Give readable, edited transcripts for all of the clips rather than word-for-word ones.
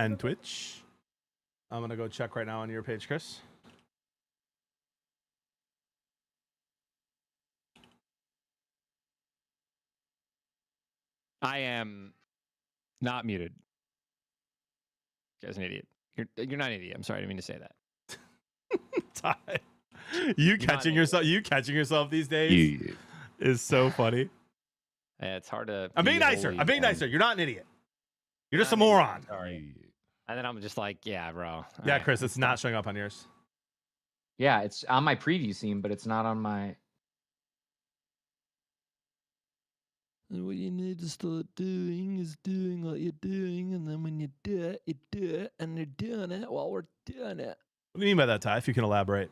and Twitch. I'm going to go check right now on your page, Chris. I am not muted. As an idiot. You're not an idiot. I'm sorry, I didn't mean to say that. Ty, you catching yourself these days is so funny. Yeah, it's hard to. I'm being nicer. I'm being nicer. You're not an idiot. You're just a moron. Sorry. And then I'm just like, yeah, bro. Yeah, Chris, it's not showing up on yours. Yeah, it's on my preview scene, but it's not on my. And what you need to start doing is doing what you're doing, and then when you do it, and you're doing it while we're doing it. What do you mean by that, Ty? If you can elaborate.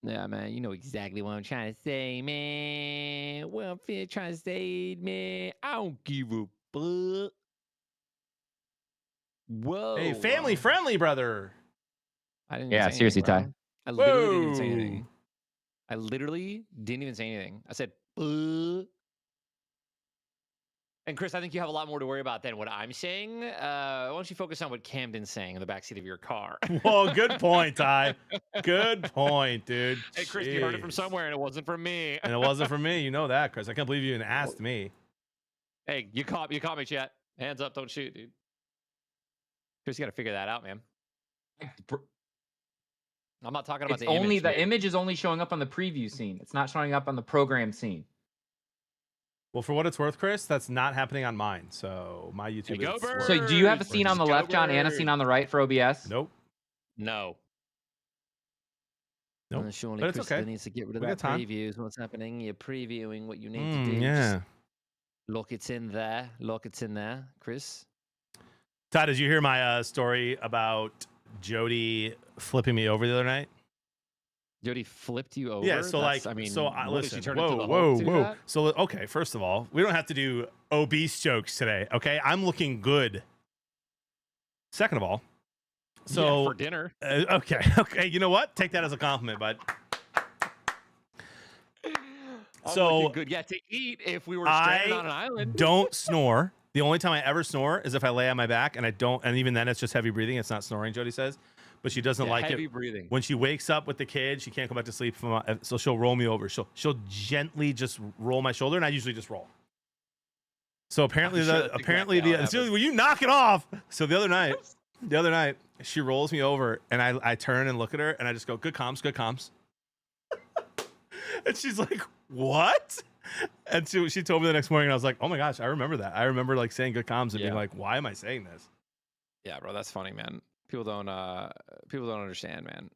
Yeah, man, you know exactly what I'm trying to say, man. What I'm trying to say, man. I don't give a fuck. Whoa. Hey, family friendly, brother. I didn't. Yeah, seriously, Ty. I literally didn't say anything. I literally didn't even say anything. I said, And Chris, I think you have a lot more to worry about than what I'm saying. Why don't you focus on what Camden's saying in the backseat of your car? Well, good point, Ty. Good point, dude. Hey, Chris, you heard it from somewhere, and it wasn't from me. And it wasn't from me. You know that, Chris. I can't believe you even asked me. Hey, you caught me, chat. Hands up, don't shoot, dude. Chris, you got to figure that out, man. I'm not talking about the image is only showing up on the preview scene. It's not showing up on the program scene. Well, for what it's worth, Chris, that's not happening on mine. So my YouTube is... So do you have a scene on the left, John, and a scene on the right for OBS? Nope. No. Nope. Surely but it's Chris okay. needs to get rid of that previews. What's happening? You're previewing what you need to do. Yeah. Look, it's in there. Look, it's in there, Chris. Todd, did you hear my story about Jody flipping me over the other night? Jody flipped you over? Yeah, so That's, like, I mean, so listen, whoa. That? So, okay, first of all, we don't have to do obese jokes today, okay? I'm looking good. Second of all, so... Yeah, for dinner. Okay, you know what? Take that as a compliment, bud. So good. Yeah, to eat if we were stranded on an island. Don't snore. The only time I ever snore is if I lay on my back, and I don't, and even then it's just heavy breathing. It's not snoring, Jody says, but she doesn't like heavy it. breathing. When she wakes up with the kid, she can't go back to sleep. So she'll roll me over. She'll gently just roll my shoulder, and I usually just roll. So apparently will you knock it off? So the other night, she rolls me over, and I turn and look at her, and I just go, good comms. And she's like, what? And she told me the next morning, and I was like, oh my gosh, I remember that. I remember like saying good comms and being like, why am I saying this? Yeah, bro, that's funny, man. People don't understand, man.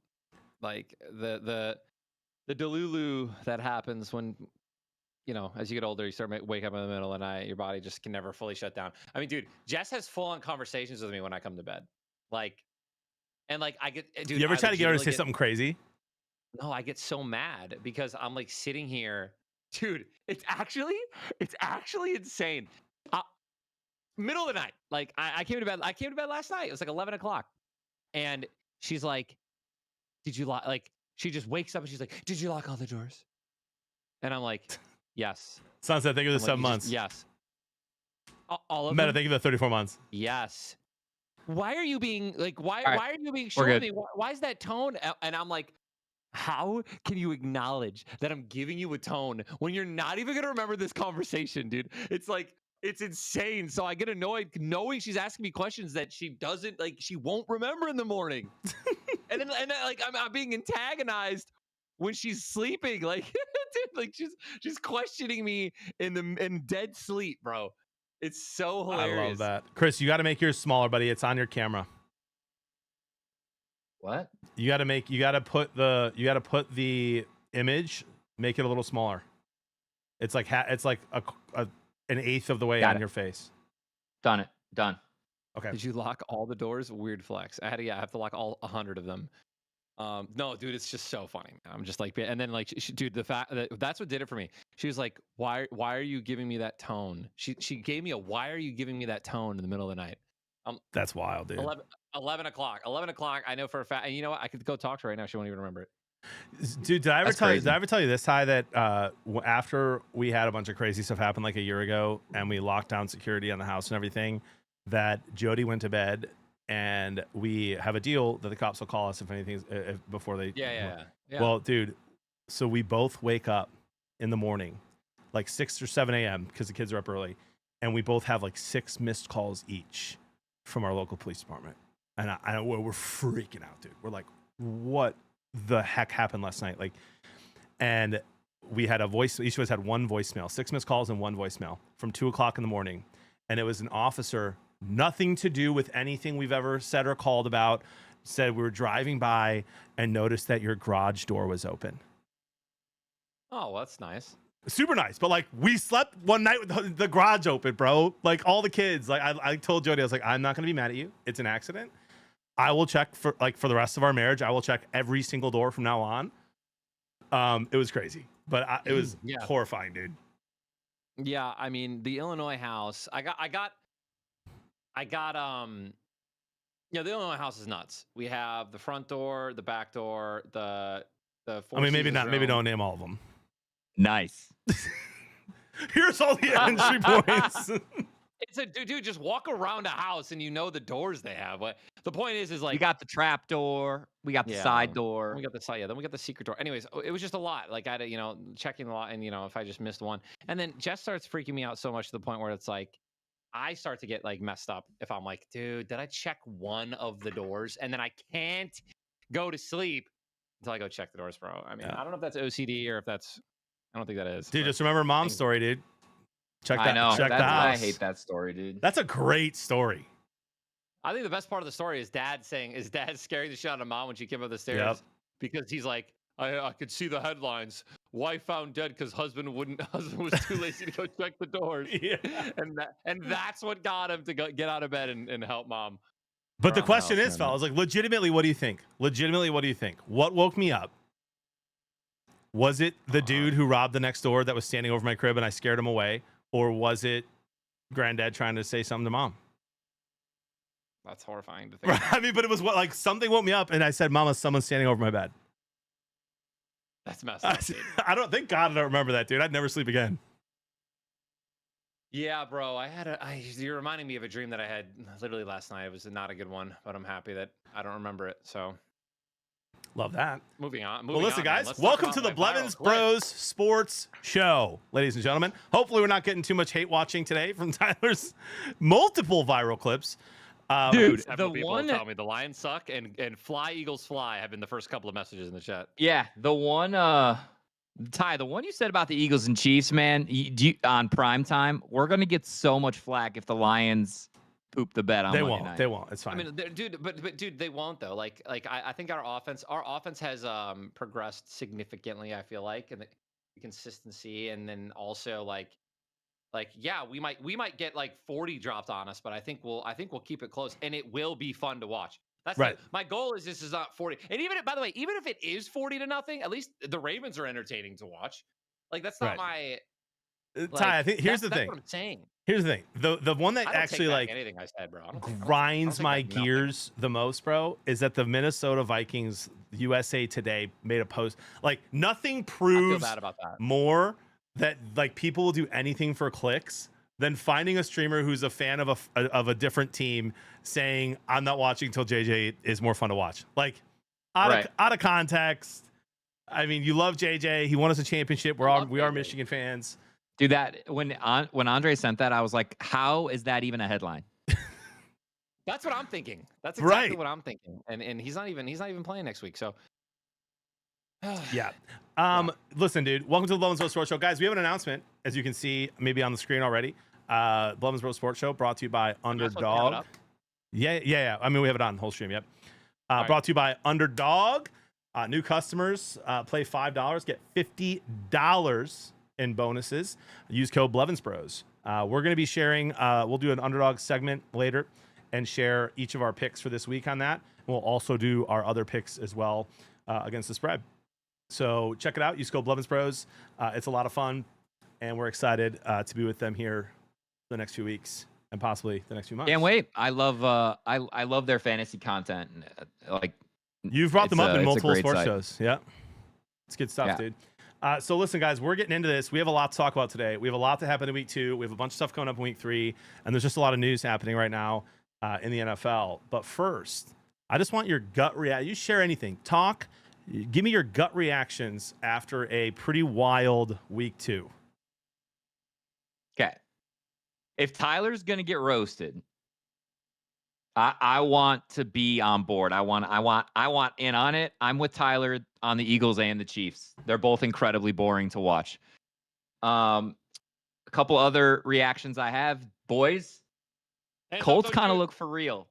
Like the delulu that happens when, you know, as you get older, you start wake up in the middle of the night, your body just can never fully shut down. I mean, dude, Jess has full on conversations with me when I come to bed. Like, and like I get, dude. You ever try to get her to say something crazy? No, I get so mad because I'm like sitting here, dude. It's actually insane. Middle of the night, like I came to bed. I came to bed last night. It was like 11 o'clock, and she's like, "Did you lock?" Like she just wakes up and she's like, "Did you lock all the doors?" And I'm like, "Yes." Sunset, thank you for the 7 months. Yes. All of Meta, them? thank you for the 34 months. Yes. Why are you being like? Why are you being showing me? Why is that tone? And I'm like, how can you acknowledge that I'm giving you a tone when you're not even gonna remember this conversation, dude? It's like, it's insane. So I get annoyed knowing she's asking me questions that she doesn't like. She won't remember in the morning, and then like I'm being antagonized when she's sleeping. Like, dude, like she's questioning me in dead sleep, bro. It's so hilarious. I love that, Chris. You got to make yours smaller, buddy. It's on your camera. What? You got to put the image, make it a little smaller. It's like an eighth of the way on your face. Done. Okay. Did you lock all the doors? Weird flex. I have to lock all 100 of them. No, dude, it's just so funny. I'm just like, and then like, dude, the fact that's what did it for me. She was like, why are you giving me that tone? She gave me why are you giving me that tone in the middle of the night? That's wild, dude. 11 o'clock. I know for a fact. And you know what? I could go talk to her right now. She won't even remember it. Dude, did I ever tell you this, Ty, that after we had a bunch of crazy stuff happen like a year ago and we locked down security on the house and everything, that Jody went to bed and we have a deal that the cops will call us if anything before they. Yeah. Well, dude, so we both wake up in the morning, like 6 or 7 a.m. because the kids are up early, and we both have like 6 missed calls each from our local police department, and we're freaking out, dude. We're like, what the heck happened last night? Like, and we had each of us had one voicemail, 6 missed calls and one voicemail from 2 o'clock in the morning, and it was an officer, nothing to do with anything we've ever said or called about. Said we were driving by and noticed that your garage door was open. Oh, well, that's nice. Super nice, but like we slept one night with the garage open, bro. Like all the kids, like I told Jody, I was like, I'm not gonna be mad at you. It's an accident. I will check for the rest of our marriage. I will check every single door from now on. It was crazy, but it was horrifying, dude. Yeah, I mean the Illinois house. I got. Yeah, the Illinois house is nuts. We have the front door, the back door, the. I mean, maybe not. Maybe don't name all of them. Nice. Here's all the entry points. It's a dude. Just walk around a house and you know the doors they have. But the point is like we got the trap door, we got the side door, we got the side. Yeah, then we got the secret door. Anyways, it was just a lot. Like I had to, checking a lot, and if I just missed one, and then Jess starts freaking me out so much to the point where it's like, I start to get like messed up if I'm like, dude, did I check one of the doors? And then I can't go to sleep until I go check the doors, bro. I mean, I don't know if that's OCD or if that's. I don't think that is. Dude, just remember Mom's story, dude. Check that. I know. Check the house. I hate that story, dude. That's a great story. I think the best part of the story is Dad scaring the shit out of Mom when she came up the stairs because he's like, I could see the headlines. Wife found dead because husband was too lazy to go check the doors. Yeah. And that's what got him to get out of bed and help Mom. But the question is, fellas, like legitimately, what do you think? Legitimately, what do you think? What woke me up? Was it the dude who robbed the next door that was standing over my crib and I scared him away? Or was it Granddad trying to say something to Mom? That's horrifying to think. I mean, but it was like something woke me up and I said, Mama, someone's standing over my bed. That's messed up, dude. I don't think God I don't remember that, dude. I'd never sleep again. Yeah, bro. You're reminding me of a dream that I had literally last night. It was not a good one, but I'm happy that I don't remember it. So love that. Moving on. Well, listen, guys, welcome to the Blevins Bros Sports Show, ladies and gentlemen. Hopefully, we're not getting too much hate watching today from Tyler's multiple viral clips. Dude, the one tell me the Lions suck and fly Eagles fly have been the first couple of messages in the chat. Yeah, the one Ty, the one you said about the Eagles and Chiefs, man, on prime time, we're gonna get so much flack if the Lions poop the bed on Monday night. They won't. It's fine. I mean, dude, but dude, they won't though. Like I think our offense has progressed significantly. I feel like, and the consistency, and then also like yeah, we might get like 40 dropped on us, but I think we'll keep it close, and it will be fun to watch. That's right. My goal is this is not 40, and by the way, even if it is 40-0, at least the Ravens are entertaining to watch. Like that's not my. Ty, I think here's the thing. That's what I'm saying. Here's the thing. The one that actually like anything I said, bro. grinds my gears the most, bro, is that the Minnesota Vikings USA Today made a post. Like nothing proves I feel bad about that. more that like people will do anything for clicks than finding a streamer who's a fan of a different team saying I'm not watching till JJ is more fun to watch. Like out of context. I mean, you love JJ. He won us a championship. We are Michigan fans. Dude, that when Andre sent that, I was like, how is that even a headline? That's what I'm thinking. That's exactly what I'm thinking. And he's not even playing next week. So yeah. Listen, dude, welcome to the Blevins Bros Sports Show. Guys, we have an announcement, as you can see maybe on the screen already. Blevins Bros Sports Show brought to you by Underdog. Yeah. I mean, we have it on the whole stream, yep. Brought to you by Underdog. New customers play $5, get $50 in bonuses. Use code Blevins Bros. We're going to be sharing, we'll do an Underdog segment later and share each of our picks for this week on that. We'll also do our other picks as well against the spread. So check it out. Use code Blevins Bros. It's a lot of fun, and we're excited to be with them here the next few weeks and possibly the next few months. Can't wait. I love their fantasy content. Like you've brought them up in multiple sports shows. Yeah, it's good stuff, dude. So listen, guys, we're getting into this. We have a lot to talk about today. We have a lot to happen in week 2. We have a bunch of stuff coming up in week 3, and there's just a lot of news happening right now. in the NFL. But first, I just want your gut reaction. You share anything. Talk. Give me your gut reactions after a pretty wild week 2. Okay. If Tyler's gonna get roasted, I want to be on board. I want in on it. I'm with Tyler on the Eagles and the Chiefs. They're both incredibly boring to watch. A couple other reactions I have, boys. Colts kind of look for real.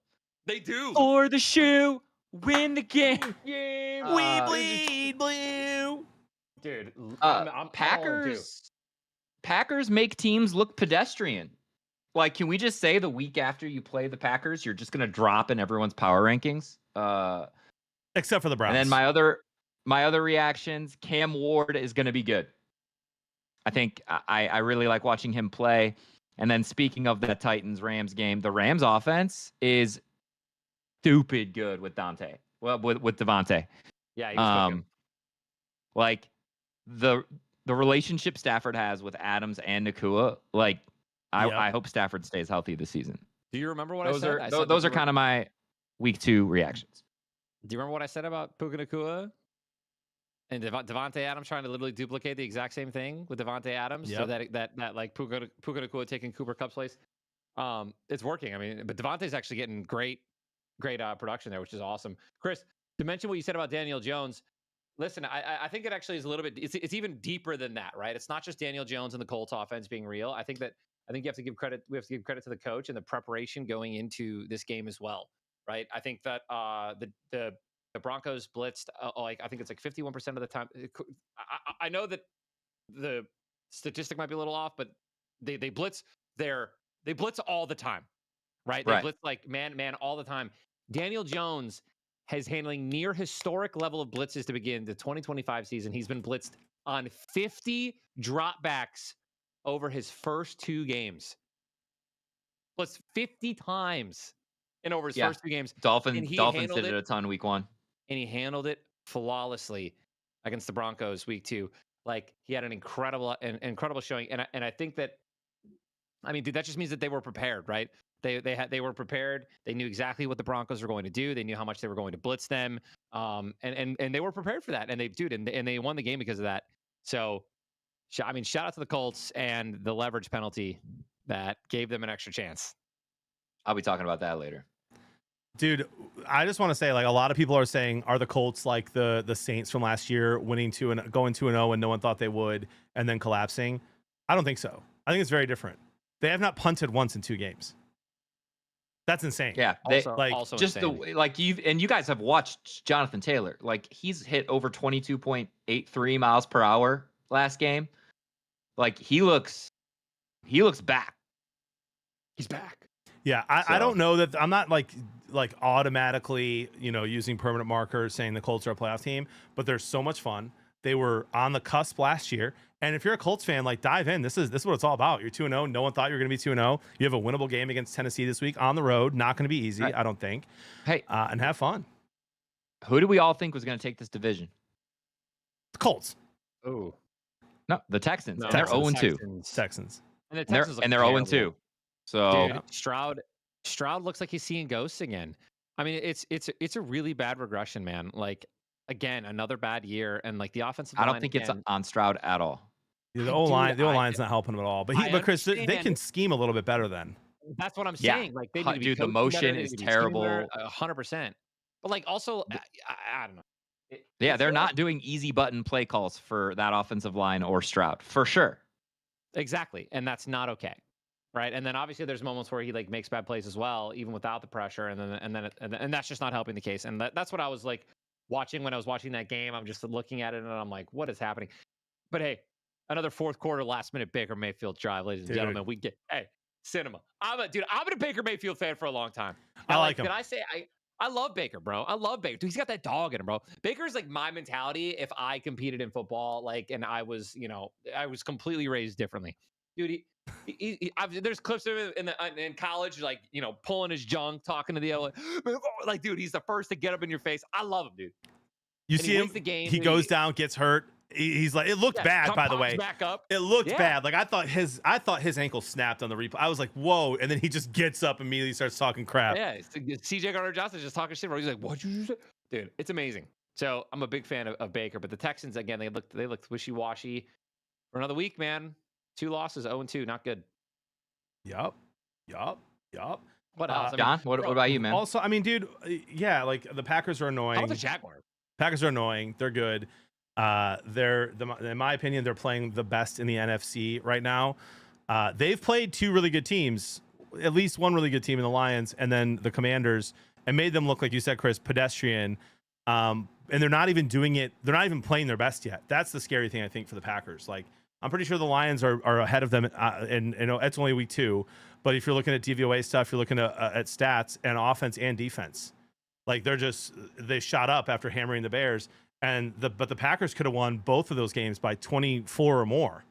They do. For the shoe, win the game. We bleed blue. Dude, Packers make teams look pedestrian. Like, can we just say the week after you play the Packers, you're just gonna drop in everyone's power rankings? Except for the Browns. And then my other reactions, Cam Ward is gonna be good. I think I really like watching him play. And then speaking of the Titans-Rams game, the Rams offense is stupid good with Dante. Well, with Devontae. Yeah, he's cooking. Like the relationship Stafford has with Adams and Nakua, like I hope Stafford stays healthy this season. Do you remember what I said? I said those are kind of my week 2 reactions. Do you remember what I said about Puka Nakua? And Devontae Adams trying to literally duplicate the exact same thing with Devontae Adams, so that like Puka Nakua taking Cooper Kupp's place. It's working. I mean, but Devontae's actually getting great production there, which is awesome. Chris, to mention what you said about Daniel Jones, listen, I think it actually is a little bit. It's even deeper than that, right? It's not just Daniel Jones and the Colts offense being real. I think you have to give credit. We have to give credit to the coach and the preparation going into this game as well, right? I think that the Broncos blitzed I think it's like 51% of the time. I know that the statistic might be a little off, but they blitz they blitz all the time, right? They blitz like man all the time. Daniel Jones has handling near historic level of blitzes to begin the 2025 season. He's been blitzed on 50 dropbacks over his first 2 games. Blitzed 50 times in over his first 2 games. Dolphins did it a ton week 1. And he handled it flawlessly against the Broncos week 2. Like, he had an incredible showing. And I think that, I mean, dude, that just means that they were prepared, right? They were prepared. They knew exactly what the Broncos were going to do. They knew how much they were going to blitz them. And they were prepared for that. And they won the game because of that. So, I mean, shout out to the Colts and the leverage penalty that gave them an extra chance. I'll be talking about that later. Dude, I just want to say, like, a lot of people are saying, are the Colts like the Saints from last year, going 2-0 and no one thought they would, and then collapsing? I don't think so. I think it's very different. They have not punted once in 2 games. That's insane. Yeah, also just insane. You guys have watched Jonathan Taylor. Like, he's hit over 22.83 miles per hour last game. Like, he looks back. He's back. Yeah, I don't know that I'm not like automatically, using permanent markers saying the Colts are a playoff team, but they're so much fun. They were on the cusp last year. And if you're a Colts fan, like, dive in. This is what it's all about. You're 2-0. No one thought you were going to be 2-0. You have a winnable game against Tennessee this week on the road. Not going to be easy, right. I don't think. Hey, and have fun. Who do we all think was going to take this division? The Colts. Oh. No, the Texans. No, they're 0-2. Texans. And the Texans and they're 0-2. So, dude, Stroud looks like he's seeing ghosts again. I mean, it's a really bad regression, man. Like, again, another bad year, and like the offensive line. I don't think it's on Stroud at all. Yeah, the O-line's not helping him at all. But Chris, they can scheme a little bit better then. That's what I'm saying. Like, they need to be the motion is terrible. 100%. But like, also, I don't know. They're not doing easy button play calls for that offensive line or Stroud for sure. Exactly, and that's not okay. Right. And then obviously there's moments where he like makes bad plays as well, even without the pressure. And that's just not helping the case. And that's what I was like watching when I was watching that game. I'm just looking at it and I'm like, what is happening? But hey, another 4th quarter, last minute Baker Mayfield drive, ladies and gentlemen. We get cinema. I'm a Baker Mayfield fan for a long time. I like him. Did I say I love Baker, bro? I love Baker. Dude, he's got that dog in him, bro. Baker's like my mentality if I competed in football, like, and I was, I was completely raised differently. Dude, there's clips of him in college, like, pulling his junk, talking to the other, like, dude, he's the first to get up in your face. I love him, dude. You see him, he goes down, gets hurt, He's like, it looked bad, by the way. Back up. It looked bad. Like I thought his ankle snapped on the replay. I was like, whoa, and then he just gets up and immediately starts talking crap. Yeah, CJ Gardner-Johnson just talking shit. He's like, "What'd you say?" Dude, it's amazing. So I'm a big fan of Baker, but the Texans again, they looked wishy-washy for another week, man. 2 losses, 0-2, not good. Yup. What else? John, what about you, man? Also, I mean, dude, yeah, like the Packers are annoying. How about the Jaguars? Packers are annoying. They're good. In my opinion, they're playing the best in the NFC right now. They've played 2 really good teams, at least one really good team in the Lions, and then the Commanders, and made them look, like you said, Chris, pedestrian. And they're not even doing it. They're not even playing their best yet. That's the scary thing, I think, for the Packers. Like, I'm pretty sure the Lions are ahead of them, and it's only week 2. But if you're looking at DVOA stuff, you're looking at stats and offense and defense. Like they shot up after hammering the Bears, but the Packers could have won both of those games by 24 or more.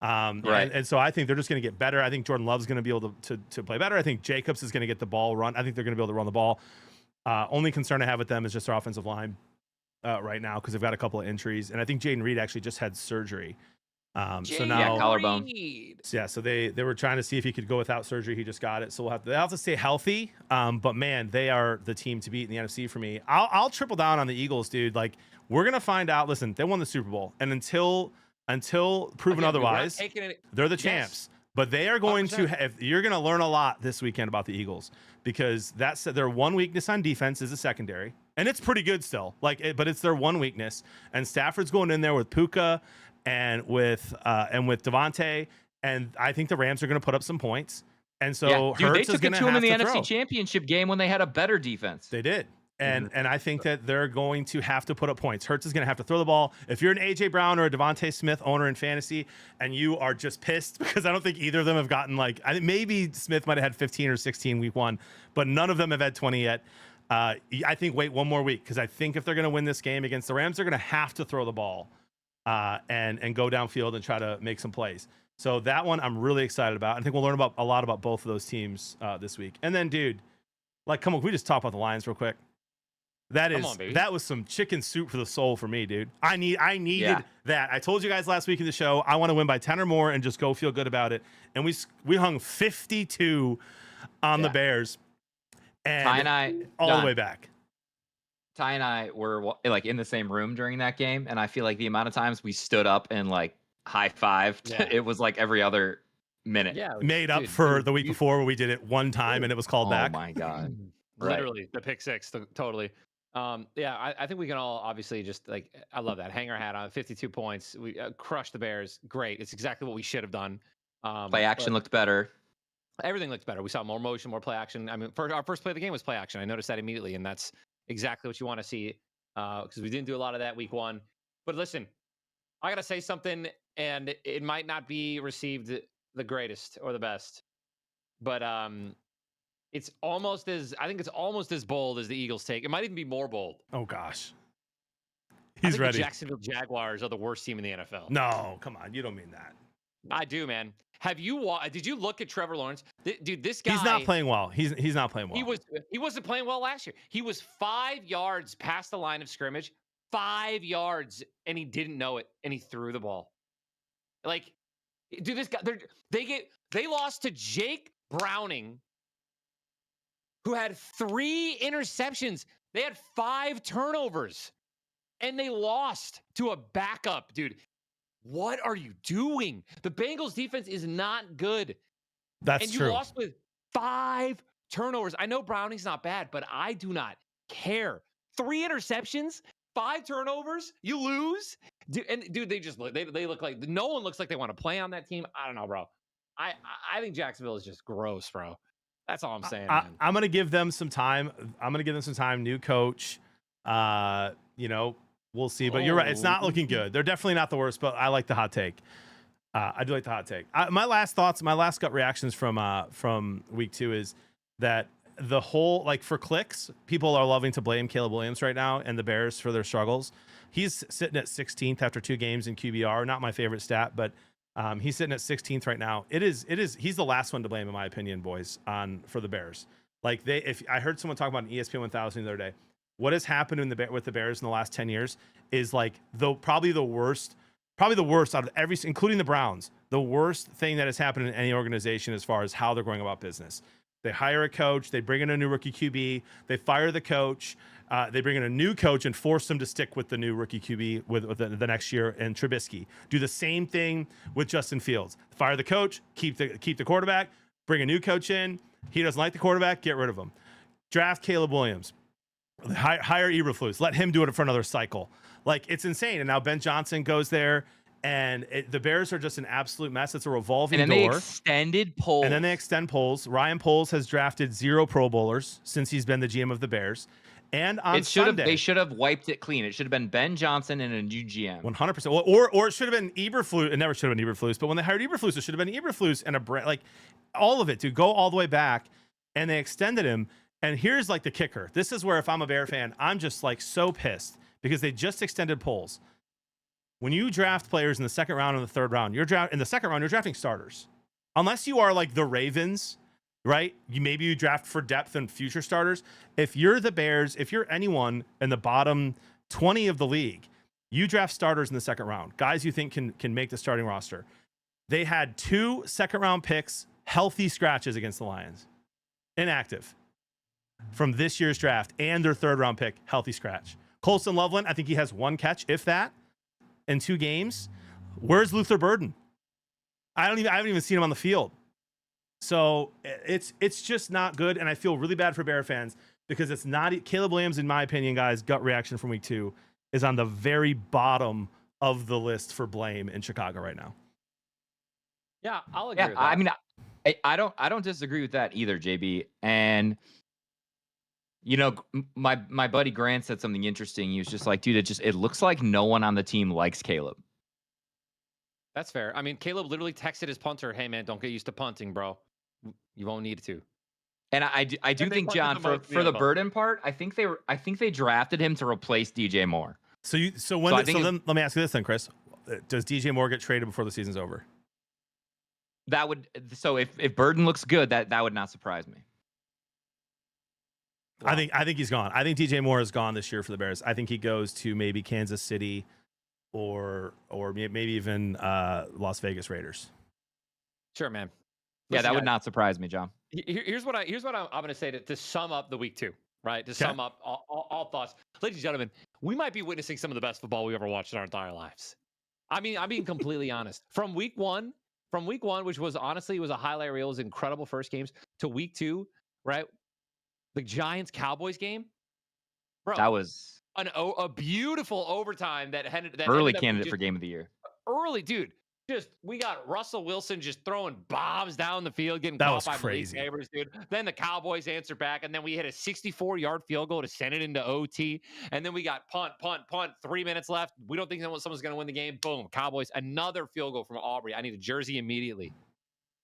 Right. And so I think they're just going to get better. I think Jordan Love's going to be able to play better. I think Jacobs is going to get the ball run. I think they're going to be able to run the ball. Only concern I have with them is just their offensive line right now, because they've got a couple of injuries, and I think Jaden Reed actually just had surgery. So now collarbone. Yeah, so they were trying to see if he could go without surgery. He just got it, so they'll have to stay healthy. But man, they are the team to beat in the NFC for me. I'll triple down on the Eagles, dude. Like, we're gonna find out. Listen, they won the Super Bowl, and until proven otherwise, they're the champs. But they are going 100%. If you're gonna learn a lot this weekend about the Eagles, because that's their one weakness on defense is the secondary, and it's pretty good still. But it's their one weakness, and Stafford's going in there with Puka and with Devontae, and I think the Rams are going to put up some points. And so they took it to him in the NFC Championship game when they had a better defense. They did. And I think that they're going to have to put up points. Hurts is going to have to throw the ball. If you're an AJ Brown or a Devontae Smith owner in fantasy, and you are just pissed because I don't think either of them have gotten, like, I think maybe Smith might have had 15 or 16 week 1, but none of them have had 20 yet. I think wait one more week, because I think if they're going to win this game against the Rams, they're going to have to throw the ball and go downfield and try to make some plays. So that one I'm really excited about. I think we'll learn a lot about both of those teams this week. And then, dude, like, come on, can we just talk about the Lions real quick? That was some chicken soup for the soul for me, dude. I needed that. I told you guys last week in the show, I want to win by 10 or more and just go feel good about it. And we hung 52 on the Bears, and all the way back. Ty and I were like in the same room during that game, and I feel like the amount of times we stood up and like high-fived, it was like every other minute. Yeah, made up for the week before where we did it one time and it was called back. Oh my god. Literally the pick 6, totally. I think we can all obviously just, like, I love that. Hang our hat on 52 points. We crushed the Bears. Great. It's exactly what we should have done. Play action looked better. Everything looked better. We saw more motion, more play action. I mean, our first play of the game was play action. I noticed that immediately, and that's exactly what you want to see, because we didn't do a lot of that week 1. But listen, I got to say something, and it might not be received the greatest or the best, but it's almost as bold as the Eagles take. It might even be more bold. Oh gosh, he's ready. The Jacksonville Jaguars are the worst team in the NFL. No, come on, you don't mean that. I do, man. Did you look at Trevor Lawrence? Dude, this guy. He's not playing well. He's not playing well. He wasn't playing well last year. He was 5 yards past the line of scrimmage, 5 yards, and he didn't know it, and he threw the ball. Like, dude, this guy. They lost to Jake Browning, who had 3 interceptions. They had 5 turnovers, and they lost to a backup, dude. What are you doing? The Bengals defense is not good. That's true. And you lost with 5 turnovers. I know Browning's not bad, but I do not care. 3 interceptions, 5 turnovers, you lose. Dude, they look like, no one looks like they want to play on that team. I don't know, bro. I think Jacksonville is just gross, bro. That's all I'm saying, man. I'm going to give them some time. New coach. We'll see. But you're right. It's not looking good. They're definitely not the worst, but I like the hot take. I do like the hot take. My last gut reactions from week 2 is that the whole, like, for clicks, people are loving to blame Caleb Williams right now and the Bears for their struggles. He's sitting at 16th after 2 games in QBR. Not my favorite stat, but he's sitting at 16th right now. He's the last one to blame, in my opinion, boys, for the Bears. Like, if I heard someone talk about an ESPN 1000 the other day, what has happened with the Bears in the last 10 years is like probably the worst out of including the Browns, the worst thing that has happened in any organization as far as how they're going about business. They hire a coach, they bring in a new rookie QB, they fire the coach, they bring in a new coach and force them to stick with the new rookie QB with the next year and Trubisky. Do the same thing with Justin Fields. Fire the coach, keep the quarterback, bring a new coach in. He doesn't like the quarterback, get rid of him. Draft Caleb Williams. Hire Eberflus. Let him do it for another cycle. Like, it's insane. And now Ben Johnson goes there, and the Bears are just an absolute mess. It's a revolving door. And then they extended Poles. And then they extend Poles. Ryan Poles has drafted 0 Pro Bowlers since he's been the GM of the Bears. And on Sunday, they should have wiped it clean. It should have been Ben Johnson and a new GM. 100%. Or it should have been Eberflus. It never should have been Eberflus. But when they hired Eberflus, it should have been Eberflus and like all of it to go all the way back. And they extended him. And here's like the kicker. This is where if I'm a Bear fan, I'm just like so pissed because they just extended Poles. When you draft players in the second round and the third round, in the second round, you're drafting starters. Unless you are like the Ravens, right? Maybe you draft for depth and future starters. If you're the Bears, if you're anyone in the bottom 20 of the league, you draft starters in the second round, guys you think can make the starting roster. They had 2 second-round picks, healthy scratches against the Lions, inactive from this year's draft, and their third-round pick, healthy scratch. Colston Loveland, I think he has 1 catch, if that, in 2 games. Where's Luther Burden? I haven't even seen him on the field. So it's just not good, and I feel really bad for Bear fans because it's not Caleb Williams, in my opinion, guys. Gut reaction from week 2 is on the very bottom of the list for blame in Chicago right now. Yeah, I'll agree. With that. I mean, I don't disagree with that either, JB. And you know, my buddy Grant said something interesting. He was just like, dude, it looks like no one on the team likes Caleb. That's fair. I mean, Caleb literally texted his punter, "Hey man, don't get used to punting, bro. You won't need to." And I do think, John, for the Burden part, I think they drafted him to replaced DJ Moore. So then let me ask you this then, Chris. Does DJ Moore get traded before the season's over? That would if Burden looks good, that would not surprise me. Wow. I think he's gone. I think DJ Moore is gone this year for the Bears. I think he goes to maybe Kansas City or maybe even Las Vegas Raiders. Sure, man. Listen, that would not surprise me, John. Here's what I'm going to say to sum up the week 2, right? To sum up all thoughts. Ladies and gentlemen, we might be witnessing some of the best football we ever watched in our entire lives. I mean, I'm being completely honest. From week one, which was honestly, it was a highlight reel. It was incredible first games, to week 2, right? The Giants-Cowboys game, bro. That was a beautiful overtime that early candidate for game of the year. Early, dude. We got Russell Wilson just throwing bombs down the field, getting that caught was by crazy. Neighbors, dude. Then the Cowboys answered back, and then we hit a 64-yard field goal to send it into OT. And then we got punt. 3 minutes left. We don't think someone's going to win the game. Boom, Cowboys. Another field goal from Aubrey. I need a jersey immediately.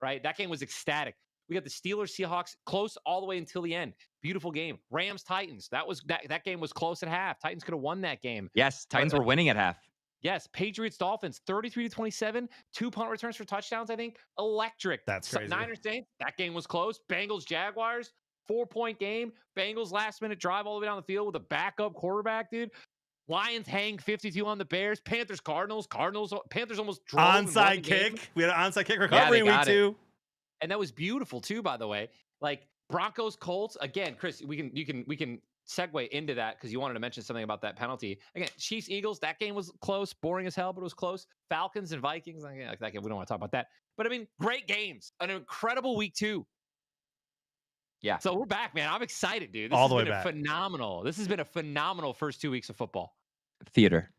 Right? That game was ecstatic. We got the Steelers-Seahawks close all the way until the end. Beautiful game. Rams-Titans. That game was close at half. Titans could have won that game. Yes, Titans were winning at half. Yes, Patriots-Dolphins, 33-27, 2 punt returns for touchdowns, I think. Electric. That's crazy. Niners-Saints, that game was close. Bengals-Jaguars, 4-point game. Bengals last-minute drive all the way down the field with a backup quarterback, dude. Lions hang 52 on the Bears. Panthers-Cardinals. Panthers almost drove. Onside kick. We had an onside kick recovery in week 2. And that was beautiful, too, by the way. Like, Broncos-Colts, again, Chris, we can segue into that because you wanted to mention something about that penalty. Again, Chiefs-Eagles, that game was close, boring as hell, but it was close. Falcons and Vikings, like that game, we don't want to talk about that. But I mean, great games, an incredible week 2. Yeah. So we're back, man. I'm excited, dude. All the way back. Phenomenal. This has been a phenomenal first 2 weeks of football. Theater.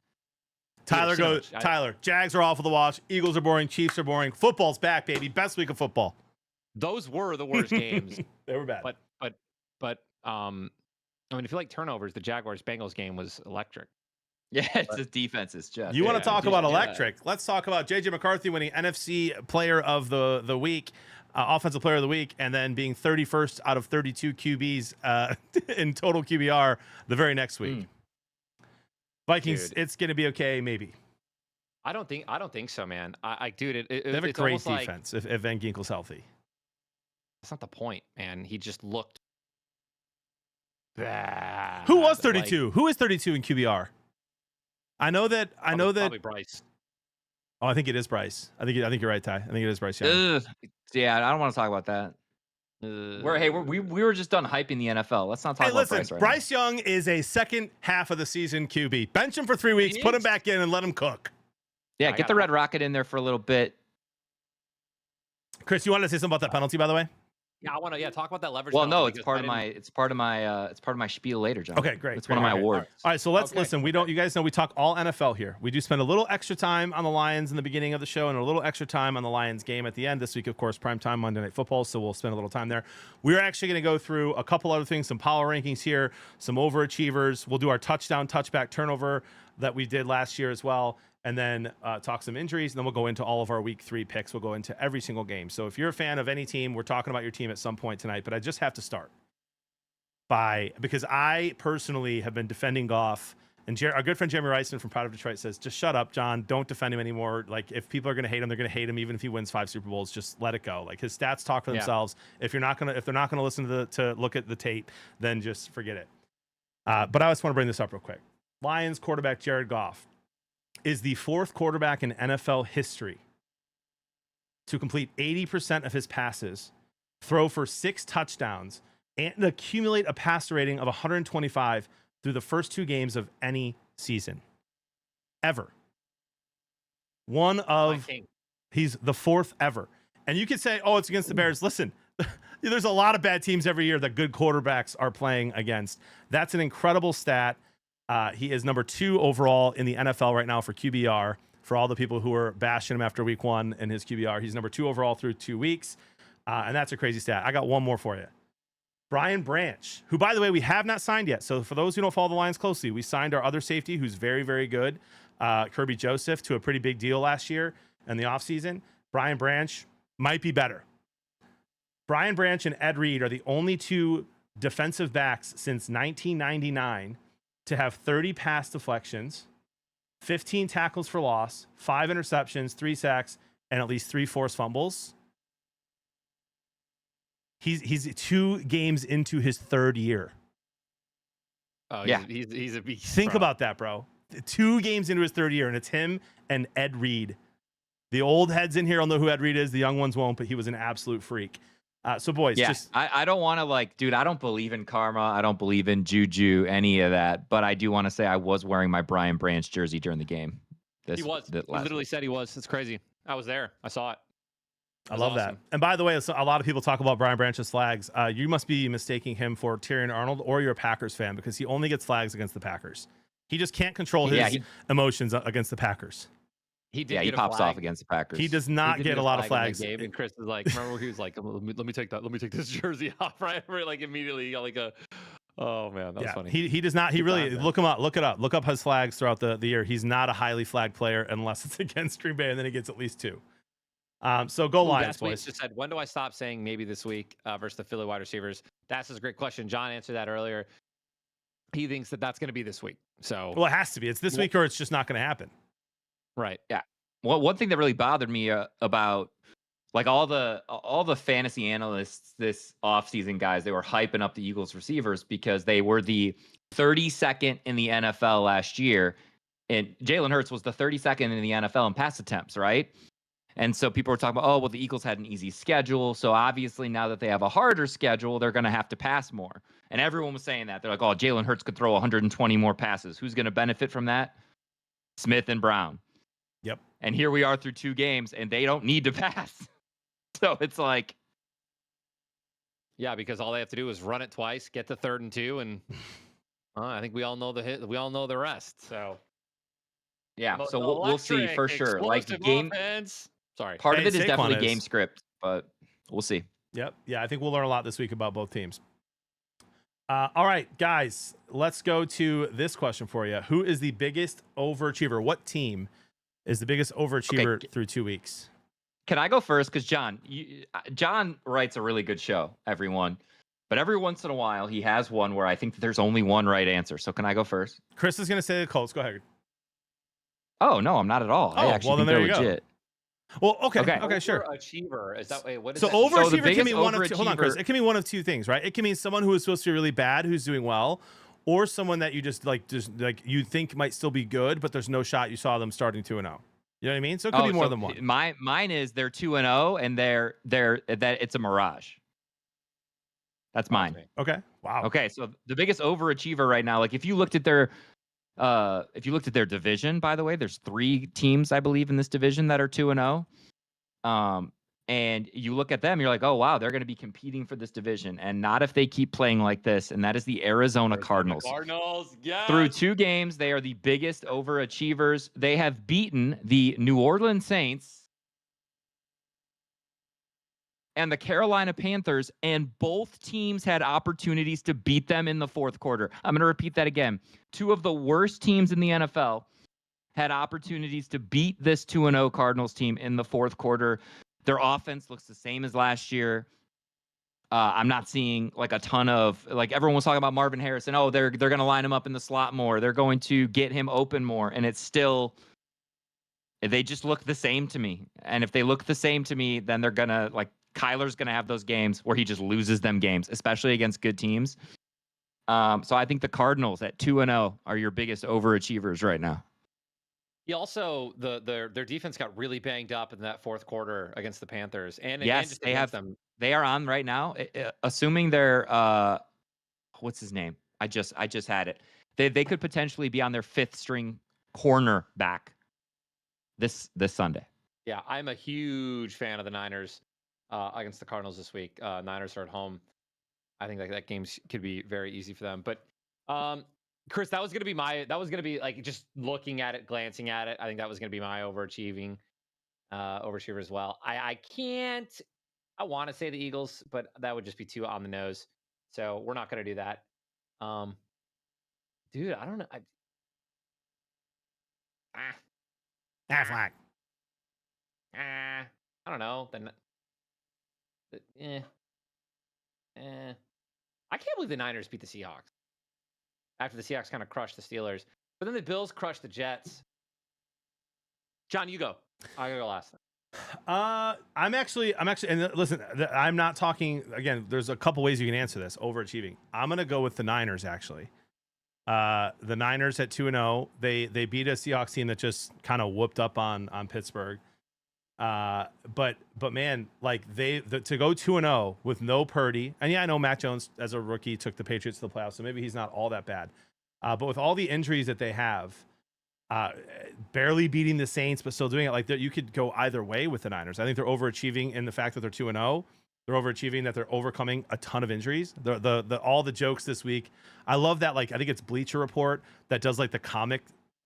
Tyler, Jags are awful to watch. Eagles are boring. Chiefs are boring. Football's back, baby. Best week of football. Those were the worst games. They were bad. But I mean, if you like turnovers, the Jaguars-Bengals game was electric. Yeah, it's the defense is just. You want to talk about electric? Let's talk about JJ McCarthy winning NFC Player of the Week, Offensive Player of the Week, and then being 31st out of 32 QBs in total QBR the very next week. Vikings, Dude. it's going to be okay, maybe. I don't think so, man. Dude, they have a great defense if Van Ginkel's healthy. That's not the point, man. He just looked bad. Who was 32? Who is 32 in QBR? I know that. Probably Bryce. Oh, I think it is Bryce. I think you're right, Ty. I think it is Bryce Young. Yeah, I don't want to talk about that. We were just done hyping the NFL. Let's not talk about Bryce right Bryce Young is a second half of the season QB. Bench him for 3 weeks, put him back in, and let him cook. Yeah, get the Red Rocket in there for a little bit. Chris, you wanted to say something about that penalty, by the way? Yeah, I want to talk about that leverage. Well, no, it's part of my spiel later, John. Okay, great. It's one of my awards. All right, so let's listen. You guys know we talk all NFL here. We do spend a little extra time on the Lions in the beginning of the show and a little extra time on the Lions game at the end. This week, of course, primetime Monday Night Football, so we'll spend a little time there. We're actually going to go through a couple other things, some power rankings here, some overachievers. We'll do our touchdown, touchback, turnover that we did last year as well. And then talk some injuries, and then we'll go into all of our week 3 picks. We'll go into every single game. So if you're a fan of any team, we're talking about your team at some point tonight. But I just have to start because I personally have been defending Goff. And our good friend Jeremy Reisman from Proud of Detroit says, just shut up, John. Don't defend him anymore. Like, if people are going to hate him, they're going to hate him even if he wins 5 Super Bowls. Just let it go. Like, his stats talk for themselves. If they're not going to listen to look at the tape, then just forget it. But I just want to bring this up real quick. Lions quarterback Jared Goff is the 4th quarterback in NFL history to complete 80% of his passes, throw for 6 touchdowns, and accumulate a passer rating of 125 through the first 2 games of any season. Ever. He's the 4th ever. And you could say, oh, it's against the Bears. Listen, there's a lot of bad teams every year that good quarterbacks are playing against. That's an incredible stat. He is number 2 overall in the NFL right now for QBR. For all the people who are bashing him after week 1 in his QBR, he's number 2 overall through 2 weeks. And that's a crazy stat. I got one more for you. Brian Branch, who, by the way, we have not signed yet. So for those who don't follow the Lions closely, we signed our other safety, who's very, very good, Kirby Joseph, to a pretty big deal last year in the offseason. Brian Branch might be better. Brian Branch and Ed Reed are the only 2 defensive backs since 1999 to have 30 pass deflections, 15 tackles for loss, 5 interceptions, 3 sacks, and at least 3 forced fumbles. He's 2 games into his 3rd year. Oh, yeah. He's a beast. Think about that, bro. 2 games into his 3rd year, and it's him and Ed Reed. The old heads in here will know who Ed Reed is. The young ones won't, but he was an absolute freak. So, boys, I don't want to dude, I don't believe in karma. I don't believe in juju, any of that. But I do want to say I was wearing my Brian Branch jersey during the game. He literally said he was. It's crazy. I was there. I saw it. I love that. And by the way, a lot of people talk about Brian Branch's flags. You must be mistaking him for Tyrion Arnold, or you're a Packers fan, because he only gets flags against the Packers. He just can't control his emotions against the Packers. He did. He pops off against the Packers. He does not get a lot of flags. And Chris is like, remember where he was like, let me take this jersey off, right? Like immediately, oh man, that's funny. He does not. He really look him up. Look it up. Look up his flags throughout the year. He's not a highly flagged player unless it's against Green Bay, and then he gets at least 2. So go Lions, boys. Just said, when do I stop saying maybe this week versus the Philly wide receivers? That's a great question. John answered that earlier. He thinks that's going to be this week. So it has to be. It's this week, or it's just not going to happen. Right. Yeah. Well, one thing that really bothered me about all the fantasy analysts this offseason, guys, they were hyping up the Eagles receivers because they were the 32nd in the NFL last year, and Jalen Hurts was the 32nd in the NFL in pass attempts, right? And so people were talking about, oh, well, the Eagles had an easy schedule, so obviously now that they have a harder schedule, they're going to have to pass more. And everyone was saying that. They're like, oh, Jalen Hurts could throw 120 more passes. Who's going to benefit from that? Smith and Brown. Yep. And here we are through 2 games, and they don't need to pass. So it's like, yeah, because all they have to do is run it twice, get to 3rd and 2, and I think we all know the hit. We all know the rest. So yeah, so we'll see for sure. Like game, offense. Sorry, part of it is definitely game script, but we'll see. Yep. Yeah, I think we'll learn a lot this week about both teams. All right, guys, let's go to this question for you. Who is the biggest overachiever? What team is the biggest overachiever through 2 weeks? Can I go first? Because John writes a really good show, everyone. But every once in a while, he has one where I think that there's only one right answer. So can I go first? Chris is going to say the Colts. Go ahead. Oh, no, I'm not at all. I actually think they're legit. Well, okay, Okay. sure. Overachiever. Is that what is So that? overachiever can mean one of two. Hold on, overachiever- Chris. It can mean one of two things, right? It can mean someone who is supposed to be really bad who's doing well, or someone that you just like you think might still be good, but there's no shot you saw them starting 2-0. You know what I mean? So it could be more than one. Mine is they're 2-0 and they're that it's a mirage. That's mine. Okay. Wow. Okay, so the biggest overachiever right now, like if you looked at their division, by the way, there's 3 teams I believe in this division that are 2-0. And you look at them, you're like, oh wow, they're going to be competing for this division, and not if they keep playing like this. And that is the Arizona Cardinals. Yes. Through 2 games, they are the biggest overachievers. They have beaten the New Orleans Saints and the Carolina Panthers, and both teams had opportunities to beat them in the fourth quarter. I'm going to repeat that again. 2 of the worst teams in the NFL had opportunities to beat this 2-0 Cardinals team in the fourth quarter. Their offense looks the same as last year. I'm not seeing like a ton of, like everyone was talking about Marvin Harrison. Oh, they're going to line him up in the slot more. They're going to get him open more. And it's still, they just look the same to me. And if they look the same to me, then they're going to, like, Kyler's going to have those games where he just loses them games, especially against good teams. So I think the Cardinals at 2-0 are your biggest overachievers right now. He also their defense got really banged up in that fourth quarter against the Panthers, and yes, they have them. They are on right now, assuming they're what's his name? I just had it. They could potentially be on their 5th string cornerback this Sunday. Yeah, I'm a huge fan of the Niners against the Cardinals this week. Niners are at home. I think that game could be very easy for them. But Chris, that was gonna be like just looking at it, glancing at it. I think that was gonna be my overachiever as well. I want to say the Eagles, but that would just be too on the nose. So we're not gonna do that. Dude, I don't know. Flag. I don't know. I can't believe the Niners beat the Seahawks after the Seahawks kind of crushed the Steelers, but then the Bills crushed the Jets. John, you go. I gotta go last. I'm actually, and listen, I'm not talking again. There's a couple ways you can answer this. Overachieving. I'm gonna go with the Niners actually. The Niners at 2-0. They beat a Seahawks team that just kind of whooped up on Pittsburgh. But man, like to go 2-0 with no Purdy, and yeah, I know Mac Jones as a rookie took the Patriots to the playoffs, so maybe he's not all that bad. But with all the injuries that they have, barely beating the Saints, but still doing it, like you could go either way with the Niners. I think they're overachieving in the fact that they're 2-0. They're overachieving that they're overcoming a ton of injuries. The all the jokes this week. I love that. Like I think it's Bleacher Report that does like the comic,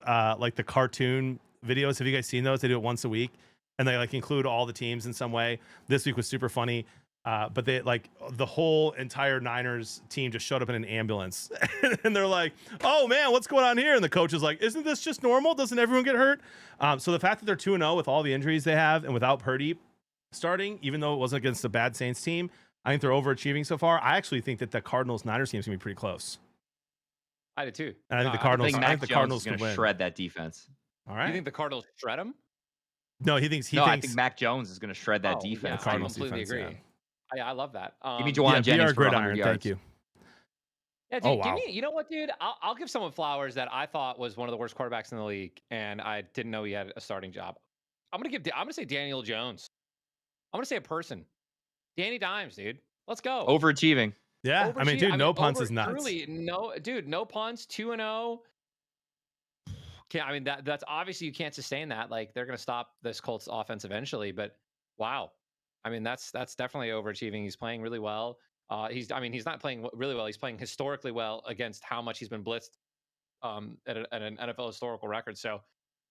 like the cartoon videos. Have you guys seen those? They do it once a week. And they like include all the teams in some way. This week was super funny. But they like the whole entire Niners team just showed up in an ambulance and they're like, oh man, what's going on here? And the coach is like, isn't this just normal? Doesn't everyone get hurt? So the fact that they're 2-0 with all the injuries they have and without Purdy starting, even though it wasn't against a bad Saints team, I think they're overachieving so far. I actually think that the Cardinals-Niners team is going to be pretty close. I did too. And I think the Cardinals, I think the Cardinals can win. Shred that defense. All right. You think the Cardinals shred them? No, he thinks. I think Mac Jones is going to shred that defense. Yeah, I completely agree. Yeah. I love that. Give me Juwan Jennings for 100 yards. Thank you. Yeah, dude, give me. You know what, dude? I'll give someone flowers that I thought was one of the worst quarterbacks in the league, and I didn't know he had a starting job. I'm gonna say Daniel Jones. I'm gonna say a person. Danny Dimes, dude. Let's go. Overachieving. Yeah, I mean, dude, no punts is nuts. Truly, no punts. 2-0. I mean, that's obviously you can't sustain that. Like they're going to stop this Colts offense eventually, but wow. I mean, that's definitely overachieving. He's playing really well. He's not playing really well. He's playing historically well against how much he's been blitzed at an NFL historical record. So,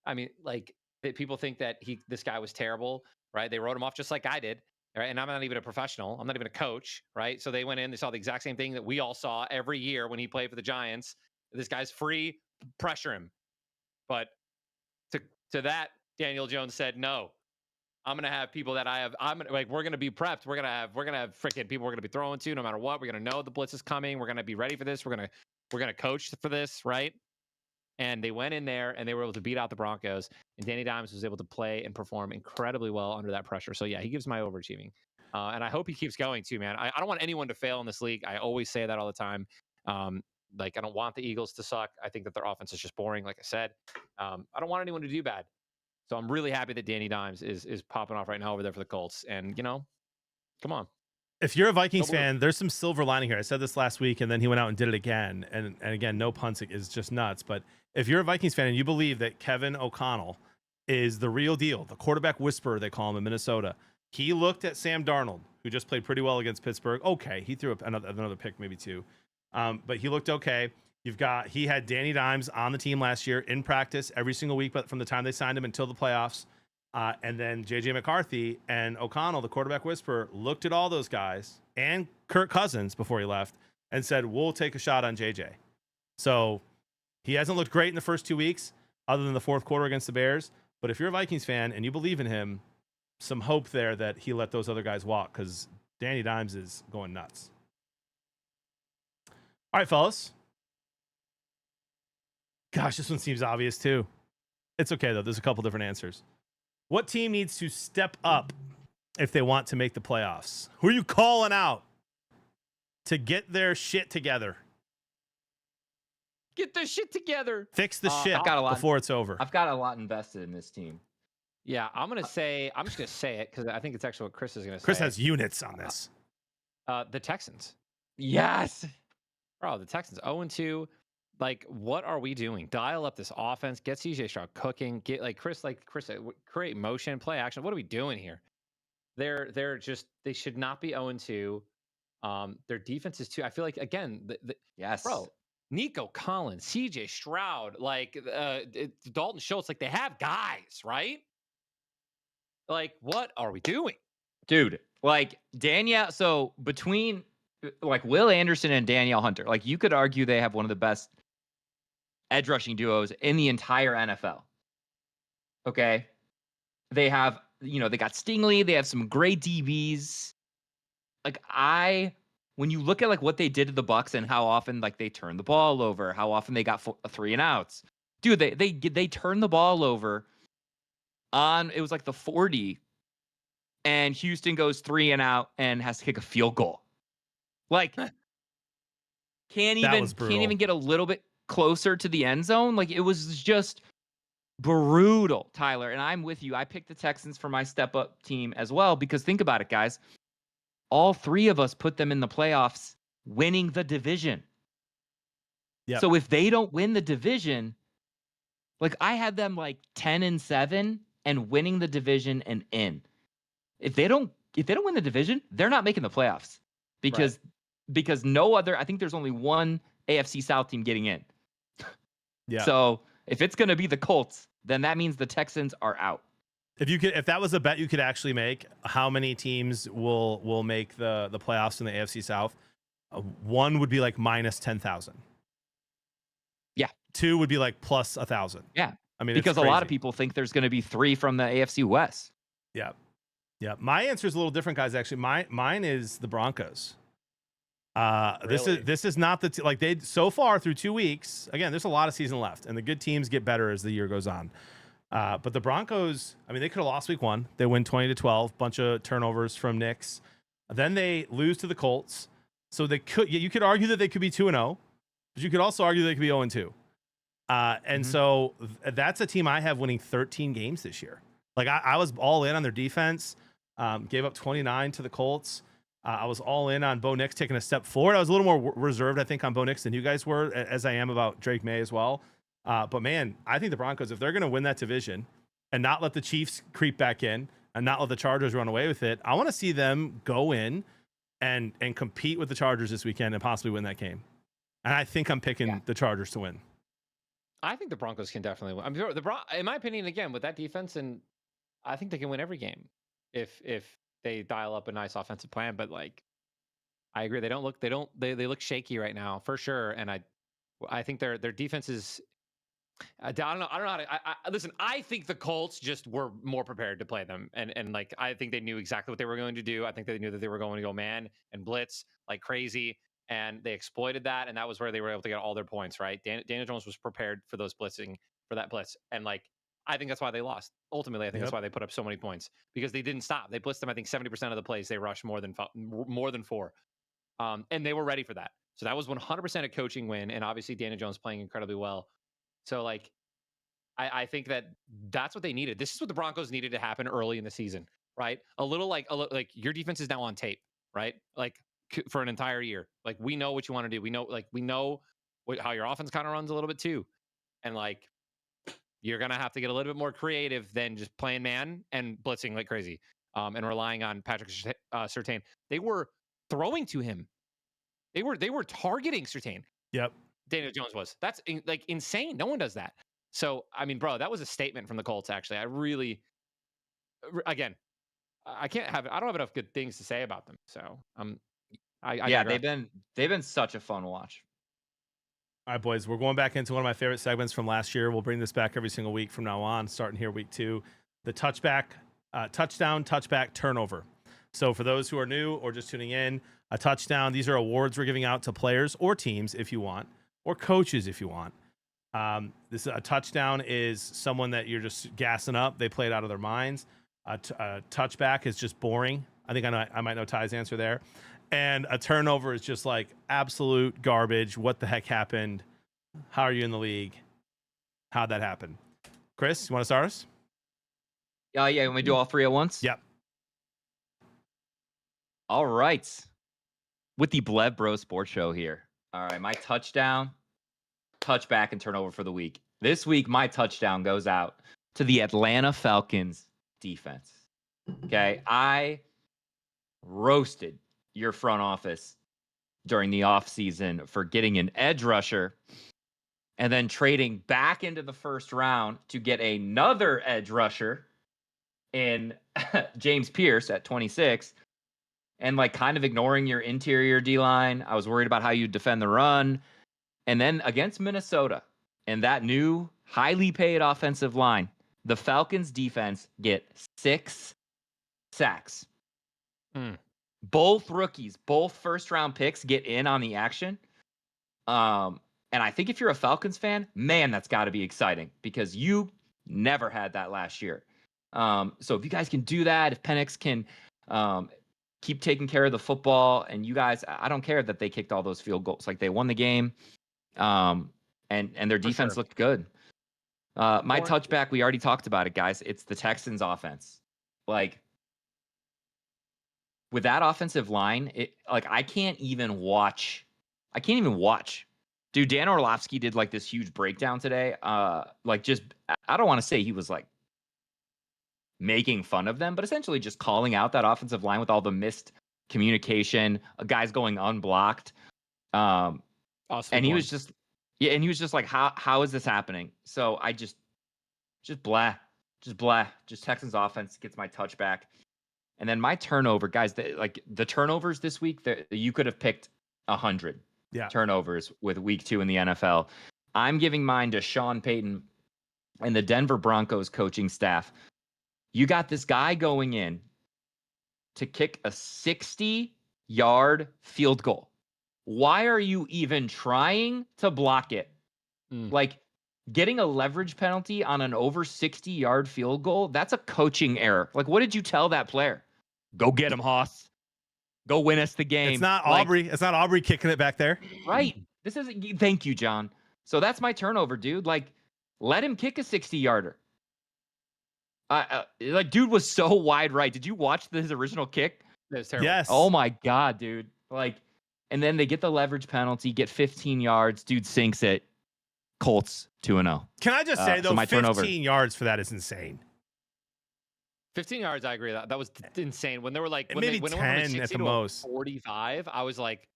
I mean, like people think that this guy was terrible, right? They wrote him off just like I did. Right. And I'm not even a professional. I'm not even a coach. Right. So they went in, they saw the exact same thing that we all saw every year when he played for the Giants. This guy's free, pressure him. But to that, Daniel Jones said, no, I'm going to have people that we're going to be prepped. We're going to have freaking people we're going to be throwing to no matter what. We're going to know the blitz is coming. We're going to be ready for this. We're going to coach for this. Right. And they went in there and they were able to beat out the Broncos. And Danny Dimes was able to play and perform incredibly well under that pressure. So yeah, he gives my overachieving. And I hope he keeps going too, man. I don't want anyone to fail in this league. I always say that all the time. Like I don't want the Eagles to suck. I think that their offense is just boring, like I said. I don't want anyone to do bad. So I'm really happy that Danny Dimes is popping off right now over there for the Colts. And come on. If you're a Vikings fan, there's some silver lining here. I said this last week, and then he went out and did it again. And again, no punts is just nuts. But if you're a Vikings fan and you believe that Kevin O'Connell is the real deal, the quarterback whisperer, they call him in Minnesota, he looked at Sam Darnold, who just played pretty well against Pittsburgh. Okay, he threw up another pick, maybe two. But he looked okay. He had Danny Dimes on the team last year in practice every single week, but from the time they signed him until the playoffs. And then JJ McCarthy and O'Connell, the quarterback whisperer, looked at all those guys and Kirk Cousins before he left and said, we'll take a shot on JJ. So he hasn't looked great in the first 2 weeks, other than the fourth quarter against the Bears. But if you're a Vikings fan and you believe in him, some hope there that he let those other guys walk, because Danny Dimes is going nuts. All right, fellas. Gosh, this one seems obvious too. It's okay, though. There's a couple different answers. What team needs to step up if they want to make the playoffs? Who are you calling out to get their shit together? Get their shit together. Fix the shit before it's over. I've got a lot invested in this team. Yeah, I'm just gonna say it because I think it's actually what Chris is gonna say. Chris has units on this. The Texans. Yes. Bro, the Texans 0-2. Like, what are we doing? Dial up this offense. Get CJ Stroud cooking. Get Chris said, create motion, play action. What are we doing here? They should not be 0-2. Their defense is too. I feel like again, yes, bro. Nico Collins, CJ Stroud, Dalton Schultz, like they have guys, right? Like, what are we doing? Dude, like Danielle, so between like Will Anderson and Danielle Hunter, like you could argue they have one of the best edge rushing duos in the entire NFL. Okay. They have, they got Stingley, they have some great DBs. When you look at like what they did to the Bucs and how often like they turned the ball over, how often they got 3 and outs. Dude, they turned the ball over on, it was like the 40, and Houston goes 3 and out and has to kick a field goal. Like, can't even get a little bit closer to the end zone. Like, it was just brutal, Tyler. And I'm with you. I picked the Texans for my step up team as well, because think about it, guys. All 3 of us put them in the playoffs winning the division. Yep. So if they don't win the division, like I had them like 10-7 and winning the division and in. If they don't win the division, they're not making the playoffs because no other, I think there's only one AFC South team getting in. Yeah. So if it's going to be the Colts, then that means the Texans are out. If that was a bet you could actually make, how many teams will make the playoffs in the AFC South? One would be like minus 10,000. Yeah. 2 would be like plus 1,000. Yeah. I mean, because a lot of people think there's going to be 3 from the AFC West. Yeah. Yeah. My answer is a little different, guys. Actually, mine is the Broncos. Really? This is not they so far through 2 weeks. Again, there's a lot of season left, and the good teams get better as the year goes on. But the Broncos, I mean, they could have lost week 1. They win 20-12, bunch of turnovers from Knicks. Then they lose to the Colts. So you could argue that they could be 2-0, but you could also argue they could be 0-2. So that's a team I have winning 13 games this year. Like I was all in on their defense, gave up 29 to the Colts. I was all in on Bo Nix taking a step forward. I was a little more reserved, I think, on Bo Nix than you guys were, as I am about Drake May as well. But man, I think the Broncos, if they're going to win that division and not let the Chiefs creep back in and not let the Chargers run away with it, I want to see them go in and compete with the Chargers this weekend and possibly win that game. And I think I'm picking the Chargers to win. I think the Broncos can definitely win. I mean, in my opinion, again, with that defense, and I think they can win every game if they dial up a nice offensive plan. But like, I agree, they look shaky right now for sure. And I think their defense is. I don't know how to. Listen, I think the Colts just were more prepared to play them, and like I think they knew exactly what they were going to do. I think they knew that they were going to go man and blitz like crazy, and they exploited that, and that was where they were able to get all their points, right? Daniel Jones was prepared for that blitz, and like I think that's why they lost. Ultimately, I think that's why they put up so many points, because they didn't stop. They blitzed them. I think 70% of the plays they rushed more than 4, and they were ready for that. So that was 100% a coaching win, and obviously Daniel Jones playing incredibly well. So like I think that's what they needed. This is what the Broncos needed to happen early in the season, right? A little like your defense is now on tape, right? Like for an entire year. Like we know what you want to do. We know how your offense kind of runs a little bit too. And like you're going to have to get a little bit more creative than just playing man and blitzing like crazy. And relying on Patrick Surtain. They were throwing to him. They were targeting Surtain. Yep. Daniel Jones was. That's like insane. No one does that. So, I mean, bro, that was a statement from the Colts, actually. I don't have enough good things to say about them. So, they've been such a fun watch. All right, boys, we're going back into one of my favorite segments from last year. We'll bring this back every single week from now on, starting here week 2. The touchdown, touchback, turnover. So for those who are new or just tuning in, a touchdown, these are awards we're giving out to players or teams if you want, or coaches if you want. A touchdown is someone that you're just gassing up. They played out of their minds. A touchback is just boring. I think I might know Ty's answer there. And a turnover is just like absolute garbage. What the heck happened? How are you in the league? How'd that happen? Chris, you want to start us? Yeah. Can we do all 3 at once? Yep. All right. With the Blev Bro Sports Show here. All right, my touchdown, touchback, and turnover for the week. This week, my touchdown goes out to the Atlanta Falcons defense. Okay, I roasted your front office during the offseason for getting an edge rusher and then trading back into the first round to get another edge rusher in James Pierce at 26. And like kind of ignoring your interior D-line. I was worried about how you defend the run. And then against Minnesota and that new highly paid offensive line, the Falcons defense get 6 sacks. Both rookies, both first round picks get in on the action. And I think if you're a Falcons fan, man, that's got to be exciting because you never had that last year. So if you guys can do that, if Penix can keep taking care of the football, and you guys, I don't care that they kicked all those field goals. Like they won the game, and their defense looked good. My touchback, we already talked about it, guys. It's the Texans offense. Like with that offensive line, I can't even watch. Dude, Dan Orlovsky did like this huge breakdown today. I don't want to say he was like making fun of them, but essentially just calling out that offensive line with all the missed communication, guys going unblocked. And he was just like, how is this happening? So I just Texans offense gets my touchback. And then my turnover, guys, the turnovers this week, you could have picked 100 turnovers with week 2 in the NFL. I'm giving mine to Sean Payton and the Denver Broncos coaching staff. You got this guy going in to kick a 60-yard field goal. Why are you even trying to block it? Like getting a leverage penalty on an over 60-yard field goal, that's a coaching error. Like, what did you tell that player? Go get him, Hoss. Go win us the game. It's not Aubrey. It's not Aubrey kicking it back there. Right. Thank you, John. So that's my turnover, dude. Like, let him kick a 60-yarder. Dude was so wide right. Did you watch his original kick? It was terrible. Yes. Oh my God, dude. And then they get the leverage penalty, get 15 yards. Dude sinks it. Colts 2-0. Can I just say though, 15 turnover. yards for that is insane. 15 yards, I agree. That was insane. When they were like, maybe when 10 at the most. 45, I was like,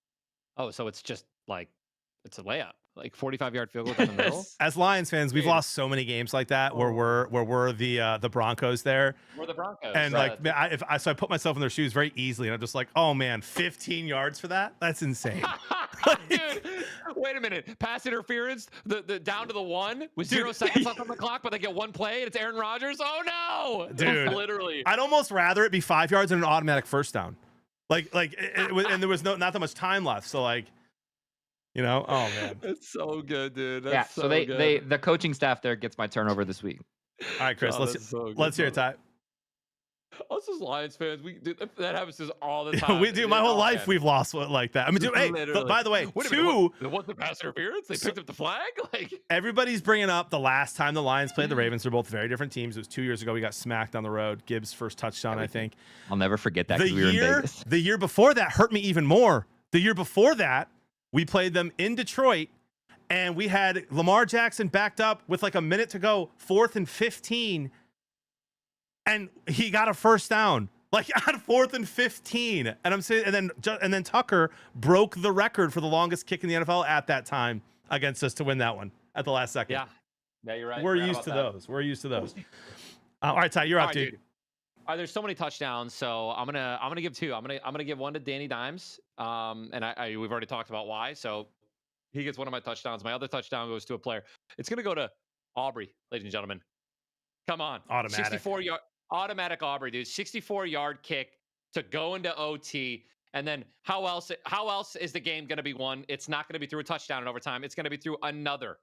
oh, so it's just like, it's a layup. Like 45-yard field goal down the middle. As Lions fans, we've lost so many games like that where we're the Broncos there. We're the Broncos. And I put myself in their shoes very easily, and I'm just like, oh man, 15 yards for that? That's insane. Dude, wait a minute. Pass interference, the down to the 1 with 0 seconds left on the clock, but they get 1 play and it's Aaron Rodgers. Oh no, dude! Literally, I'd almost rather it be 5 yards and an automatic first down. And there was not that much time left, so like. You know? Oh man. That's so good, dude. That's Yeah. so So good. the coaching staff there gets my turnover this week. All right, Chris. Oh, that's so good, let's hear it, brother. Ty. Us as Lions fans, that happens to us all the time. We do. My whole life we've lost like that. I mean, dude, hey, by the way, Wait a two. minute, what the pass interference? They picked up the flag. Like Everybody's bringing up the last time the Lions played the Ravens. They're both very different teams. It was 2 years ago. We got smacked on the road. Gibbs' first touchdown, I think. I'll never forget that because we were in Vegas. The year before that hurt me even more. The year before that, we played them in Detroit, and we had Lamar Jackson backed up with like a minute to go, 4th and 15, and he got a first down. Like on 4th and 15, and I'm saying, and then Tucker broke the record for the longest kick in the NFL at that time against us to win that one at the last second. Yeah, you're right. We're used to those. We're used to those. All right, Ty, you're up, dude. All right, there's so many touchdowns, so I'm gonna give two. I'm gonna give one to Danny Dimes, and we've already talked about why. So he gets one of my touchdowns. My other touchdown goes to a player. It's gonna go to Aubrey, ladies and gentlemen. Come on, automatic. 64-yard. Automatic Aubrey, dude. 64-yard kick to go into OT. And then how else is the game going to be won? It's not going to be through a touchdown in overtime. It's going to be through another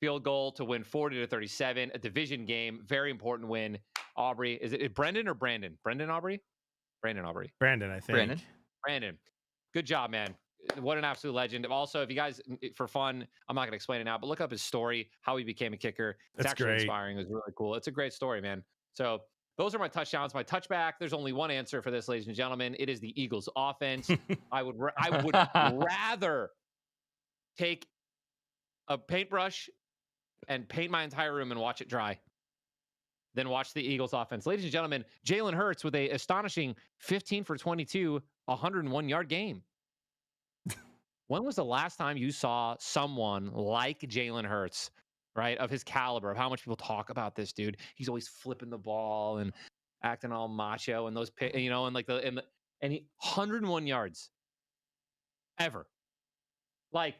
field goal to win 40-37, a division game. Very important win. Aubrey, is it Brendan or Brandon? Brendan Aubrey? Brandon Aubrey. Brandon, I think. Brandon. Good job, man. What an absolute legend. Also, if you guys, for fun, I'm not going to explain it now, but look up his story, how he became a kicker. It's actually great. Inspiring. It was really cool. It's a great story, man. So those are my touchdowns. My touchback, there's only one answer for this, ladies and gentlemen. It is the Eagles offense. I would rather take a paintbrush and paint my entire room and watch it dry than watch the Eagles offense. Ladies and gentlemen, Jalen Hurts with a astonishing 15 for 22, 101-yard game. When was the last time you saw someone like Jalen Hurts, right, of his caliber, of how much people talk about this dude? He's always flipping the ball and acting all macho and those, you know, and like and he 101 yards ever. Like,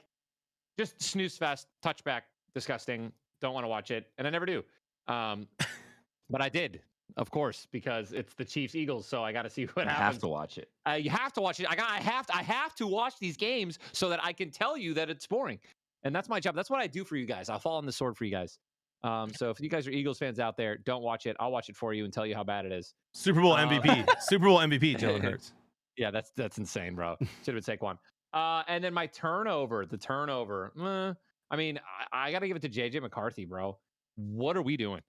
just snooze fest, touchback, disgusting. Don't want to watch it, and I never do. But I did, of course, because it's the Chiefs Eagles, so I got to see what happens. I have to watch it. You have to watch it. I have to watch these games so that I can tell you that it's boring. And that's my job. That's what I do for you guys. I'll fall on the sword for you guys. So if you guys are Eagles fans out there, don't watch it. I'll watch it for you and tell you how bad it is. Super Bowl MVP. Super Bowl MVP, Jalen Hurts. Yeah, that's insane, bro. Should have been Saquon. And then my turnover, the turnover. I mean, I got to give it to JJ McCarthy, bro. What are we doing?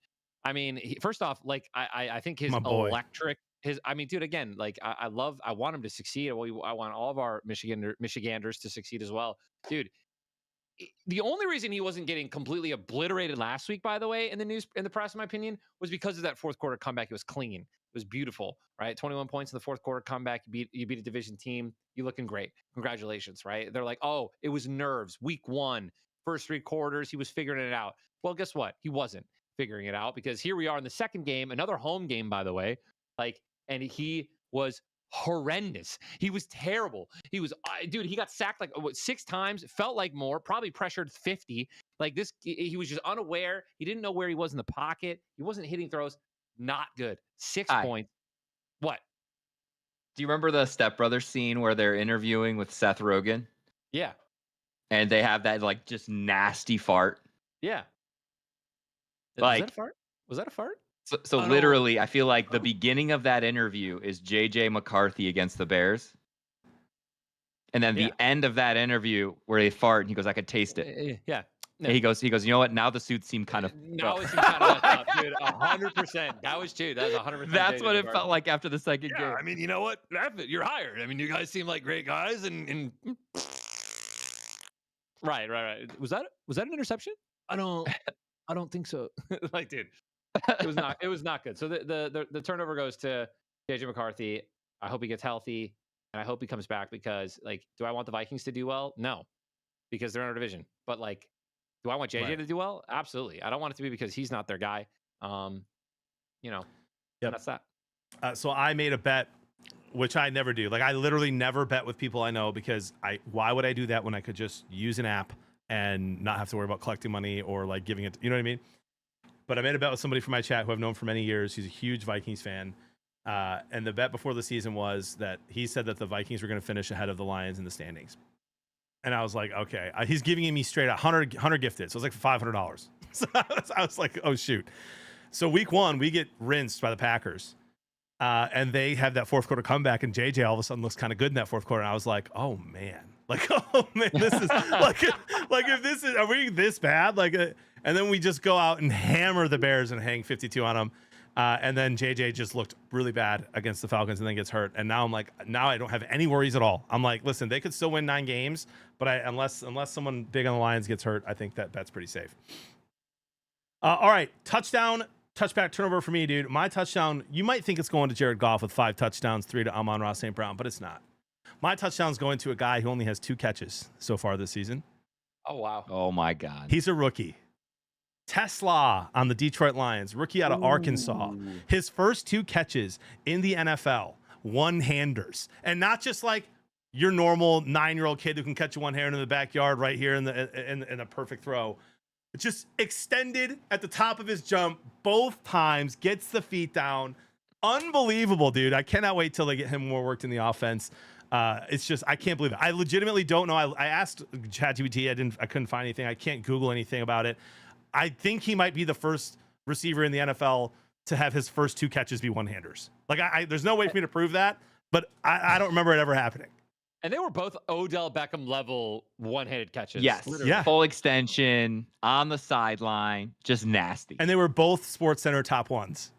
I mean, first off, like, I think his electric, I mean, dude, again, like, I want him to succeed. I want all of our Michiganders to succeed as well. Dude, the only reason he wasn't getting completely obliterated last week, by the way, in the press, in my opinion, was because of that fourth quarter comeback. It was clean. It was beautiful, right? 21 points in the fourth quarter comeback. You beat a division team. You're looking great. Congratulations, right? They're like, oh, it was nerves. Week 1, first 3 quarters, he was figuring it out. Well, guess what? He wasn't figuring it out, because here we are in the second game, another home game, by the way, like, and he was horrendous. He was terrible. He was, dude, he got sacked like 6 times, felt like more, probably pressured 50. Like this, he was just unaware. He didn't know where he was in the pocket. He wasn't hitting throws. Not good. 6 points. What? Do you remember the Step Brothers scene where they're interviewing with Seth Rogen? Yeah. And they have that like just nasty fart. Yeah. Like, was that a fart? Was that a fart? So literally, I feel like the beginning of that interview is JJ McCarthy against the Bears. And then the end of that interview where they fart and he goes, I could taste it. Yeah. And he goes, you know what? Now the suits seem kind of. Now it seems kind of messed up, dude. 100%. That was 100%. That's what it felt like after the second game. I mean, you know what? You're hired. I mean, you guys seem like great guys, and right. Was that an interception? I don't think so. Like, dude, it was not good. So the turnover goes to JJ McCarthy. I hope he gets healthy, and I hope he comes back, because, like, do I want the Vikings to do well? No, because they're in our division. But, like, do I want JJ to do well? Absolutely. I don't want it to be because he's not their guy. You know, that's that. So I made a bet, which I never do. Like, I literally never bet with people I know, because why would I do that when I could just use an app and not have to worry about collecting money or like giving it, you know what I mean? But I made a bet with somebody from my chat who I've known for many years. He's a huge Vikings fan. And the bet before the season was that he said that the Vikings were going to finish ahead of the Lions in the standings. And I was like, okay. He's giving me straight 100 gifted. So it was like $500. So I was like, oh, shoot. So week 1, we get rinsed by the Packers. And they have that fourth quarter comeback, and JJ all of a sudden looks kind of good in that fourth quarter. And I was like, oh, man. Like, oh, man, this is like if this is, are we this bad? Like, and then we just go out and hammer the Bears and hang 52 on them. And then JJ just looked really bad against the Falcons and then gets hurt. And now I'm like, now I don't have any worries at all. I'm like, listen, they could still win 9 games, but unless someone big on the Lions gets hurt, I think that bet's pretty safe. All right, touchback turnover for me, dude. My touchdown, you might think it's going to Jared Goff with 5 touchdowns, 3 to Amon-Ra St. Brown, but it's not. My touchdown's going to a guy who only has 2 catches so far this season. Oh, wow. Oh, my God. He's a rookie. Tesla on the Detroit Lions, rookie out of Arkansas. His first 2 catches in the NFL, one-handers. And not just like your normal 9-year-old kid who can catch a one-hander in the backyard right here in a perfect throw. Just extended at the top of his jump both times, gets the feet down. Unbelievable, dude. I cannot wait till they get him more worked in the offense. It's just, I can't believe it. I legitimately don't know. I asked ChatGPT. I couldn't find anything. I can't Google anything about it. I think he might be the first receiver in the NFL to have his first 2 catches be one-handers. Like, there's no way for me to prove that, but I don't remember it ever happening. And they were both Odell Beckham level one-handed catches. Yes. Literally. Yeah. Full extension on the sideline, just nasty. And they were both SportsCenter top 1s,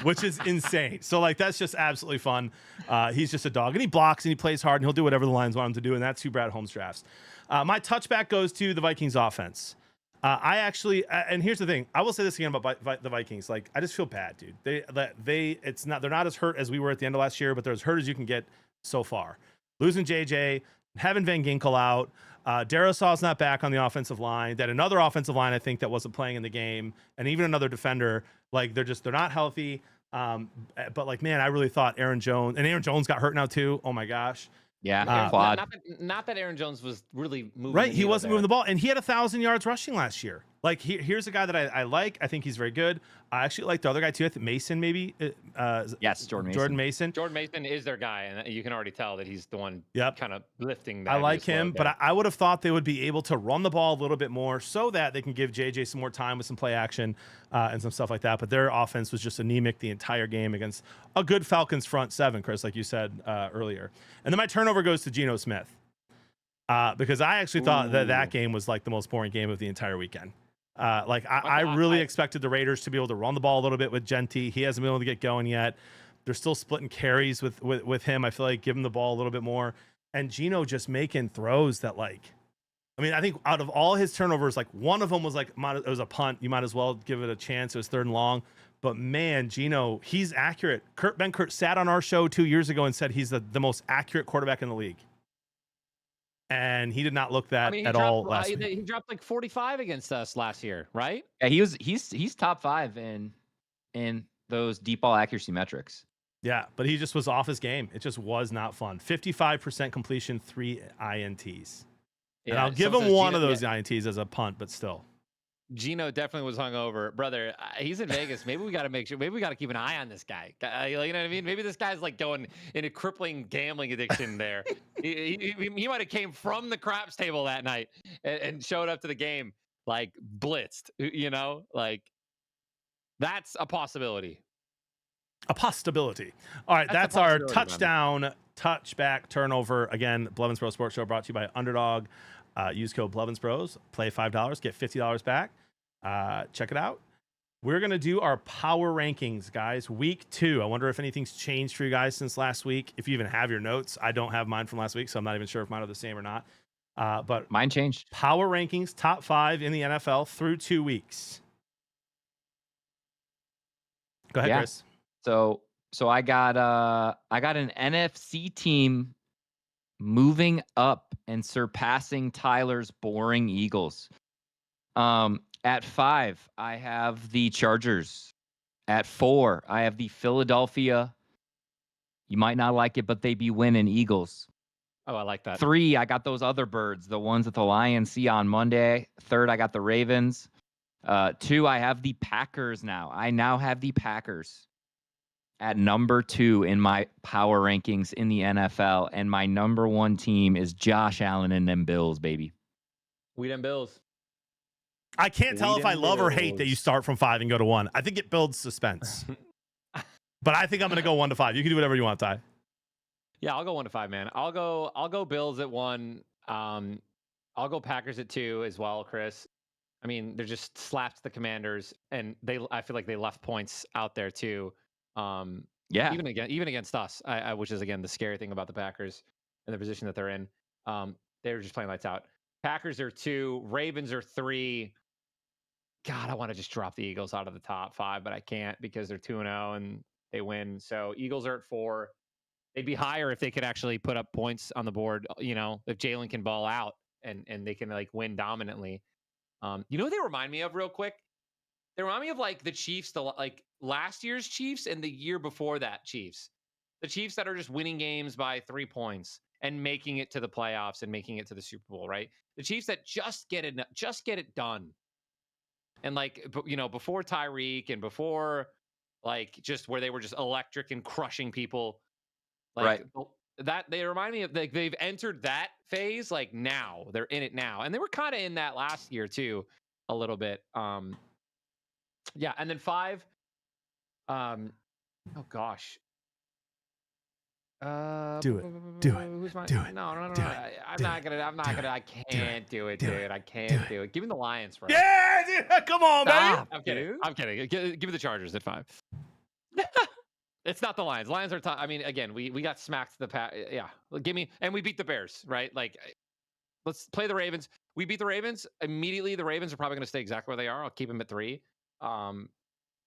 which is insane. So, like, that's just absolutely fun. He's just a dog, and he blocks and he plays hard, and he'll do whatever the Lions want him to do, and that's who Brad Holmes drafts. My touchback goes to the Vikings offense. I actually, and here's the thing. I will say this again about the Vikings. Like, I just feel bad, dude. They're not as hurt as we were at the end of last year, but they're as hurt as you can get so far. Losing JJ, having Van Ginkel out, Darrisaw's not back on the offensive line. That another offensive line, I think, that wasn't playing in the game, and even another defender. Like, they're not healthy. But like, man, I really thought Aaron Jones got hurt now too. Oh my gosh. Yeah, quad. Not that Aaron Jones was really moving. Right, he wasn't moving the ball, and he had 1,000 yards rushing last year. Like, here's a guy that I like. I think he's very good. I actually like the other guy too. I think Mason, maybe. Yes, Jordan Mason. Jordan Mason is their guy, and you can already tell that he's the one kind of lifting that. I like him, but I would have thought they would be able to run the ball a little bit more so that they can give JJ some more time with some play action and some stuff like that. But their offense was just anemic the entire game against a good Falcons front 7, Chris, like you said earlier. And then my turnover goes to Geno Smith because I actually thought that game was like the most boring game of the entire weekend. I really expected the Raiders to be able to run the ball a little bit with Genty. He hasn't been able to get going yet. They're still splitting carries with him. I feel like give him the ball a little bit more. And Geno just making throws that, like, I mean, I think out of all his turnovers, like, one of them was like, it was a punt. You might as well give it a chance. It was 3rd and long. But man, Geno, he's accurate. Kurt Benkert sat on our show 2 years ago and said he's the most accurate quarterback in the league. And he did not look that at all last week. He dropped like 45 against us last year, right? Yeah, he's top 5 in those deep ball accuracy metrics. Yeah, but he just was off his game. It just was not fun. 55% completion, 3 INTs. Yeah, and I'll give him one of those INTs as a punt, but still. Geno definitely was hungover, brother. He's in Vegas. Maybe we got to make sure. Maybe we got to keep an eye on this guy. You know what I mean? Maybe this guy's like going in a crippling gambling addiction. There, he might have came from the craps table that night and showed up to the game like blitzed. You know, like that's a possibility. A possibility. All right, that's our touchdown, touchback, turnover. Again, Blevins Pro Sports Show brought to you by Underdog. Use code Blevins Bros. Play $5, get $50 back. Check it out. We're going to do our power rankings, guys. Week 2. I wonder if anything's changed for you guys since last week. If you even have your notes. I don't have mine from last week, so I'm not even sure if mine are the same or not. But mine changed. Power rankings, top 5 in the NFL through 2 weeks. Go ahead, Chris. So I got an NFC team moving up and surpassing Tyler's boring Eagles. At 5, I have the Chargers. At 4, I have the Philadelphia. You might not like it, but they be winning Eagles. Oh, I like that. 3, I got those other birds, the ones that the Lions see on Monday. 3rd, I got the Ravens. 2, I have the Packers now. I now have the Packers. at number 2 in my power rankings in the NFL, and my number 1 team is Josh Allen and them Bills, baby. We them Bills. I can't tell if I love or hate that you start from 5 and go to 1. I think it builds suspense. But I think I'm going to go 1 to 5. You can do whatever you want, Ty. Yeah, I'll go 1 to 5, man. I'll go Bills at 1. I'll go Packers at 2 as well, Chris. I mean, they're just slapped the Commanders, and I feel like they left points out there too. Yeah. Even against us, which is again the scary thing about the Packers and the position that they're in. They were just playing lights out. Packers are 2, Ravens are 3. God, I want to just drop the Eagles out of the top 5, but I can't because they're 2-0 and they win. So Eagles are at 4. They'd be higher if they could actually put up points on the board. You know, if Jalen can ball out and they can like win dominantly. You know what they remind me of real quick? They remind me of like the Chiefs, like last year's Chiefs and the year before that Chiefs. The Chiefs that are just winning games by 3 points and making it to the playoffs and making it to the Super Bowl, right? The Chiefs that just get it done. And like, you know, before Tyreek and before like just where they were just electric and crushing people. Like, right. That they remind me of, like, they've entered that phase. Like now they're in it now. And they were kind of in that last year too, a little bit. Yeah. And then 5, oh gosh. Do it. Who's my, do it. No. I'm not gonna. I can't do it, dude. I can't do it. Give me the Lions, bro. Yeah, dude. Come on, man. I'm kidding. Give me the Chargers at 5. It's not the Lions. Lions are. I mean, again, we got smacked yeah. Give me, and we beat the Bears, right? Like, let's play the Ravens. We beat the Ravens immediately. The Ravens are probably going to stay exactly where they are. I'll keep them at 3. And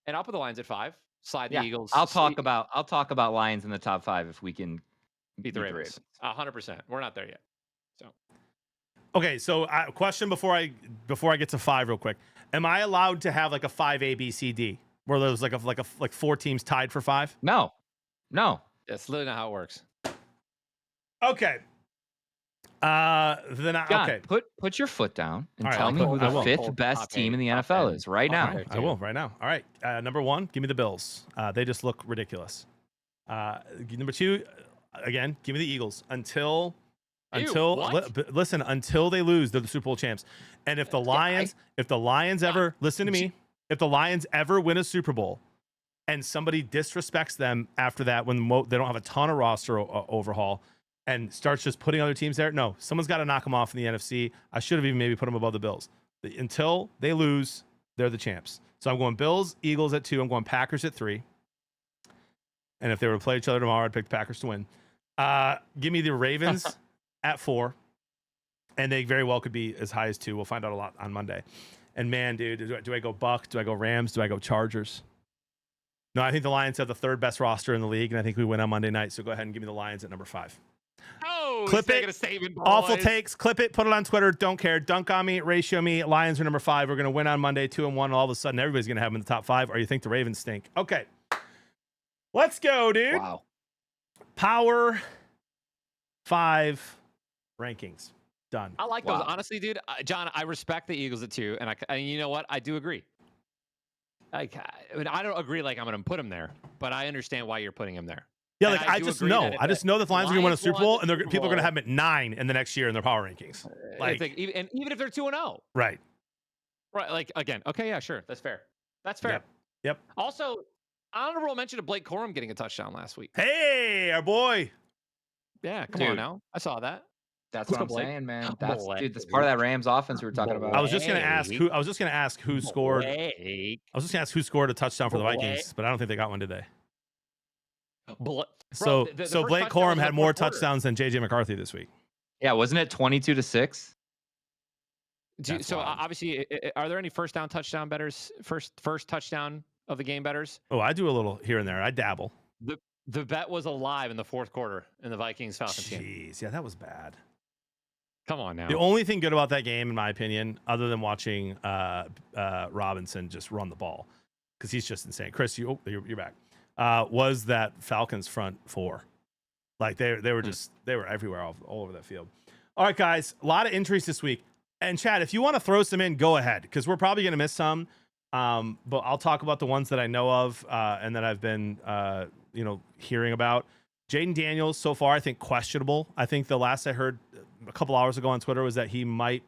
I'll put the Lions at 5. Slide the Eagles. I'll talk about Lions in the top 5 if we can beat the Ravens. 100%. We're not there yet. So. Okay, so question before I get to 5 real quick. Am I allowed to have like a 5 A, B, C, D? Where there's like 4 teams tied for 5? No. That's literally not how it works. Okay. Then John, okay. Put your foot down and right, tell me who the 5th best team in the NFL is right now. I will right now. All right. Number 1, give me the Bills. They just look ridiculous. Number 2, again, give me the Eagles until until they lose, they're the Super Bowl champs. And if the Lions ever listen to me, if the Lions ever win a Super Bowl and somebody disrespects them after that when they don't have a ton of roster overhaul and starts just putting other teams there, no, someone's got to knock them off in the NFC. I should have even maybe put them above the Bills. Until they lose, they're the champs. So I'm going Bills, Eagles at 2. I'm going Packers at 3. And if they were to play each other tomorrow, I'd pick the Packers to win. Give me the Ravens at 4. And they very well could be as high as 2. We'll find out a lot on Monday. And man, dude, do I go Bucs? Do I go Rams? Do I go Chargers? No, I think the Lions have the 3rd best roster in the league, and I think we win on Monday night. So go ahead and give me the Lions at number 5. Oh, clip it. A statement, awful takes. Clip it. Put it on Twitter. Don't care. Dunk on me. Ratio me. Lions are number 5. We're going to win on Monday 2-1. All of a sudden, everybody's going to have them in the top 5. Or you think the Ravens stink? Okay, let's go, dude. Wow. Power 5 rankings. Done. I like those. Honestly, dude, John, I respect the Eagles at 2. And you know what? I do agree. Like, I mean, I don't agree like I'm going to put them there, but I understand why you're putting them there. Yeah, like I just know that the Lions are going to win a Super Bowl, and people are going to have them at 9 in the next year in their power rankings. Like, even if they're 2-0, right? Like again, okay, yeah, sure, that's fair. That's fair. Yep. Also, honorable mention of Blake Corum getting a touchdown last week. Hey, our boy. Yeah, come on now. I saw that. That's what I'm saying, man. That's part of that Rams offense we were talking about. I was just gonna ask who scored. I was just gonna ask who scored a touchdown for the Vikings, but I don't think they got one today. So Blake Corum had more touchdowns than JJ McCarthy this week. Yeah, wasn't it 22-6? So obviously, are there any first touchdown bettors? First touchdown of the game bettors? Oh, I do a little here and there. I dabble. The bet was alive in the 4th quarter in the Vikings-Falcons game. Jeez, yeah, that was bad. Come on now. The only thing good about that game, in my opinion, other than watching Robinson just run the ball, because he's just insane. Chris, you're back. Was that Falcons front 4? Like they were everywhere all over that field. All right, guys, a lot of injuries this week. And Chad, if you want to throw some in, go ahead, because we're probably going to miss some. But I'll talk about the ones that I know of and that I've been hearing about. Jaden Daniels so far, I think questionable. I think the last I heard a couple hours ago on Twitter was that he might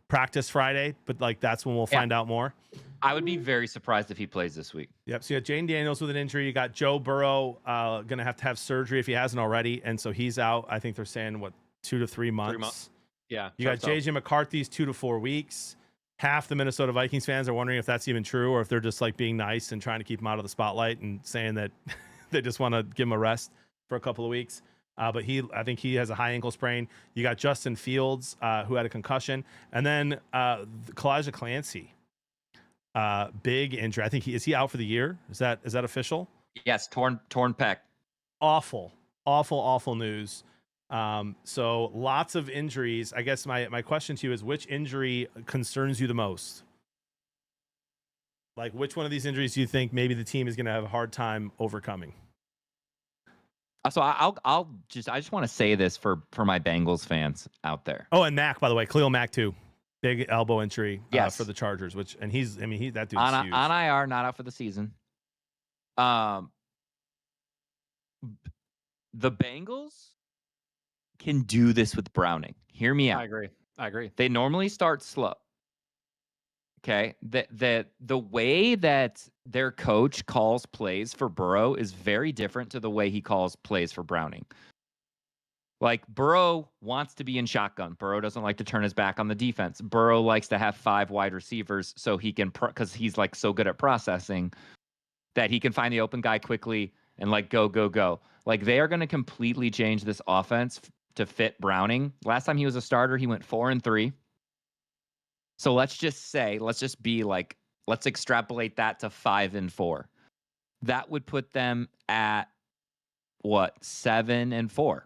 practice Friday, but like that's when we'll find out more. I would be very surprised if he plays this week. Yep. So you got Jaden Daniels with an injury. You got Joe Burrow going to have surgery if he hasn't already, and so he's out. I think they're saying 2 to 3 months. 3 months. Yeah. You got JJ McCarthy's 2 to 4 weeks. Half the Minnesota Vikings fans are wondering if that's even true, or if they're just like being nice and trying to keep him out of the spotlight and saying that they just want to give him a rest for a couple of weeks. But I think he has a high ankle sprain. You got Justin Fields, who had a concussion, and then Kalijah Clancy, big injury. I think is he out for the year? Is that official? Yes, torn pec. Awful news. So lots of injuries. I guess my question to you is, which injury concerns you the most? Like, which one of these injuries do you think maybe the team is going to have a hard time overcoming? So I just want to say this for my Bengals fans out there. Oh, and Mack, by the way, Khalil Mack too, big elbow injury yes. for the Chargers. That dude's huge. On IR, not out for the season. The Bengals can do this with Browning. Hear me out. I agree. They normally start slow. Okay, the way that their coach calls plays for Burrow is very different to the way he calls plays for Browning. Like, Burrow wants to be in shotgun. Burrow doesn't like to turn his back on the defense. Burrow likes to have 5 wide receivers so he can, because he's like so good at processing that he can find the open guy quickly and like go. Like, they are going to completely change this offense to fit Browning. Last time he was a starter, he went 4-3. So let's extrapolate that to 5-4. That would put them at 7-4,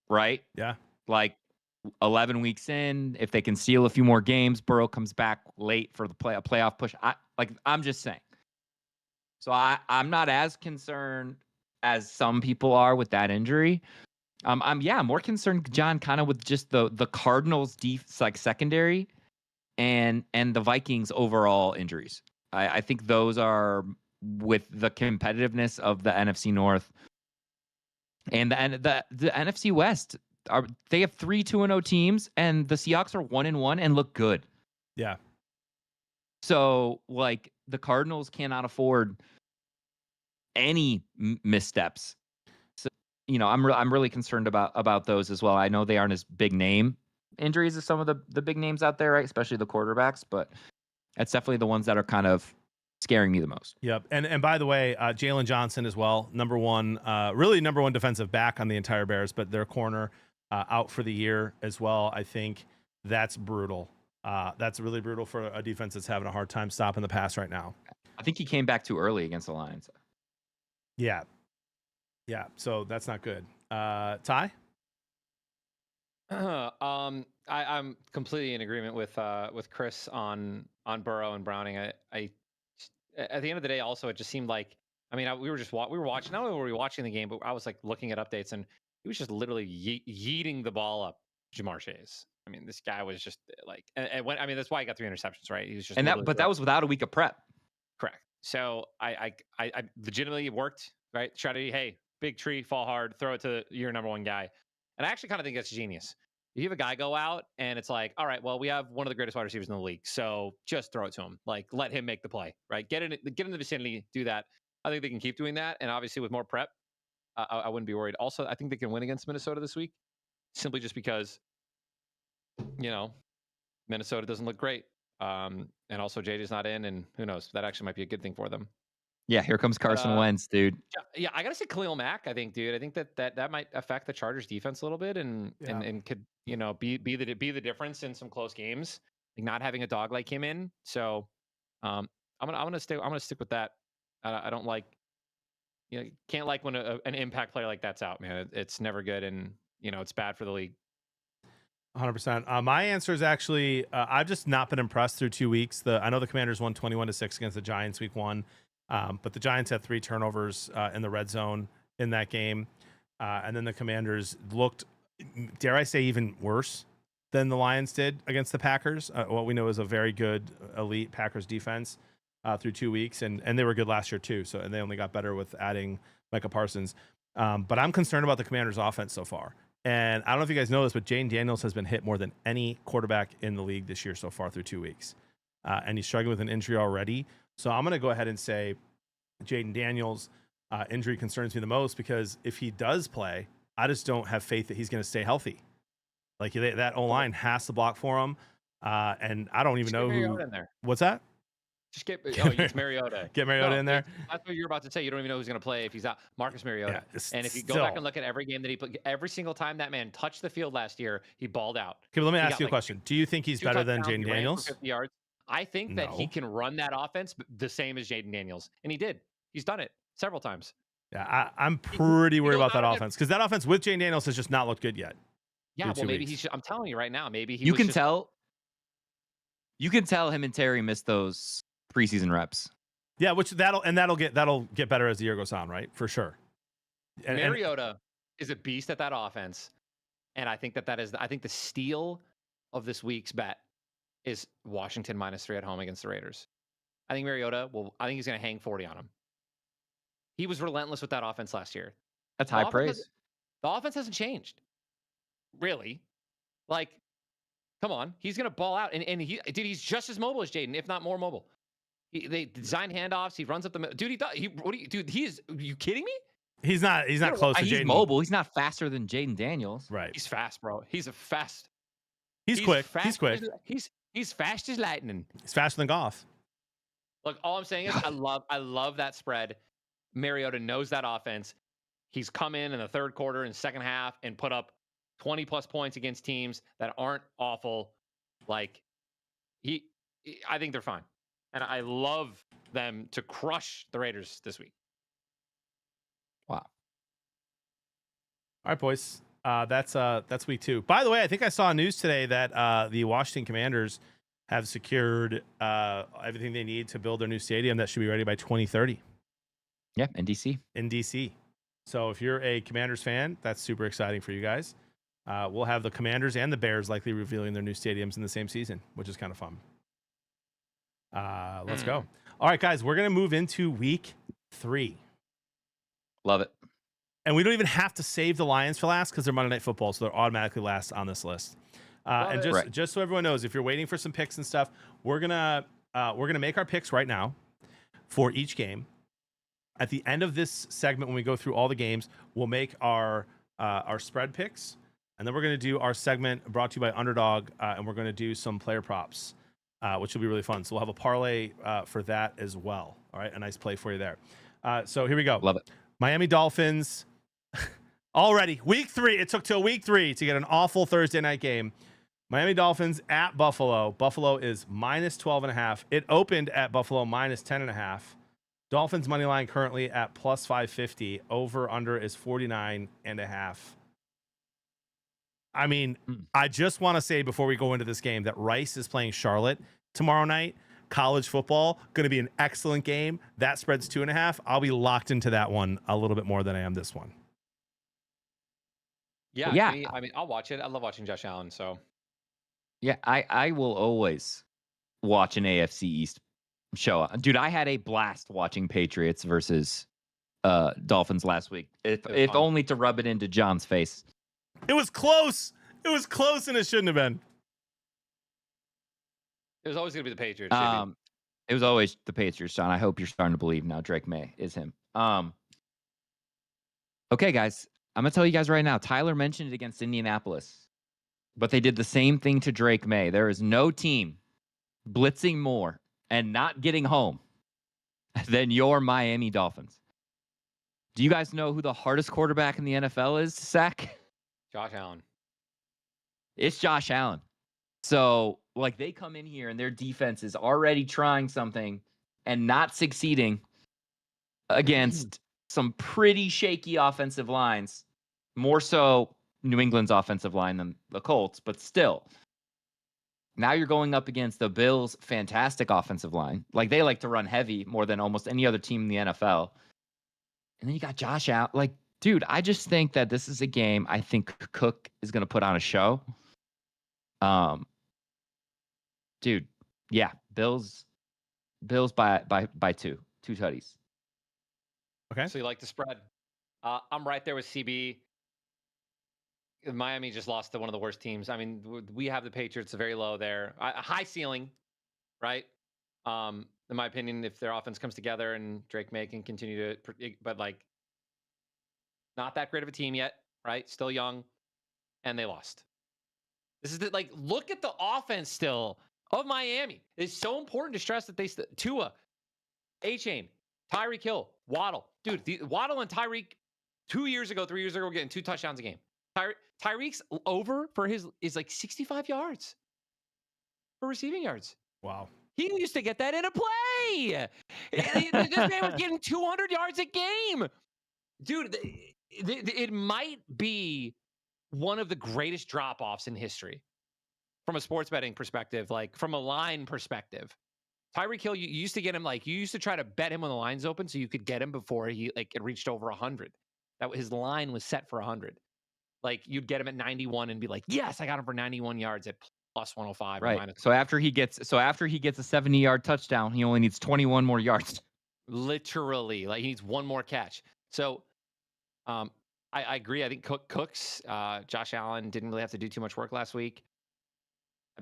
right? Yeah. Like 11 weeks in, if they can steal a few more games, Burrow comes back late for the playoff push. I'm just saying. So I'm not as concerned as some people are with that injury. I'm more concerned, John, kind of with just the Cardinals' secondary and the Vikings' overall injuries. I think those are, with the competitiveness of the NFC North and the NFC West. They have 3 2-0 teams, and the Seahawks are 1-1 and look good. Yeah. So like the Cardinals cannot afford any missteps. I'm really concerned about those as well. I know they aren't as big name injuries as some of the big names out there, right? Especially the quarterbacks, but that's definitely the ones that are kind of scaring me the most. Yep. And by the way, Jalen Johnson as well, number one defensive back on the entire Bears, but their corner out for the year as well. I think that's brutal. That's really brutal for a defense that's having a hard time stopping the pass right now. I think he came back too early against the Lions. Yeah. Yeah, so that's not good. Ty? I'm completely in agreement with Chris on Burrow and Browning. I at the end of the day, also, it just seemed like, we were watching. Not only were we watching the game, but I was like looking at updates, and he was just literally yeeting the ball up Jamar Chase. This guy was just like, and when, that's why he got 3 interceptions, right? He was just, that was without a week of prep. Correct. So I legitimately worked, right? Strategy. Hey, big tree, fall hard, throw it to your number one guy. And I actually kind of think that's genius. You have a guy go out and it's like, all right, well, we have one of the greatest wide receivers in the league, so just throw it to him. Like, let him make the play, right? Get in the vicinity, do that. I think they can keep doing that. And obviously with more prep, I wouldn't be worried. Also, I think they can win against Minnesota this week, simply just because, Minnesota doesn't look great. And also JJ's not in, and who knows, that actually might be a good thing for them. Yeah, here comes Carson Wentz, dude. Yeah, I gotta say Khalil Mack. I think, dude. I think that might affect the Chargers defense a little bit, and could be the difference in some close games. Like, not having a dog like him in. So, I'm gonna stick with that. I don't like, can't like when an impact player like that's out, man. It's never good, and it's bad for the league. 100%. My answer is actually, I've just not been impressed through 2 weeks. I know the Commanders won 21-6 against the Giants week 1. But the Giants had 3 turnovers in the red zone in that game. And then the Commanders looked, dare I say, even worse than the Lions did against the Packers. What we know is a very good elite Packers defense. through 2 weeks, and they were good last year too. So and they only got better with adding Micah Parsons. But I'm concerned about the Commanders' offense so far. And I don't know if you guys know this, but Jaden Daniels has been hit more than any quarterback in the league this year so far through 2 weeks. And he's struggling with an injury already. So I'm going to go ahead and say Jaden Daniels' injury concerns me the most, because if he does play, I just don't have faith that he's going to stay healthy. Like that O-line has to block for him. And I don't even know who. In there. What's that? Just it's Mariota. Get Mariota in there. That's what you're about to say. You don't even know who's going to play if he's out. Marcus Mariota. Yeah, and if you go back and look at every game that he played, every single time that man touched the field last year, he balled out. Okay, but let me ask you a question. Do you think he's better than Jaden Daniels? 50 yards. I think that he can run that offense the same as Jaden Daniels, and he did. He's done it several times. Yeah, I'm pretty worried about that offense, because that offense with Jaden Daniels has just not looked good yet. Yeah, well, maybe he's. I'm telling you right now, maybe he. You can tell him and Terry missed those preseason reps. Yeah, which that'll get better as the year goes on, right? For sure. And Mariota is a beast at that offense, and I think I think the steal of this week's bet is Washington -3 at home against the Raiders. I think Mariota I think he's going to hang 40 on him. He was relentless with that offense last year. That's high praise. The offense hasn't changed, really. Like, come on, he's going to ball out, and he's just as mobile as Jaden, if not more mobile. They design handoffs. He runs up the middle. Dude, are you kidding me? He's not close to Jaden. He's mobile. He's not faster than Jaden Daniels. Right. He's fast, bro. He's quick. He's quick. He's fast as lightning. He's faster than Goff. Look, all I'm saying is I love that spread. Mariota knows that offense. He's come in the third quarter and second half and put up 20 plus points against teams that aren't awful. Like I think they're fine. And I love them to crush the Raiders this week. Wow. All right, boys. That's week 2. By the way, I think I saw news today that the Washington Commanders have secured everything they need to build their new stadium that should be ready by 2030. Yeah, in DC. So if you're a Commanders fan, that's super exciting for you guys. We'll have the Commanders and the Bears likely revealing their new stadiums in the same season, which is kind of fun. Let's go. All right, guys, we're going to move into week 3. Love it. And we don't even have to save the Lions for last because they're Monday Night Football, so they're automatically last on this list. And just so everyone knows, if you're waiting for some picks and stuff, we're gonna make our picks right now for each game. At the end of this segment, when we go through all the games, we'll make our spread picks, and then we're gonna do our segment brought to you by Underdog, and we're gonna do some player props, which will be really fun. So we'll have a parlay for that as well. All right, a nice play for you there. So here we go. Love it. Miami Dolphins. Already, week 3. It took till week 3 to get an awful Thursday night game. Miami Dolphins at Buffalo. Buffalo is -12.5. It opened at Buffalo -10.5. Dolphins money line currently at +550. Over under is 49.5. I mean, I just want to say before we go into this game that Rice is playing Charlotte tomorrow night. College football, going to be an excellent game. That spread's 2.5. I'll be locked into that one a little bit more than I am this one. Yeah. I mean, I'll watch it. I love watching Josh Allen. So, yeah, I will always watch an AFC East show. Dude, I had a blast watching Patriots versus Dolphins last week. If only to rub it into John's face. It was close. It was close, and it shouldn't have been. It was always going to be the Patriots. It was always the Patriots, John. I hope you're starting to believe now Drake May is him. Okay, guys. I'm going to tell you guys right now. Tyler mentioned it against Indianapolis, but they did the same thing to Drake May. There is no team blitzing more and not getting home than your Miami Dolphins. Do you guys know who the hardest quarterback in the NFL is to sack? Josh Allen. It's Josh Allen. So, like, they come in here and their defense is already trying something and not succeeding against some pretty shaky offensive lines. More so New England's offensive line than the Colts, but still. Now you're going up against the Bills' fantastic offensive line. Like, they like to run heavy more than almost any other team in the NFL. And then you got Josh Allen. Like, dude, I just think that this is a game I think Cook is going to put on a show. Dude, yeah, Bills Bills by 2 tutties. Okay. So you like the spread? I'm right there with CB. Miami just lost to one of the worst teams. I mean, we have the Patriots very low there. A high ceiling, right? In my opinion, if their offense comes together and Drake May can continue to, but like, not that great of a team yet, right? Still young, and they lost. This is like, look at the offense still of Miami. It's so important to stress that Tua, A-Chain, Tyreek Hill, Waddle. Dude, Waddle and Tyreek 3 years ago, were getting 2 touchdowns a game. Tyreek's over for his is like 65 yards for receiving yards. Wow. He used to get that in a play. This man was getting 200 yards a game. Dude, it might be one of the greatest drop-offs in history from a sports betting perspective, like from a line perspective. Tyreek Hill, you used to get him you used to try to bet him when the line's open so you could get him before it reached over 100. That his line was set for 100. Like you'd get him at 91 and be like, yes, I got him for 91 yards at plus 105. Right. So after he gets a 70-yard touchdown, he only needs 21 more yards. Literally, like he needs one more catch. So, I agree. I think Cooks, Josh Allen didn't really have to do too much work last week.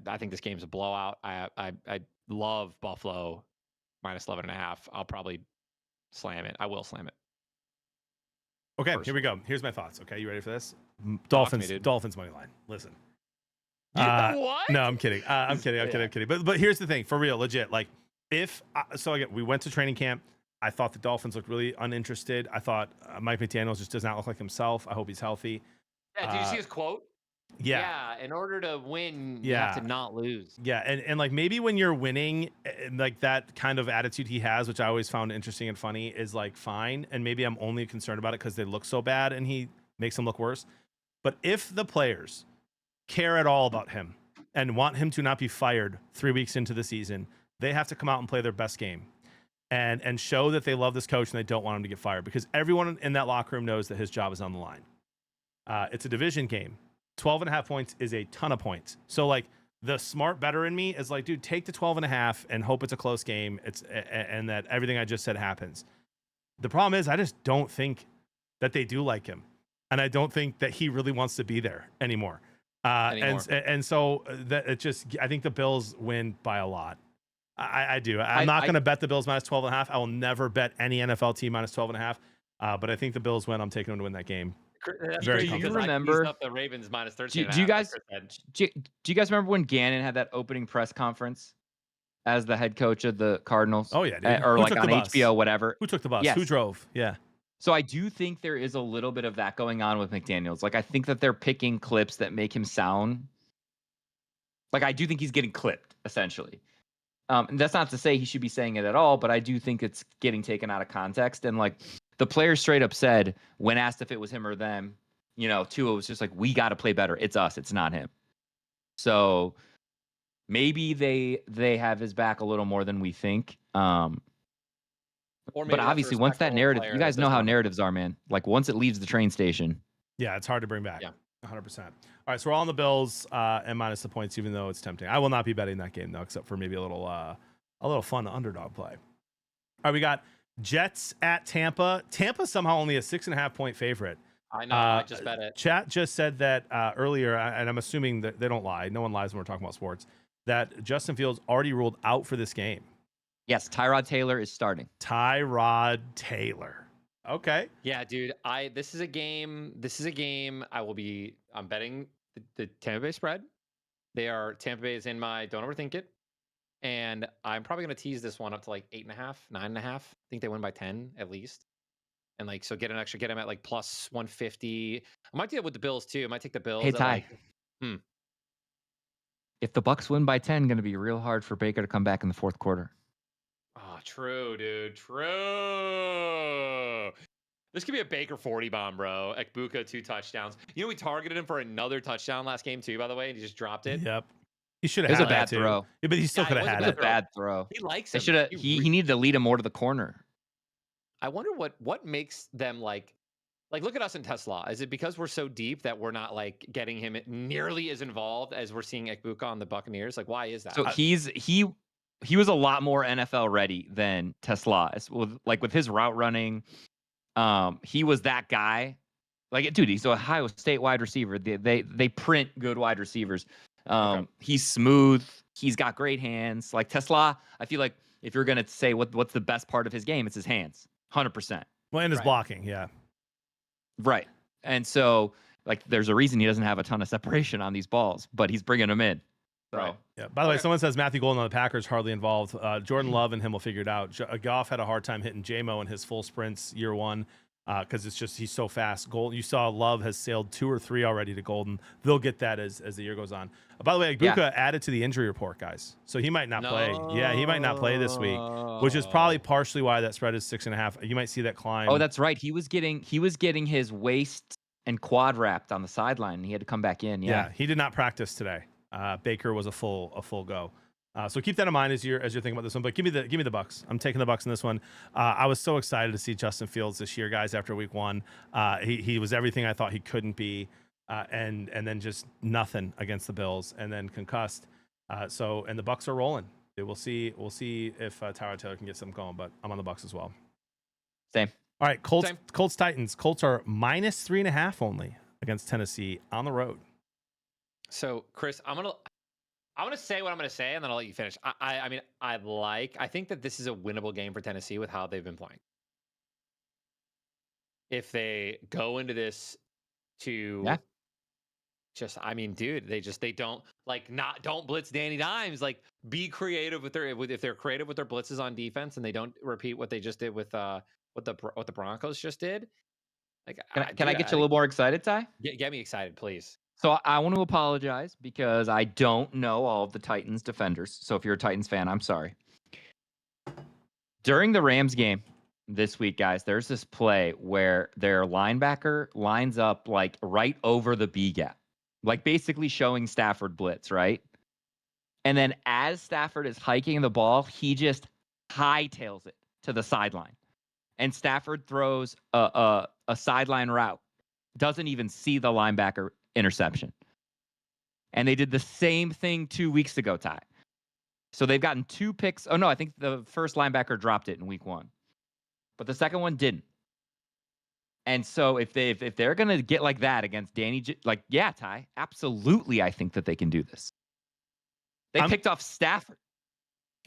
I think this game's a blowout. I love Buffalo minus 11.5. I'll probably slam it. I will slam it. Okay, here we go. Here's my thoughts. Okay, you ready for this? Dolphins money line. Listen. What? No, I'm kidding. I'm kidding. But here's the thing, for real, legit. Like, again, we went to training camp. I thought the Dolphins looked really uninterested. I thought Mike McDaniels just does not look like himself. I hope he's healthy. Yeah, did you see his quote? Yeah. In order to win, you have to not lose. Yeah, and like maybe when you're winning, like that kind of attitude he has, which I always found interesting and funny, is like fine. And maybe I'm only concerned about it because they look so bad and he makes them look worse. But if the players care at all about him and want him to not be fired 3 weeks into the season, they have to come out and play their best game and show that they love this coach and they don't want him to get fired, because everyone in that locker room knows that his job is on the line. It's a division game. 12.5 points is a ton of points. So like the smart better in me is like, dude, take the 12.5 and hope it's a close game. And that everything I just said happens. The problem is I just don't think that they do like him. And I don't think that he really wants to be there anymore. And so that it just, I think the Bills win by a lot. I do. I'm not going to bet the Bills minus 12.5. I will never bet any NFL team minus 12.5. But I think the Bills win. I'm taking them to win that game. Very do you remember the Ravens minus 13? Do you guys remember when Gannon had that opening press conference as the head coach of the Cardinals? Oh yeah, dude. Or like on HBO, whatever. Who took the bus? Yes. Who drove? Yeah. So I do think there is a little bit of that going on with McDaniels. Like I think that they're picking clips that make him sound like, I do think he's getting clipped essentially. And that's not to say he should be saying it at all, but I do think it's getting taken out of context. And like the players straight up said, when asked if it was him or them, Tua was just like, we got to play better. It's us. It's not him. So maybe they have his back a little more than we think. But obviously once that narrative, you guys know how narratives are, man. Like once it leaves the train station. Yeah, it's hard to bring back. Yeah. 100%. All right, so we're all on the Bills and minus the points, even though it's tempting. I will not be betting that game though, except for maybe a little fun underdog play. All right, we got Jets at Tampa. Tampa somehow only a 6.5 point favorite. I know. I just bet it. Chat just said that earlier, and I'm assuming that they don't lie. No one lies when we're talking about sports. That Justin Fields already ruled out for this game. Yes, Tyrod Taylor is starting. Tyrod Taylor. Okay. Yeah, dude. This is a game. I'm betting the Tampa Bay spread. Tampa Bay is in my don't overthink it. And I'm probably going to tease this one up to like 8.5, 9.5. I think they win by 10 at least. And like, so get them at like plus 150. I might do that with the Bills too. I might take the Bills. Hey, Ty. If the Bucks win by 10, going to be real hard for Baker to come back in the fourth quarter. Oh, true, dude. True. This could be a Baker 40 bomb, bro. Ekbuka 2 touchdowns. We targeted him for another touchdown last game too, by the way, and he just dropped it. Yep. He should have had that. It was a bad throw. Yeah, but he still could have had it. It was a bad throw. He likes him. He needed to lead him more to the corner. I wonder what makes them like look at us in Tesla. Is it because we're so deep that we're not like getting him nearly as involved as we're seeing Ekbuka on the Buccaneers? Like, why is that? So he he was a lot more NFL ready than Tesla. With his route running, he was that guy. Like, dude, he's an Ohio State wide receiver. They print good wide receivers. He's smooth. He's got great hands. Like Tesla, I feel like if you're gonna say what's the best part of his game, it's his hands, 100%. Well, and his blocking, yeah. Right. And so, like, there's a reason he doesn't have a ton of separation on these balls, but he's bringing them in. So. Right. Yeah. By the way, someone says Matthew Golden on the Packers hardly involved. Jordan Love and him will figure it out. Goff had a hard time hitting J-Mo in his full sprints year one because it's just he's so fast. You saw Love has sailed 2 or 3 already to Golden. They'll get that as the year goes on. By the way, Agbuka added to the injury report, guys. So he might not play. Yeah, he might not play this week, which is probably partially why that spread is 6.5. You might see that climb. Oh, that's right. He was getting his waist and quad wrapped on the sideline, and he had to come back in. Yeah, he did not practice today. Baker was a full go. So keep that in mind as you're thinking about this one. But give me the Bucks. I'm taking the Bucks in this one. I was so excited to see Justin Fields this year, guys. After week 1, he was everything I thought he couldn't be, and then just nothing against the Bills, and then concussed. And the Bucks are rolling. We'll see if Tyler Taylor can get something going. But I'm on the Bucks as well. Same. All right, Colts Titans. Colts are -3.5 only against Tennessee on the road. So, Chris, I'm gonna say what I'm gonna say, and then I'll let you finish. I think that this is a winnable game for Tennessee with how they've been playing. If they go into this to they don't blitz Danny Dimes. Like, be creative if they're creative with their blitzes on defense, and they don't repeat what they just did with what the Broncos just did. Like, can I get you a little more excited, Ty? Get me excited, please. So I want to apologize because I don't know all of the Titans defenders. So if you're a Titans fan, I'm sorry. During the Rams game this week, guys, there's this play where their linebacker lines up like right over the B gap, like basically showing Stafford blitz, right? And then as Stafford is hiking the ball, he just hightails it to the sideline. And Stafford throws a sideline route, doesn't even see the linebacker interception. And they did the same thing 2 weeks ago, Ty. So they've gotten 2 picks. Oh, no, I think the first linebacker dropped it in week 1. But the second one didn't. And so if they're going to get like that against Danny, Ty, absolutely, I think that they can do this. They picked off Stafford.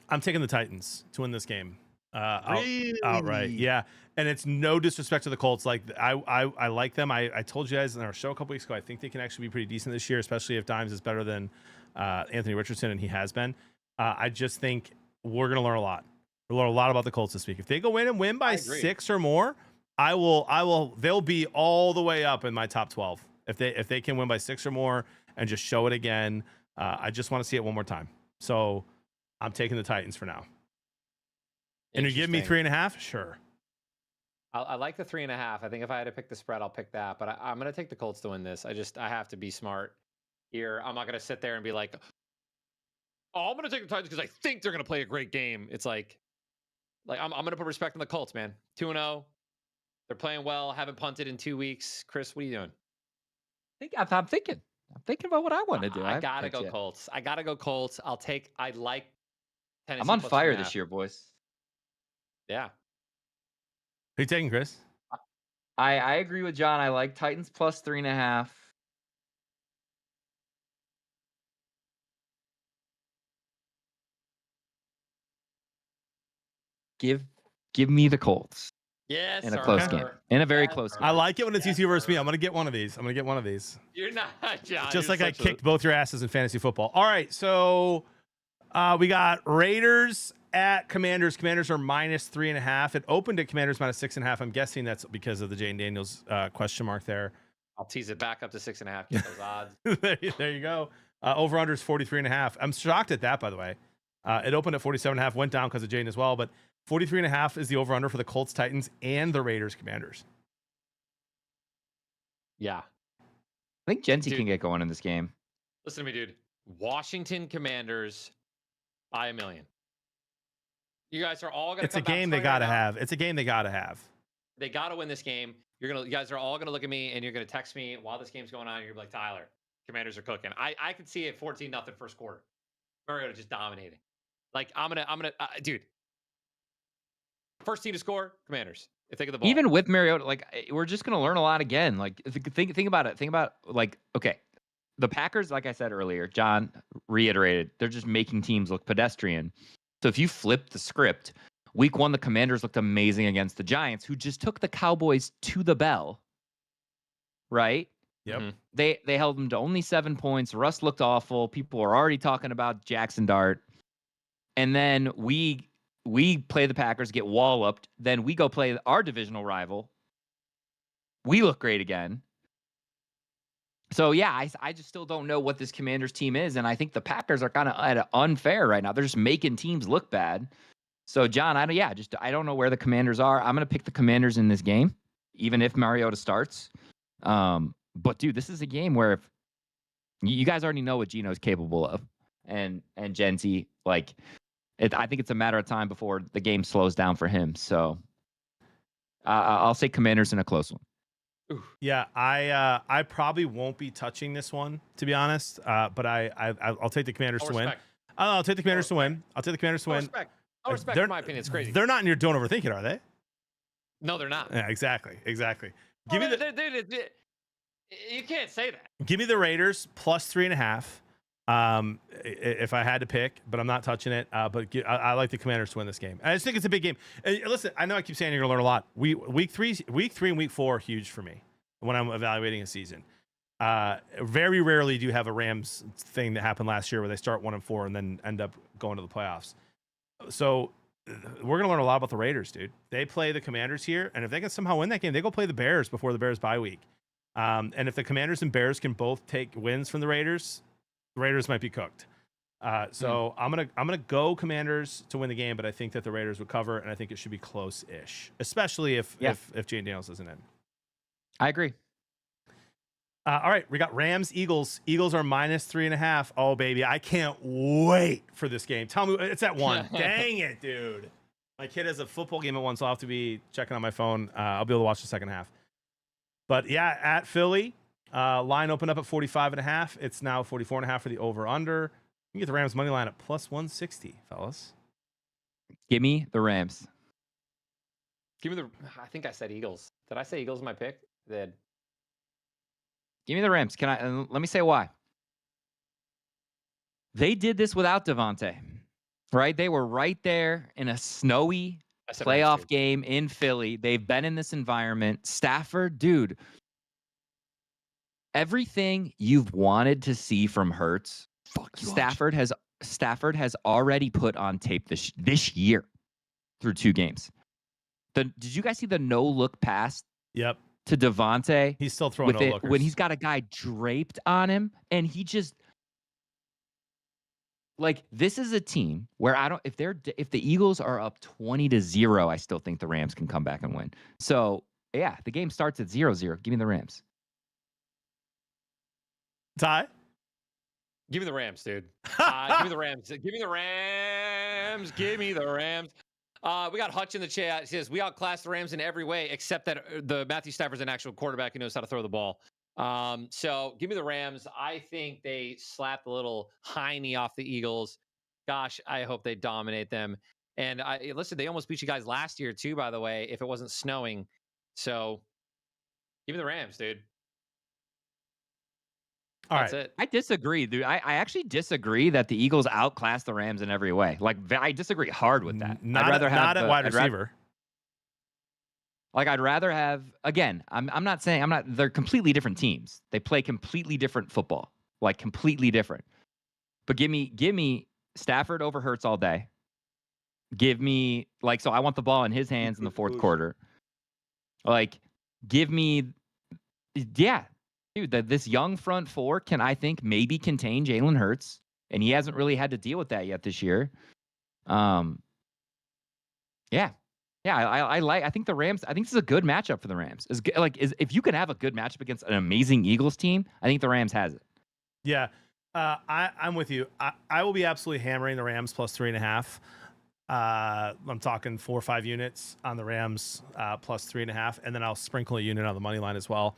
I'm taking the Titans to win this game. Really? Outright. Yeah. And it's no disrespect to the Colts. Like, I like them. I told you guys in our show a couple weeks ago, I think they can actually be pretty decent this year, especially if Dimes is better than Anthony Richardson, and he has been. I just think we're going to learn a lot. We'll learn a lot about the Colts this week. If they go in and win by 6 or more, they'll be all the way up in my top 12. If they can win by 6 or more and just show it again, I just want to see it one more time. So I'm taking the Titans for now. And you give me 3.5? Sure. I like the 3.5. I think if I had to pick the spread, I'll pick that. But I'm going to take the Colts to win this. I have to be smart here. I'm not going to sit there and be like, oh, I'm going to take the Titans because I think they're going to play a great game. It's like I'm going to put respect on the Colts, man. 2-0. They're playing well. Haven't punted in 2 weeks. Chris, what are you doing? I'm thinking about what I want to do. I got to go Colts. I like Tennessee. I'm on fire this year, boys. Yeah. Who you taking, Chris? I agree with John. I like Titans plus 3.5. Give me the Colts. Yes, in a close game. In a very close game. I like it when it's you versus me. I'm gonna get one of these. You're not, John. Just like I kicked both your asses in fantasy football. All right, so we got Raiders at Commanders. Commanders are -3.5. It opened at Commanders -6.5. I'm guessing that's because of the Jane Daniels question mark there. I'll tease it back up to 6.5. Get those odds. There you go. Over under is 43.5. I'm shocked at that, by the way. It opened at 47.5, went down because of Jane as well, but 43.5 is the over under for the Colts, Titans, and the Raiders, Commanders. Yeah. I think Genty can get going in this game. Listen to me, dude. Washington Commanders by 1 million. You guys are all gonna. It's a game they gotta have. It's a game they gotta have. They gotta win this game. You guys are all gonna look at me and you're gonna text me while this game's going on. And you're gonna be like, Tyler, Commanders are cooking. I could see it 14-0 first quarter. Mariota just dominating. Like I'm gonna, dude. First team to score, Commanders. If they get the ball. Even with Mariota, like we're just gonna learn a lot again. Like think about it. Think about like okay, the Packers, like I said earlier, John reiterated, they're just making teams look pedestrian. So if you flip the script, week 1, the Commanders looked amazing against the Giants, who just took the Cowboys to the bell. Right? Yep. Mm-hmm. They held them to only 7 points. Russ looked awful. People were already talking about Jackson Dart. And then we play the Packers, get walloped. Then we go play our divisional rival. We look great again. So, yeah, I just still don't know what this Commanders team is. And I think the Packers are kind of unfair right now. They're just making teams look bad. So, John, I don't know where the Commanders are. I'm going to pick the Commanders in this game, even if Mariota starts. But, dude, this is a game where if you guys already know what Gino's capable of. And Genty, like, I think it's a matter of time before the game slows down for him. So, I'll say Commanders in a close one. Yeah, I probably won't be touching this one, to be honest. But I'll take the Commanders to win. I'll take the Commanders to win. I'll take the Commanders to win. No respect, in my opinion. It's crazy. They're not in your don't overthink it, are they? No, they're not. Yeah, exactly. Give me the. You can't say that. Give me the Raiders plus 3.5. If I had to pick, but I'm not touching it. But I like the Commanders to win this game. I just think it's a big game. Listen, I know I keep saying you're gonna learn a lot. Week three and week 4 are huge for me when I'm evaluating a season. Very rarely do you have a Rams thing that happened last year where they start 1-4 and then end up going to the playoffs. So we're gonna learn a lot about the Raiders, dude. They play the Commanders here, and if they can somehow win that game, they go play the Bears before the Bears bye week. And if the Commanders and Bears can both take wins from the Raiders might be cooked. So I'm gonna go Commanders to win the game, but I think that the Raiders would cover, and I think it should be close-ish, especially if Jane Daniels isn't in. I agree. All right, we got Rams, Eagles. Eagles are minus 3.5. Oh baby, I can't wait for this game. Tell me it's at 1. Dang it, dude. My kid has a football game at 1, so I'll have to be checking on my phone. I'll be able to watch the second half. But yeah, at Philly. Line opened up at 45.5. It's now 44.5 for the over/under. You can get the Rams money line at plus 160, fellas. Give me the Rams. I think I said Eagles. Did I say Eagles my pick? Then give me the Rams. Let me say why. They did this without Devontae, right? They were right there in a snowy playoff game in Philly. They've been in this environment. Stafford, dude. Everything you've wanted to see from Hurts, Stafford has already put on tape this year through 2 games. Did you guys see the no-look pass? Yep. To Devontae? He's still throwing no-lookers. When he's got a guy draped on him, and he just like this is a team where if the Eagles are up 20-0, I still think the Rams can come back and win. So yeah, the game starts at 0-0. Give me the Rams. Ty? Give me the Rams, dude. Give me the Rams. Give me the Rams. Give me the Rams. We got Hutch in the chat. He says, we outclass the Rams in every way, except that the Matthew Stafford's an actual quarterback who knows how to throw the ball. So give me the Rams. I think they slapped a little hiney off the Eagles. Gosh, I hope they dominate them. And listen, they almost beat you guys last year too, by the way, if it wasn't snowing. So give me the Rams, dude. That's it. I disagree, dude. I actually disagree that the Eagles outclass the Rams in every way. Like, I disagree hard with that. Not at wide receiver. I'd rather have, again, I'm not saying, they're completely different teams. They play completely different football, like completely different. But give me Stafford over Hurts all day. Give me, so I want the ball in his hands in the fourth quarter. Give me, dude, this young front four can, I think, maybe contain Jalen Hurts, and he hasn't really had to deal with that yet this year. I think the Rams. I think this is a good matchup for the Rams. If you can have a good matchup against an amazing Eagles team, I think the Rams has it. Yeah, I'm with you. I will be absolutely hammering the Rams plus 3.5. I'm talking 4 or 5 units on the Rams plus 3.5, and then I'll sprinkle a unit on the money line as well.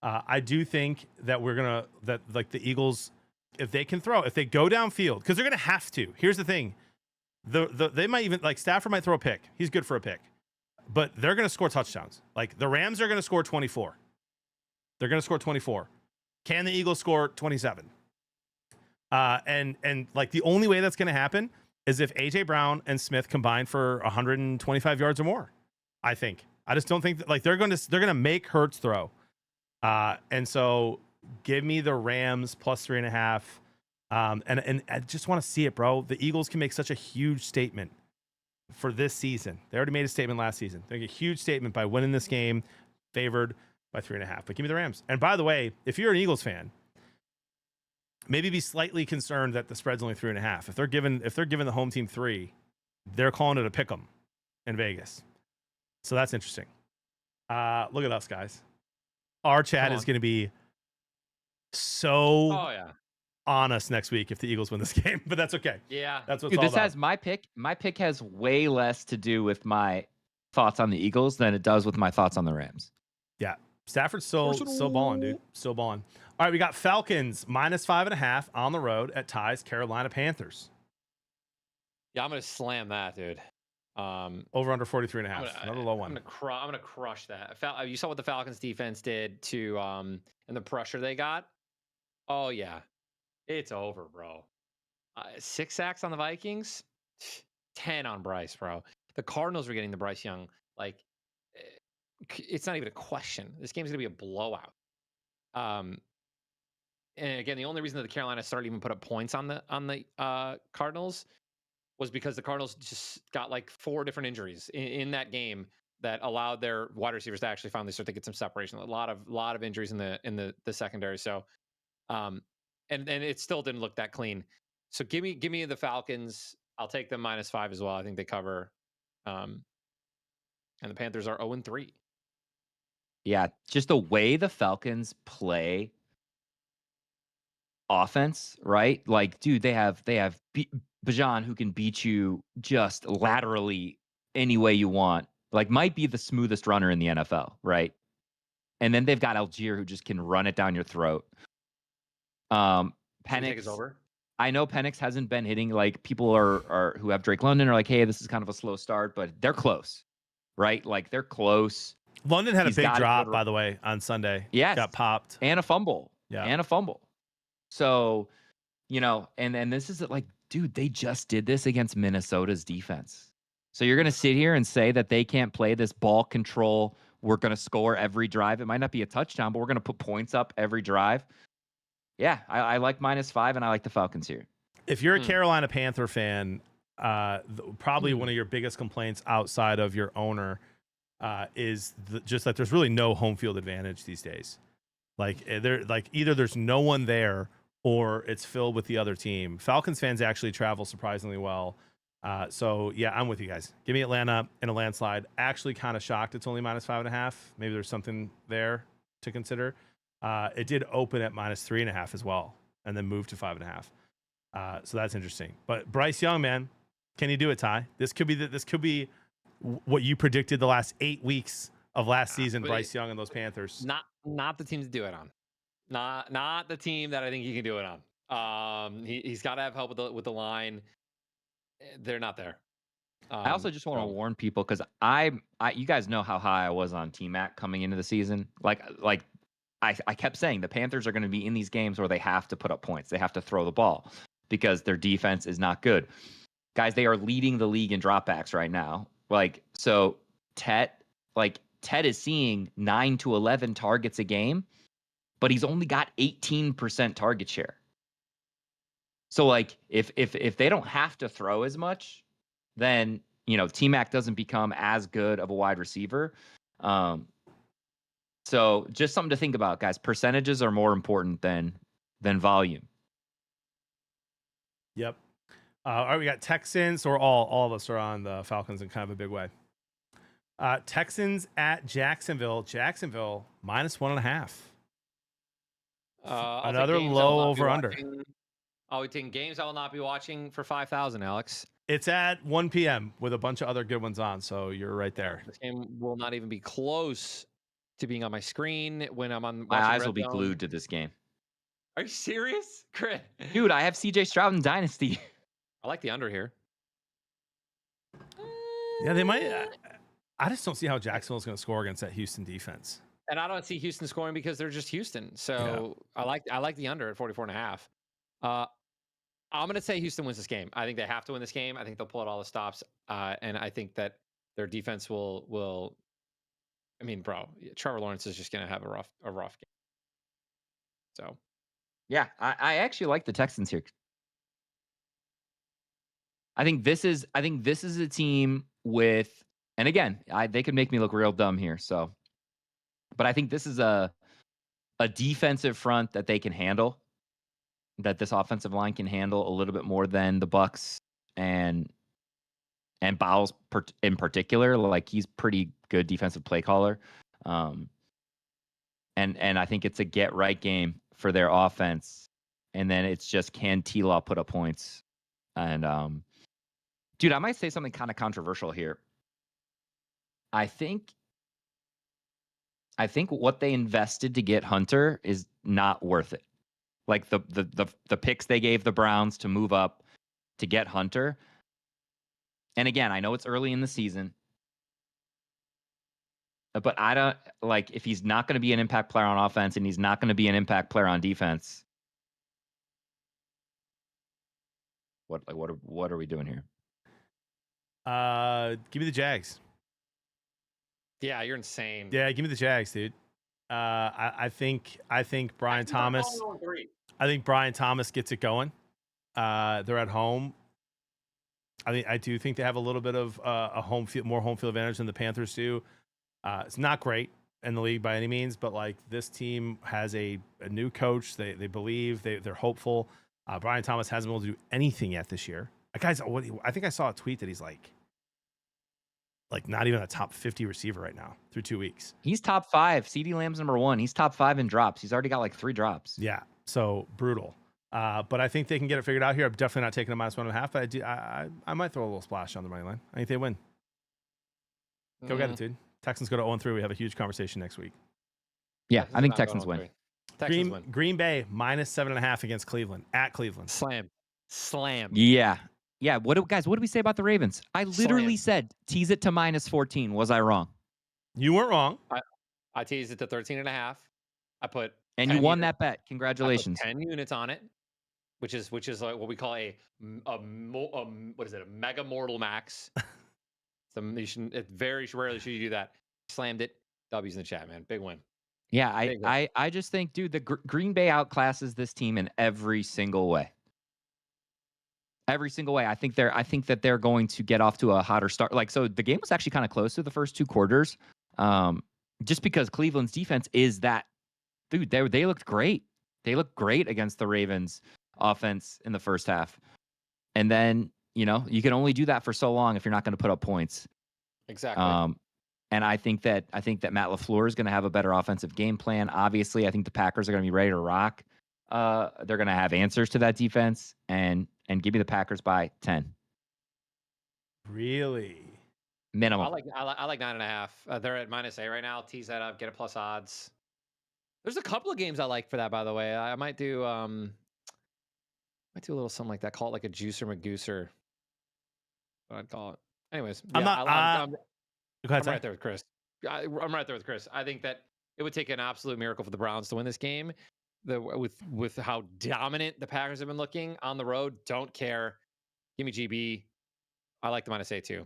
I do think that the Eagles, if they can throw, if they go downfield, because they're gonna have to. Here's the thing: They might even like Stafford might throw a pick. He's good for a pick, but they're going to score touchdowns. Like the Rams are going to score 24. They're going to score 24. Can the Eagles score 27? And like the only way that's going to happen is if AJ Brown and Smith combine for 125 yards or more. I think. I just don't think that like they're going to make Hurts throw. And so give me the Rams plus 3.5. And I just want to see it, bro. The Eagles can make such a huge statement for this season. They already made a statement last season. They make a huge statement by winning this game, favored by 3.5. But give me the Rams. And by the way, if you're an Eagles fan, maybe be slightly concerned that the spread's only 3.5. If they're giving the home team 3, they're calling it a pick 'em in Vegas. So that's interesting. Look at us, guys. Our chat is going to be so on us next week if the Eagles win this game, but that's okay. Yeah, that's what's Dude, all this about. has my pick has way less to do with my thoughts on the Eagles than it does with my thoughts on the Rams. Yeah, Stafford's still balling, dude. Still balling. All right, we got Falcons minus 5.5 on the road at ties Carolina Panthers. Yeah, I'm gonna slam that, dude. Over under 43.5. Another low one. I'm gonna crush that. You saw what the Falcons defense did to and the pressure they got. Oh yeah, it's over, bro. 6 sacks on the Vikings, 10 on Bryce, bro. The Cardinals were getting the Bryce Young. Like, it's not even a question. This game's gonna be a blowout. And again, the only reason that the Carolina started even put up points on the Cardinals was because the Cardinals just got like 4 different injuries in that game that allowed their wide receivers to actually finally start to get some separation. A lot of injuries in the secondary. So, and it still didn't look that clean. So give me the Falcons. I'll take them -5 as well. I think they cover. And the Panthers are 0-3. Yeah, just the way the Falcons play offense, right? Like, dude, they have Bijan who can beat you just laterally any way you want. Like, might be the smoothest runner in the NFL, right? And then they've got Algier who just can run it down your throat. Penix is over. I know Penix hasn't been hitting. Like, people are who have Drake London are like, hey, this is kind of a slow start, but they're close, right? Like, they're close. London had a big drop, by the way, on Sunday. Yes. Got popped. And a fumble. Yeah. And a fumble. So, and this is like, dude, they just did this against Minnesota's defense. So you're going to sit here and say that they can't play this ball control. We're going to score every drive. It might not be a touchdown, but we're going to put points up every drive. Yeah, I like -5, and I like the Falcons here. If you're a Carolina Panther fan, probably one of your biggest complaints outside of your owner is just that there's really no home field advantage these days. Like either there's no one there or it's filled with the other team. Falcons fans actually travel surprisingly well. So yeah, I'm with you guys. Give me Atlanta in a landslide. Actually kind of shocked it's only -5.5. Maybe there's something there to consider. It did open at -3.5 as well, and then moved to 5.5. So that's interesting. But Bryce Young, man, can you do it, Ty? This could be what you predicted the last 8 weeks of last season. Bryce Young and those Panthers. Not the team to do it on. Not the team that I think he can do it on. He's got to have help with the line. They're not there. I also just want to warn people because you guys know how high I was on T-Mac coming into the season. Like I kept saying the Panthers are going to be in these games where they have to put up points. They have to throw the ball because their defense is not good. Guys, they are leading the league in dropbacks right now. Like, so Ted is seeing 9 to 11 targets a game, but he's only got 18% target share. So like if they don't have to throw as much, then T-Mac doesn't become as good of a wide receiver. So just something to think about, guys. Percentages are more important than volume. Yep. All right, we got Texans, or all of us are on the Falcons in kind of a big way. Texans at Jacksonville. Jacksonville -1.5. Another low over under. Are we taking games I will not be watching for 5,000, Alex? It's at 1 p.m. with a bunch of other good ones on, so you're right there. This game will not even be close to being on my screen when I'm on. My eyes will be glued to this game. Are you serious, Chris? Dude, I have CJ Stroud in Dynasty. I like the under here. Yeah, they might. I just don't see how Jacksonville's going to score against that Houston defense. And I don't see Houston scoring because they're just Houston. So I like the under at 44.5. I'm going to say Houston wins this game. I think they have to win this game. I think they'll pull out all the stops. And I think that their defense will. I mean, bro, Trevor Lawrence is just going to have a rough game. So, yeah, I actually like the Texans here. I think this is a team with, and again, they could make me look real dumb here. So, but I think this is a defensive front that they can handle, that this offensive line can handle a little bit more than the Bucs and Bowles in particular. Like, he's pretty good defensive play caller. And I think it's a get right game for their offense. And then it's just, can T-Law put up points? And dude, I might say something kind of controversial here. I think what they invested to get Hunter is not worth it. Like the picks they gave the Browns to move up to get Hunter. And again, I know it's early in the season, but I don't like, if he's not going to be an impact player on offense and he's not going to be an impact player on defense. What are we doing here? Give me the Jags. yeah, you're insane. Yeah, give me the Jags, dude. I think Brian Thomas. I think Brian Thomas gets it going. They're at home. I do think they have a little bit of more home field advantage than the Panthers do. It's not great in the league by any means, but like, this team has a new coach. They believe, they're hopeful. Brian Thomas hasn't been able to do anything yet this year. That guy's, I think I saw a tweet that he's like not even a top 50 receiver right now through 2 weeks. He's top 5. CeeDee Lamb's number 1. He's top 5 in drops. He's already got like 3 drops. Yeah, so brutal. But I think they can get it figured out here. I'm definitely not taking a -1.5, but I might throw a little splash on the money line. I think they win. Go get it, dude. Texans go to 0-3. We have a huge conversation next week. Yeah, I think Texans win. Green Bay -7.5 against Cleveland, at Cleveland. Slam. Yeah. What did we say about the Ravens? I literally said tease it to -14. Was I wrong? You weren't wrong. I teased it to 13.5. I put, and you won that bet. Congratulations. 10 units on it, which is like what we call a what is it? A mega mortal max. It very rarely should you do that. Slammed it. W's in the chat, man. Big win. Yeah, I just think, dude, the Green Bay outclasses this team in every single way. Every single way. I think that they're going to get off to a hotter start. Like, so the game was actually kind of close through the first 2 quarters. Just because Cleveland's defense is that, dude, they looked great. They looked great against the Ravens offense in the first half. And then, you can only do that for so long if you're not going to put up points. Exactly. And I think that Matt LaFleur is going to have a better offensive game plan. Obviously, I think the Packers are going to be ready to rock. They're going to have answers to that defense, and give me the Packers by 10. Really? Minimum. I like 9.5. They're at -8 right now. Tease that up. Get a plus odds. There's a couple of games I like for that, by the way. I might do a little something like that. Call it like a juicer magooser. What I'd call it. Anyways, I'm right there with Chris. I'm right there with Chris. I think that it would take an absolute miracle for the Browns to win this game. With how dominant the Packers have been looking on the road, don't care. Give me GB. I like the -8 too.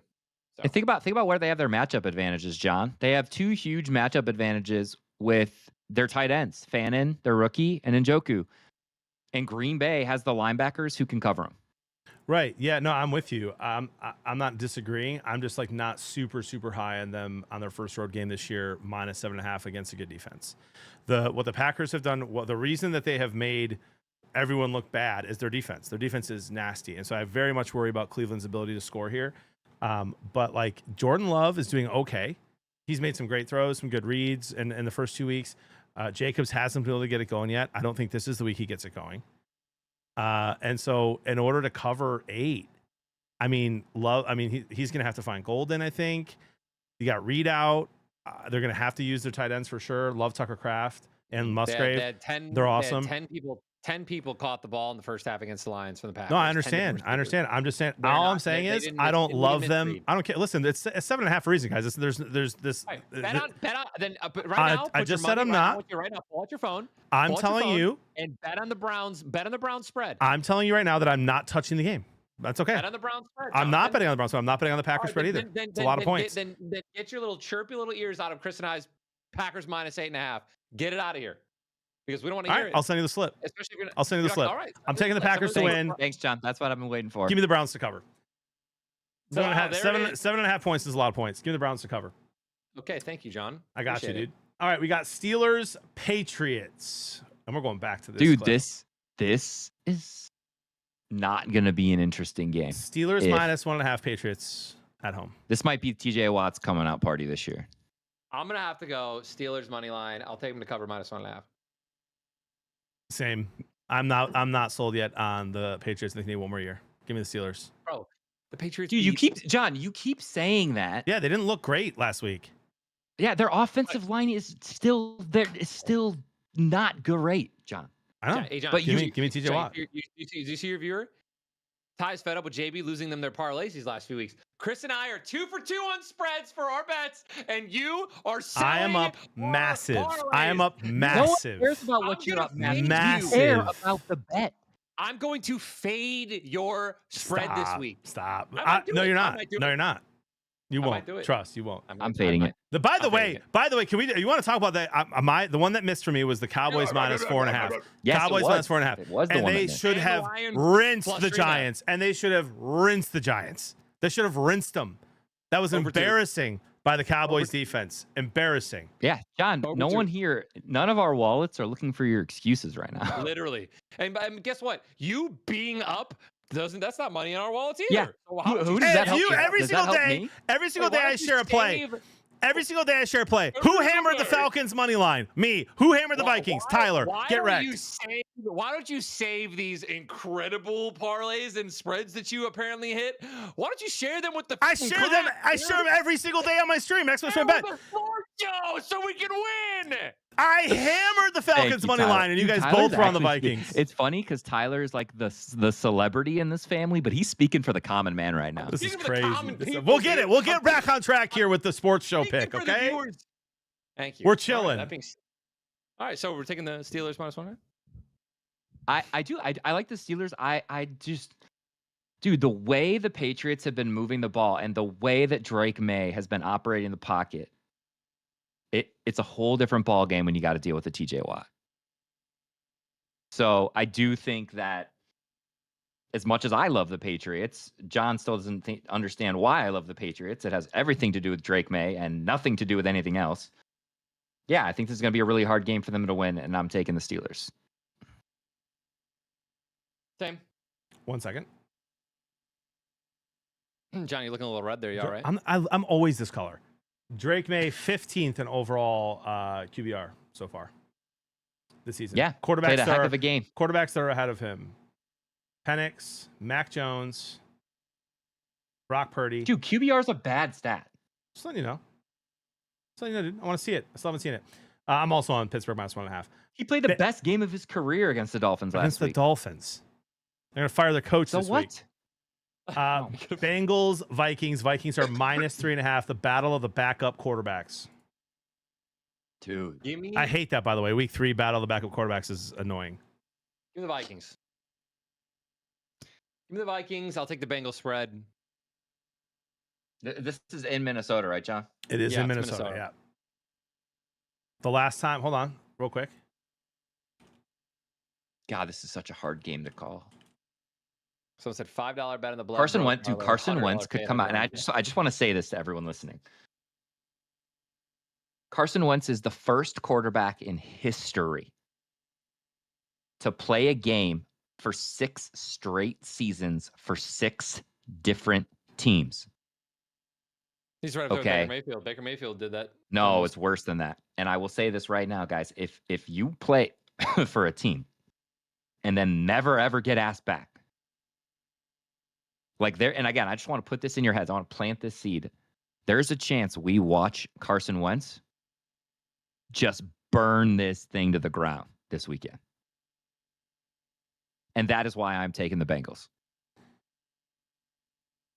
So. And think about where they have their matchup advantages, John. They have 2 huge matchup advantages with their tight ends, Fannin, their rookie, and Njoku. And Green Bay has the linebackers who can cover them. Right. Yeah. No, I'm with you. I'm not disagreeing. I'm just like not super high on them on their first road game this year, -7.5 against a good defense. What the Packers have done, the reason that they have made everyone look bad is their defense. Their defense is nasty, and so I very much worry about Cleveland's ability to score here. But like, Jordan Love is doing okay. He's made some great throws, some good reads in the first 2 weeks. Jacobs hasn't been able to get it going yet. I don't think this is the week he gets it going. And so in order to cover 8, he's going to have to find Golden, I think. You got Reed out. They're going to have to use their tight ends for sure. Love Tucker Kraft and Musgrave. They're awesome. They had 10 people 10 people caught the ball in the first half against the Lions from the Packers. No, I understand. I'm just saying. All I'm saying is I don't love them. I don't care. Listen, it's 7.5 for a reason, guys. There's this. Right, bet on. Then right now, I just said I'm not. Right now, pull out your phone. I'm telling you. And bet on the Browns. Bet on the Browns spread. I'm telling you right now that I'm not touching the game. That's okay. Bet on the Browns spread. I'm not betting on the Browns spread. I'm not betting on the Packers spread either. It's a lot of points. Then get your little chirpy little ears out of Chris and I's Packers -8.5. Get it out of here. Because we don't want to hear it. I'll send you the slip. Especially if you're I'll send you the slip. All right. I'm taking the Packers to win. Thanks, John. That's what I've been waiting for. Give me the Browns to cover. Wow, 7.5 points is a lot of points. Give me the Browns to cover. Okay, thank you, John. I got Appreciate you, dude. All right, we got Steelers, Patriots. And we're going back to this. Dude, clip. this is not going to be an interesting game. Steelers -1.5, Patriots at home. This might be TJ Watt's coming out party this year. I'm going to have to go Steelers money line. I'll take them to cover -1.5. Same. I'm not sold yet on the Patriots. They need one more year. Give me the Steelers. Bro, the Patriots. Dude, you keep saying that. Yeah, they didn't look great last week. Yeah, their offensive line is still there. It's still not great, John. I know. Hey, John, But give me TJ Watt. You see your viewer? Ty's fed up with JB losing them their parlays these last few weeks. Chris and I are 2 for 2 on spreads for our bets, and you are selling. I am up massive. Parlays. I am up massive. No one cares about what you're up massive. You care about the bet. I'm going to fade your spread this week. Stop. No, you're not. No, you're not. You won't. Trust, you won't. I'm fading it. By the way, can we? You want to talk about that? The one that missed for me was the Cowboys -4.5. Yes, Cowboys -4.5. It was the and one they that missed. should have rinsed the Giants. And they should have rinsed the Giants. They should have rinsed them. That was embarrassing by the Cowboys defense. Embarrassing. Yeah, John. No one here. None of our wallets are looking for your excuses right now. Literally. And guess what? You being up. That's not money in our wallets either. Yeah. So Who does that help you? Every single day I share a play. Every single day I share a play. Who hammered the Falcons money line? Me. Who hammered the Vikings? Tyler. Get wrecked. Why don't you save these incredible parlays and spreads that you apparently hit? Why don't you share them with the? I share them every single day on my stream. Exclamation bet. So we can win. I hammered the Falcons money line, and you guys both were on the Vikings. It's funny because Tyler is like the celebrity in this family, but he's speaking for the common man right now. This is crazy. We'll get it. We'll get back on track here with the sports show pick, okay? Thank you. We're chilling. All right, so we're taking the Steelers -1. I like the Steelers. I just, dude, the way the Patriots have been moving the ball and the way that Drake May has been operating the pocket. It's a whole different ball game when you got to deal with the TJ Watt. So I do think that as much as I love the Patriots, John still doesn't understand why I love the Patriots. It has everything to do with Drake May and nothing to do with anything else. Yeah, I think this is going to be a really hard game for them to win, and I'm taking the Steelers. Same. 1 second. Johnny, looking a little red there. You all right? I'm always this color. Drake May 15th in overall QBR so far this season. Yeah, quarterbacks played a heck of a game. Quarterbacks that are ahead of him: Penix, Mac Jones, Brock Purdy. Dude, QBR is a bad stat. Just letting you know. Dude. I want to see it. I still haven't seen it. I'm also on Pittsburgh -1.5. He played the best game of his career against the Dolphins last week. Against the Dolphins. They're going to fire their coach this week. Bengals, Vikings. Vikings are -3.5. The battle of the backup quarterbacks. Dude. I hate that, by the way. Week 3 battle of the backup quarterbacks is annoying. Give me the Vikings. Give me the Vikings. I'll take the Bengals spread. This is in Minnesota, right, John? It is in Minnesota, yeah. The last time, hold on, real quick. God, this is such a hard game to call. Someone said $5 bet on the blood. Carson Wentz could come out, and I just want to say this to everyone listening. Carson Wentz is the first quarterback in history to play a game for 6 straight seasons for 6 different teams. He's right up there with Baker Mayfield. Baker Mayfield did that. No, it's worse than that. And I will say this right now, guys. If you play for a team and then never, ever get asked back, like there, and again, I just want to put this in your heads. I want to plant this seed. There's a chance we watch Carson Wentz just burn this thing to the ground this weekend. And that is why I'm taking the Bengals.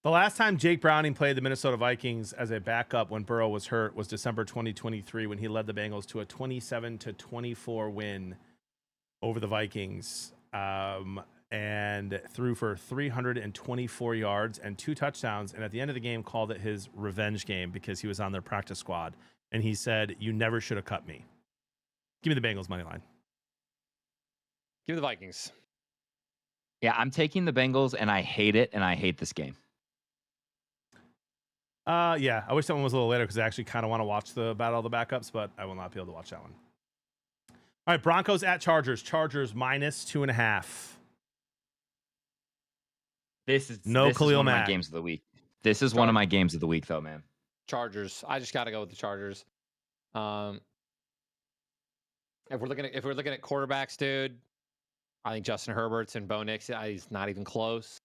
The last time Jake Browning played the Minnesota Vikings as a backup when Burrow was hurt was December 2023 when he led the Bengals to a 27-24 win over the Vikings and threw for 324 yards and 2 touchdowns. And at the end of the game, called it his revenge game because he was on their practice squad. And he said, "You never should have cut me." Give me the Bengals money line. Give me the Vikings. Yeah, I'm taking the Bengals, and I hate it, and I hate this game. Yeah, I wish that one was a little later because I actually kind of want to watch the battle of the backups, but I will not be able to watch that one. All right, Broncos at Chargers. Chargers -2.5. This is No this is Khalil one of my Mack. games of the week. This is one of my games of the week, though, man. Chargers. I just got to go with the Chargers. If we're looking at quarterbacks, dude, I think Justin Herbert's and Bo Nix. He's not even close.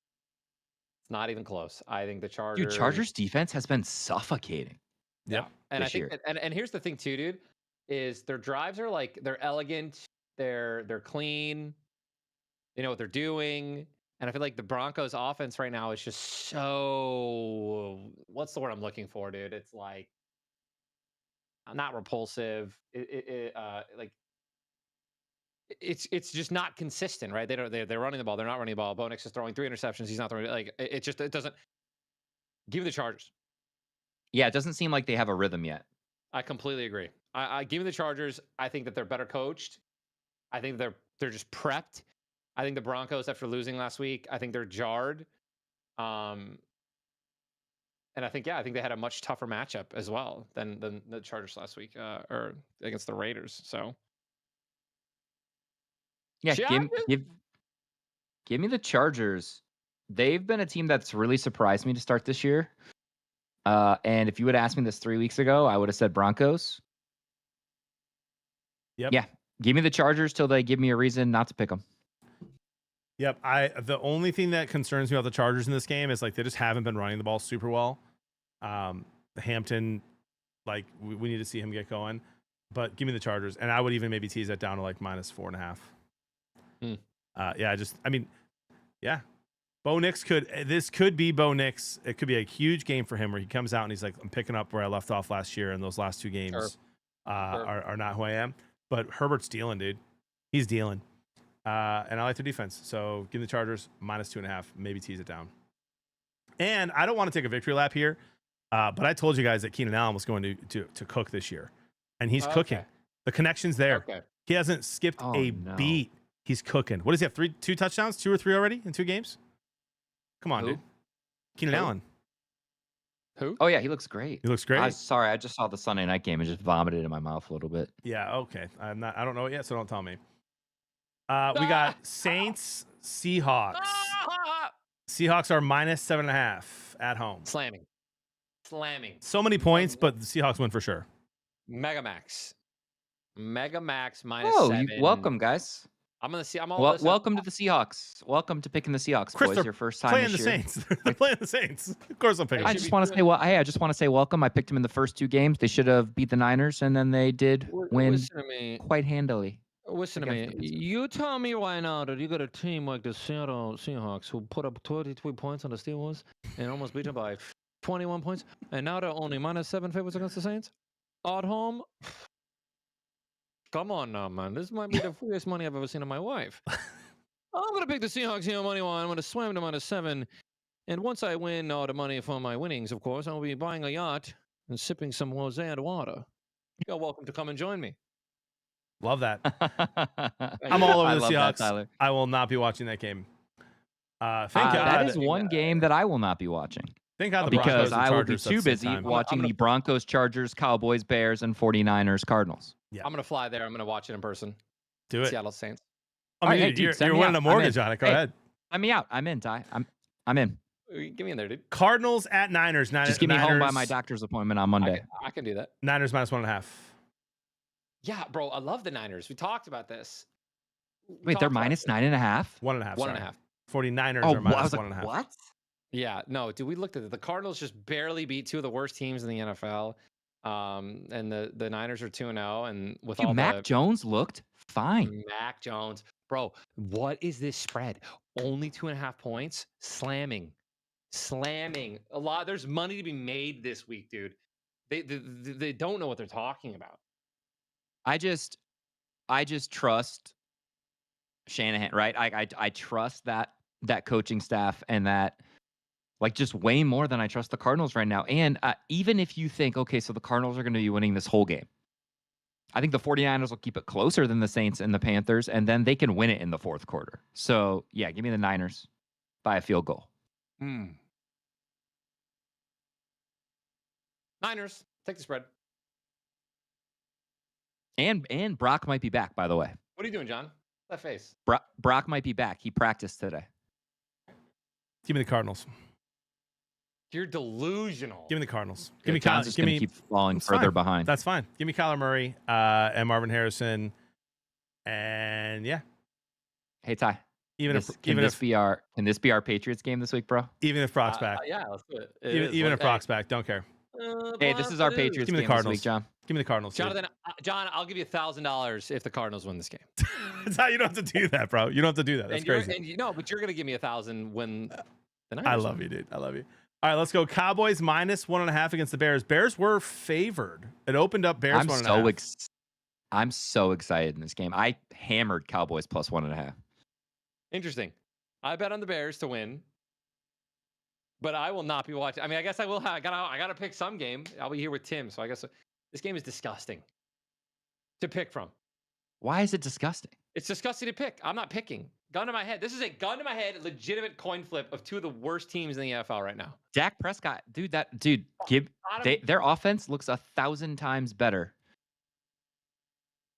It's not even close. I think the Chargers. Dude, Chargers defense has been suffocating. Yeah, and I this think, year. and here's the thing too, dude, is their drives are like they're elegant, they're clean, they know what they're doing, and I feel like the Broncos' offense right now is just so. What's the word I'm looking for, dude? It's like not repulsive. Like. It's just not consistent, right? They're running the ball. They're not running the ball. Bo Nix is throwing 3 interceptions. He's not throwing it doesn't. Give me the Chargers. Yeah, it doesn't seem like they have a rhythm yet. I completely agree. I give me the Chargers. I think that they're better coached. I think they're just prepped. I think the Broncos, after losing last week, I think they're jarred. And I think they had a much tougher matchup as well than the Chargers last week, or against the Raiders. So. Yeah, give me the Chargers. They've been a team that's really surprised me to start this year. And if you would ask me this 3 weeks ago, I would have said Broncos. Yep. Yeah, give me the Chargers till they give me a reason not to pick them. Yep. The only thing that concerns me about the Chargers in this game is like they just haven't been running the ball super well. Hampton, like we need to see him get going. But give me the Chargers, and I would even maybe tease that down to like -4.5. Yeah. Bo Nix this could be Bo Nix. It could be a huge game for him where he comes out and he's like, I'm picking up where I left off last year, and those last 2 games are not who I am. But Herbert's dealing, dude. He's dealing. And I like their defense. So give me the Chargers -2.5, maybe tease it down. And I don't want to take a victory lap here, but I told you guys that Keenan Allen was going to cook this year. And he's cooking. Okay. The connection's there. Okay. He hasn't skipped beat. He's cooking. What does he have? 2 touchdowns? 2 or 3 already in 2 games? Come on, dude. Keenan Allen. Who? Oh, yeah, he looks great. He looks great. Sorry, I just saw the Sunday night game and just vomited in my mouth a little bit. Yeah, okay. I don't know it yet, so don't tell me. We got Saints, Seahawks. Seahawks are -7.5 at home. Slamming. So many points, but the Seahawks win for sure. Megamax -7. Welcome, guys. I'm all welcome to the Seahawks. Welcome to picking the Seahawks, Chris, boys. Your first time playing this the year. Saints. They're playing the Saints. Of course I'm picking. I just want to say I just want to say welcome. I picked them in the first 2 games. They should have beat the Niners, and then they did win quite handily. Listen to me. You tell me right now that you got a team like the Seattle Seahawks who put up 23 points on the Steelers and almost beat them by 21 points, and now they're only -7 favorites against the Saints at home. Come on now, man. This might be the freest money I've ever seen in my life. I'm going to pick the Seahawks here money line. I'm going to swim to -7. And once I win all the money from my winnings, of course, I'll be buying a yacht and sipping some rosé and water. You're welcome to come and join me. Love that. I'm all over the Seahawks. Tyler. I will not be watching that game. Thank God. That is one game that I will not be watching. Thank God the because Broncos and I will be Chargers too busy watching the Broncos, Chargers, Cowboys, Bears, and 49ers, Cardinals. Yeah. I'm going to fly there. I'm going to watch it in person. Do it. Seattle Saints. I mean, right, hey, you're winning a mortgage on it. Go ahead. Let me out. I'm in, Ty. I'm in. Get me in there, dude. Cardinals at Niners. Just get me home by my doctor's appointment on Monday. I can do that. Niners -1.5. Yeah, bro. I love the Niners. We talked about this. Wait, they're -9.5? 1.5. 1.5. 49ers Oh, are I was -1.5. like, what? Yeah, no, dude. We looked at it. The Cardinals just barely beat 2 of the worst teams in the NFL. And the Niners are 2-0, and with all Mac Jones looked fine. Mac Jones, Bro, what is this spread? Only 2.5 points? Slamming. There's money to be made this week, dude. They don't know what they're talking about. I just trust Shanahan, right? I trust that coaching staff and that, like, just way more than I trust the Cardinals right now. And even if you think, okay, so the Cardinals are going to be winning this whole game, I think the 49ers will keep it closer than the Saints and the Panthers, and then they can win it in the fourth quarter. So, yeah, give me the Niners by a field goal. Niners, take the spread. And Brock might be back, by the way. What are you doing, John? That face. Brock might be back. He practiced today. Give me the Cardinals. You're delusional. Give me the Cardinals. Give me John's just going to keep falling further behind. That's fine. Give me Kyler Murray and Marvin Harrison. And yeah. Hey, Ty. Can this be our Patriots game this week, bro? Even if Brock's back. Yeah, let's do it. Even if Brock's back, don't care. Hey, this is our Patriots game this week, John. Give me the Cardinals. Jonathan, John, I'll give you $1,000 if the Cardinals win this game. That's how you don't have to do that, bro. You don't have to do that. That's crazy. But you're gonna give me $1,000 when the Niners. I love you, dude. I love you. All right, let's go. Cowboys -1.5 against the Bears. Bears were favored. It opened up Bears 1.5. I'm so excited in this game. I hammered Cowboys +1.5. Interesting. I bet on the Bears to win, but I will not be watching. I mean, I guess I will. I gotta pick some game. I'll be here with Tim, so I guess this game is disgusting to pick from. Why is it disgusting? It's disgusting to pick. I'm not picking. Gun to my head. This is a gun to my head, legitimate coin flip of two of the worst teams in the NFL right now. Dak Prescott, their offense looks 1,000 times better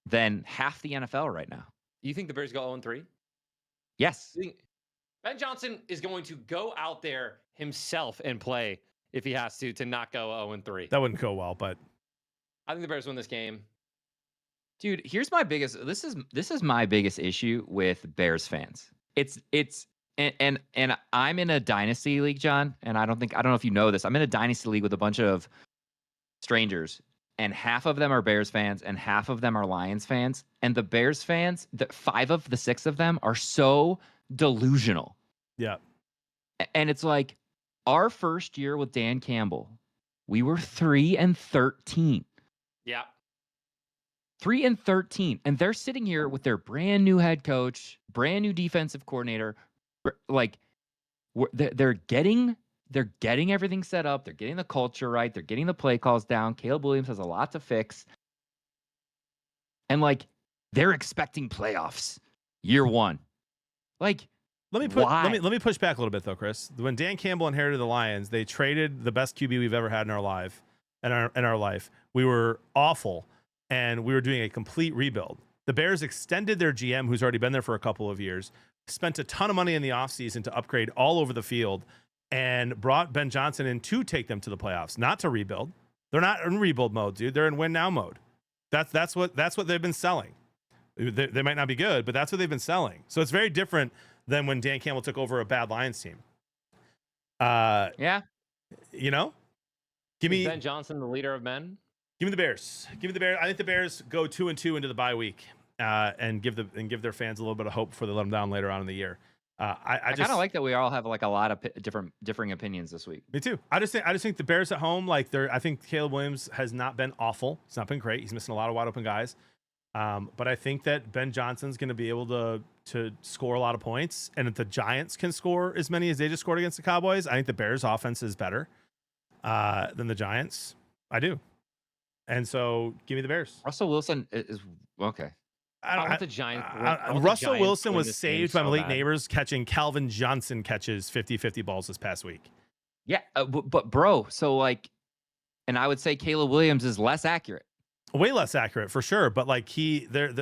than half the NFL right now. You think the Bears go 0-3? Yes. Ben Johnson is going to go out there himself and play if he has to not go 0-3. That wouldn't go well, but I think the Bears win this game. Dude, here's my biggest. This is my biggest issue with Bears fans. And I'm in a dynasty league, John. And I don't know if you know this. I'm in a dynasty league with a bunch of strangers, and half of them are Bears fans, and half of them are Lions fans. And the Bears fans, 5 of the 6 of them are so delusional. Yeah. And it's like our first year with Dan Campbell, we were 3-13. Yeah. 3-13, and they're sitting here with their brand new head coach, brand new defensive coordinator. Like, they're getting everything set up. They're getting the culture right. They're getting the play calls down. Caleb Williams has a lot to fix, and like they're expecting playoffs year one. Like, let me push back a little bit though, Chris. When Dan Campbell inherited the Lions, they traded the best QB we've ever had in our life. We were awful. And we were doing a complete rebuild. The Bears extended their GM, who's already been there for a couple of years, spent a ton of money in the offseason to upgrade all over the field, and brought Ben Johnson in to take them to the playoffs, not to rebuild. They're not in rebuild mode, dude. They're in win now mode. That's what they've been selling. They might not be good, but that's what they've been selling. So it's very different than when Dan Campbell took over a bad Lions team. Yeah. You know? Give me Ben Johnson, the leader of men. Give me the Bears. Give me the Bears. I think the Bears go 2-2 into the bye week, and give their fans a little bit of hope before they let them down later on in the year. I kind of like that we all have like a lot of differing opinions this week. Me too. I just think the Bears at home, like I think Caleb Williams has not been awful. It's not been great. He's missing a lot of wide open guys. But I think that Ben Johnson's going to be able to score a lot of points, and if the Giants can score as many as they just scored against the Cowboys, I think the Bears offense is better than the Giants. I do. And so, give me the Bears. Russell Wilson is okay. I want the Giants. Russell Wilson was saved by Malik Neighbors catching Calvin Johnson catches 50-50 balls this past week. Yeah, but bro, so like, and I would say Caleb Williams is less accurate. Way less accurate for sure, but like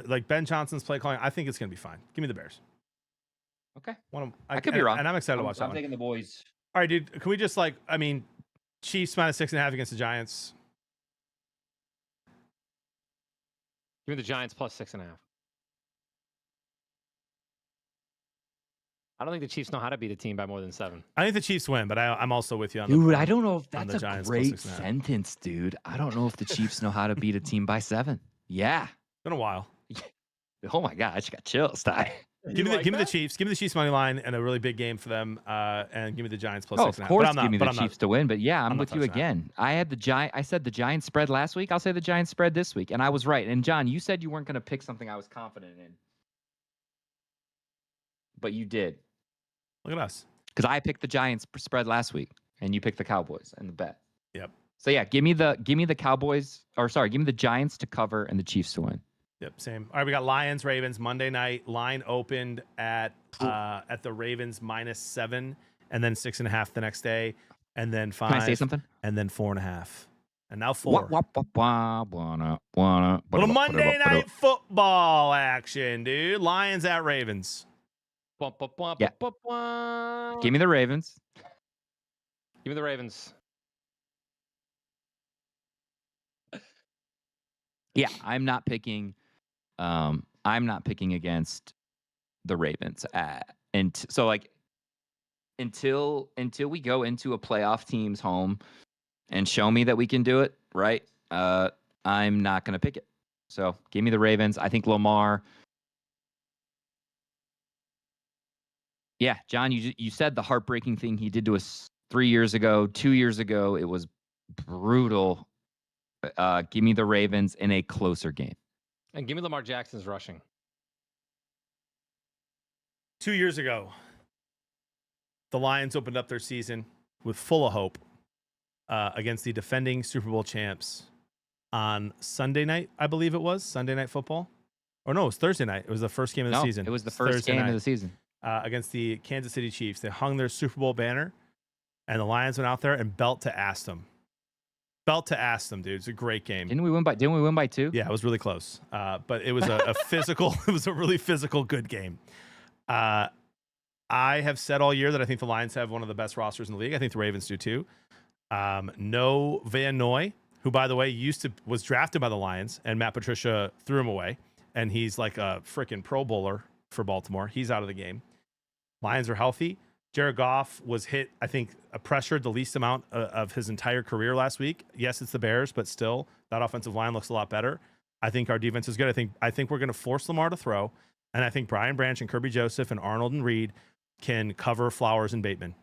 like Ben Johnson's play calling, I think it's gonna be fine. Give me the Bears. Okay, I could be wrong, and I'm excited to watch that. I'm taking the boys. All right, dude. Can we just Chiefs -6.5 against the Giants? Give me the Giants +6.5. I don't think the Chiefs know how to beat a team by more than 7. I think the Chiefs win, but I'm also with you on dude, I don't know if that's a great sentence, dude. I don't know if the Chiefs know how to beat a team by 7. Yeah. Been a while. Oh my God, I just got chills, Ty. Give me the Chiefs. Give me the Chiefs money line and a really big game for them. And give me the Giants plus 6.5. Of course, But give me the Chiefs to win. But yeah, I'm with you touching that. again. I said the Giants spread last week. I'll say the Giants spread this week, and I was right. And John, you said you weren't going to pick something I was confident in, but you did. Look at us. Because I picked the Giants spread last week, and you picked the Cowboys and the bet. Yep. So yeah, give me the Cowboys, give me the Giants to cover and the Chiefs to win. Yep, same. All right, we got Lions, Ravens Monday night. Line opened at the Ravens -7, and then 6.5 the next day, and then 5. Can I say something? And then 4.5, and now 4. Little Little Monday night football action, dude. Lions at Ravens. Yeah. Give me the Ravens. Give me the Ravens. Yeah, I'm not picking against the Ravens. And so like until we go into a playoff team's home and show me that we can do it, right? I'm not going to pick it. So, give me the Ravens. I think Lamar. Yeah, John, you said the heartbreaking thing he did to us 3 years ago, 2 years ago. It was brutal. Give me the Ravens in a closer game. And give me Lamar Jackson's rushing. 2 years ago, the Lions opened up their season with full of hope against the defending Super Bowl champs on Sunday night, I believe it was. Sunday Night Football. Or no, it was Thursday night. It was the first game of the season. It was the first game of the season. Against the Kansas City Chiefs. They hung their Super Bowl banner, and the Lions went out there and belt to ass them. Belt to ass them, dude. It's a great game. Didn't we win by 2? Yeah, it was really close. But it was a physical, it was a really physical, good game. I have said all year that I think the Lions have one of the best rosters in the league. I think the Ravens do too. No Van Noy, who, by the way, was drafted by the Lions, and Matt Patricia threw him away. And he's like a freaking Pro Bowler for Baltimore. He's out of the game. Lions are healthy. Jared Goff was hit, I think, pressured the least amount of his entire career last week. Yes, it's the Bears, but still, that offensive line looks a lot better. I think our defense is good. I think we're going to force Lamar to throw, and I think Brian Branch and Kirby Joseph and Arnold and Reed can cover Flowers and Bateman.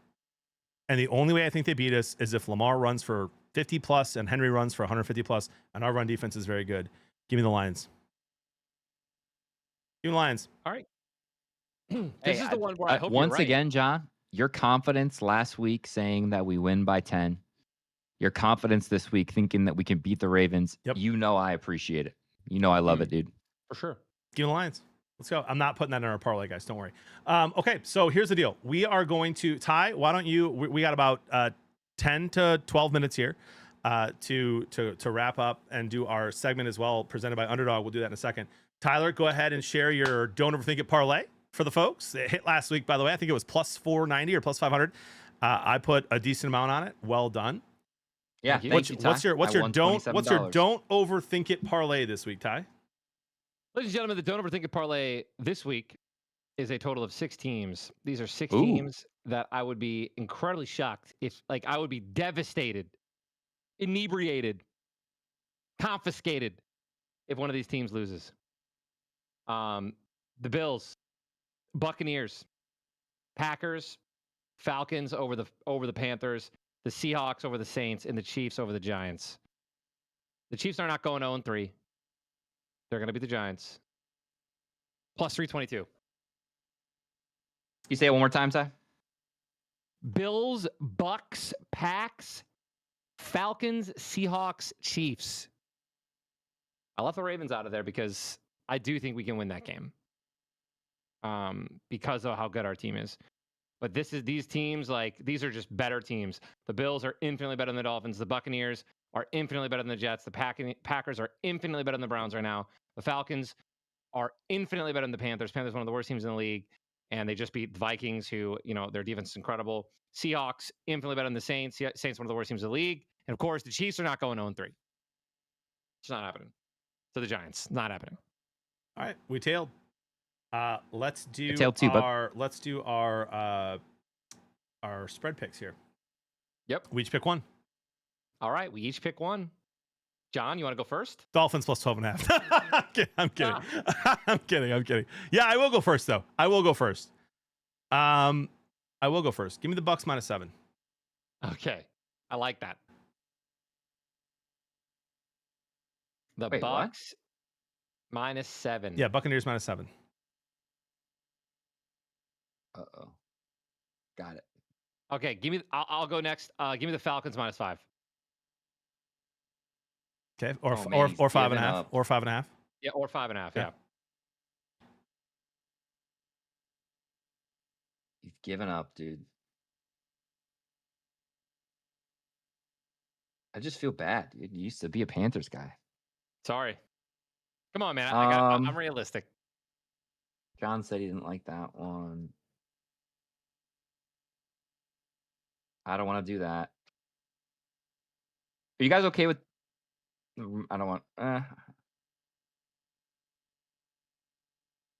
And the only way I think they beat us is if Lamar runs for 50 plus and Henry runs for 150 plus, and our run defense is very good. Give me the Lions. Give me the Lions. All right. This is the one where I hope once you're right. again, John, your confidence last week saying that we win by 10, your confidence this week thinking that we can beat the Ravens, you know I appreciate it. You know I love it, dude. For sure. Give me the Lions. Let's go. I'm not putting that in our parlay, guys. Don't worry. Okay, so here's the deal. We are going to, Ty, why don't you, we got about 10 to 12 minutes here to wrap up and do our segment as well, presented by Underdog. We'll do that in a second. Tyler, go ahead and share your Don't Overthink It parlay for the folks. It hit last week, by the way. I think it was plus 490 or plus 500. I put a decent amount on it. Well done. Yeah. What's your don't overthink it parlay this week, Ty? Ladies and gentlemen, the Don't Overthink It parlay this week is a total of 6 teams. These are 6 teams that I would be incredibly shocked if, like, I would be devastated, inebriated, confiscated if one of these teams loses. The Bills, Buccaneers, Packers, Falcons over the Panthers, the Seahawks over the Saints, and the Chiefs over the Giants. The Chiefs are not going 0-3. They're going to beat the Giants. Plus 322. You say it one more time, Ty? Bills, Bucks, Packs, Falcons, Seahawks, Chiefs. I left the Ravens out of there because I do think we can win that game. Because of how good our team is. But these teams, like, these are just better teams. The Bills are infinitely better than the Dolphins. The Buccaneers are infinitely better than the Jets. The Packers are infinitely better than the Browns right now. The Falcons are infinitely better than the Panthers. Panthers one of the worst teams in the league, and they just beat the Vikings, who, you know, their defense is incredible. Seahawks infinitely better than the Saints. Saints one of the worst teams in the league, and of course the Chiefs are not going 0-3. It's not happening. So the Giants, not happening. All right, we tailed. Let's do our spread picks here. Yep. We each pick one. All right, we each pick one. John, you want to go first? Dolphins plus 12.5. I'm kidding. I'm kidding. Yeah, I will go first though. I will go first. Give me the Bucks -7. Okay, I like that. The Wait, what? Bucks -7. Yeah, Buccaneers -7. Uh-oh. Got it. Okay, give me. I'll go next. Give me the Falcons -5. Okay, or Oh, man, he's 5.5, giving up. or 5.5. Yeah, or 5.5. Yeah. Yeah. He's giving up, dude. I just feel bad. Dude. You used to be a Panthers guy. Sorry. Come on, man. I'm realistic. John said he didn't like that one. I don't want to do that. Are you guys okay with? I don't want.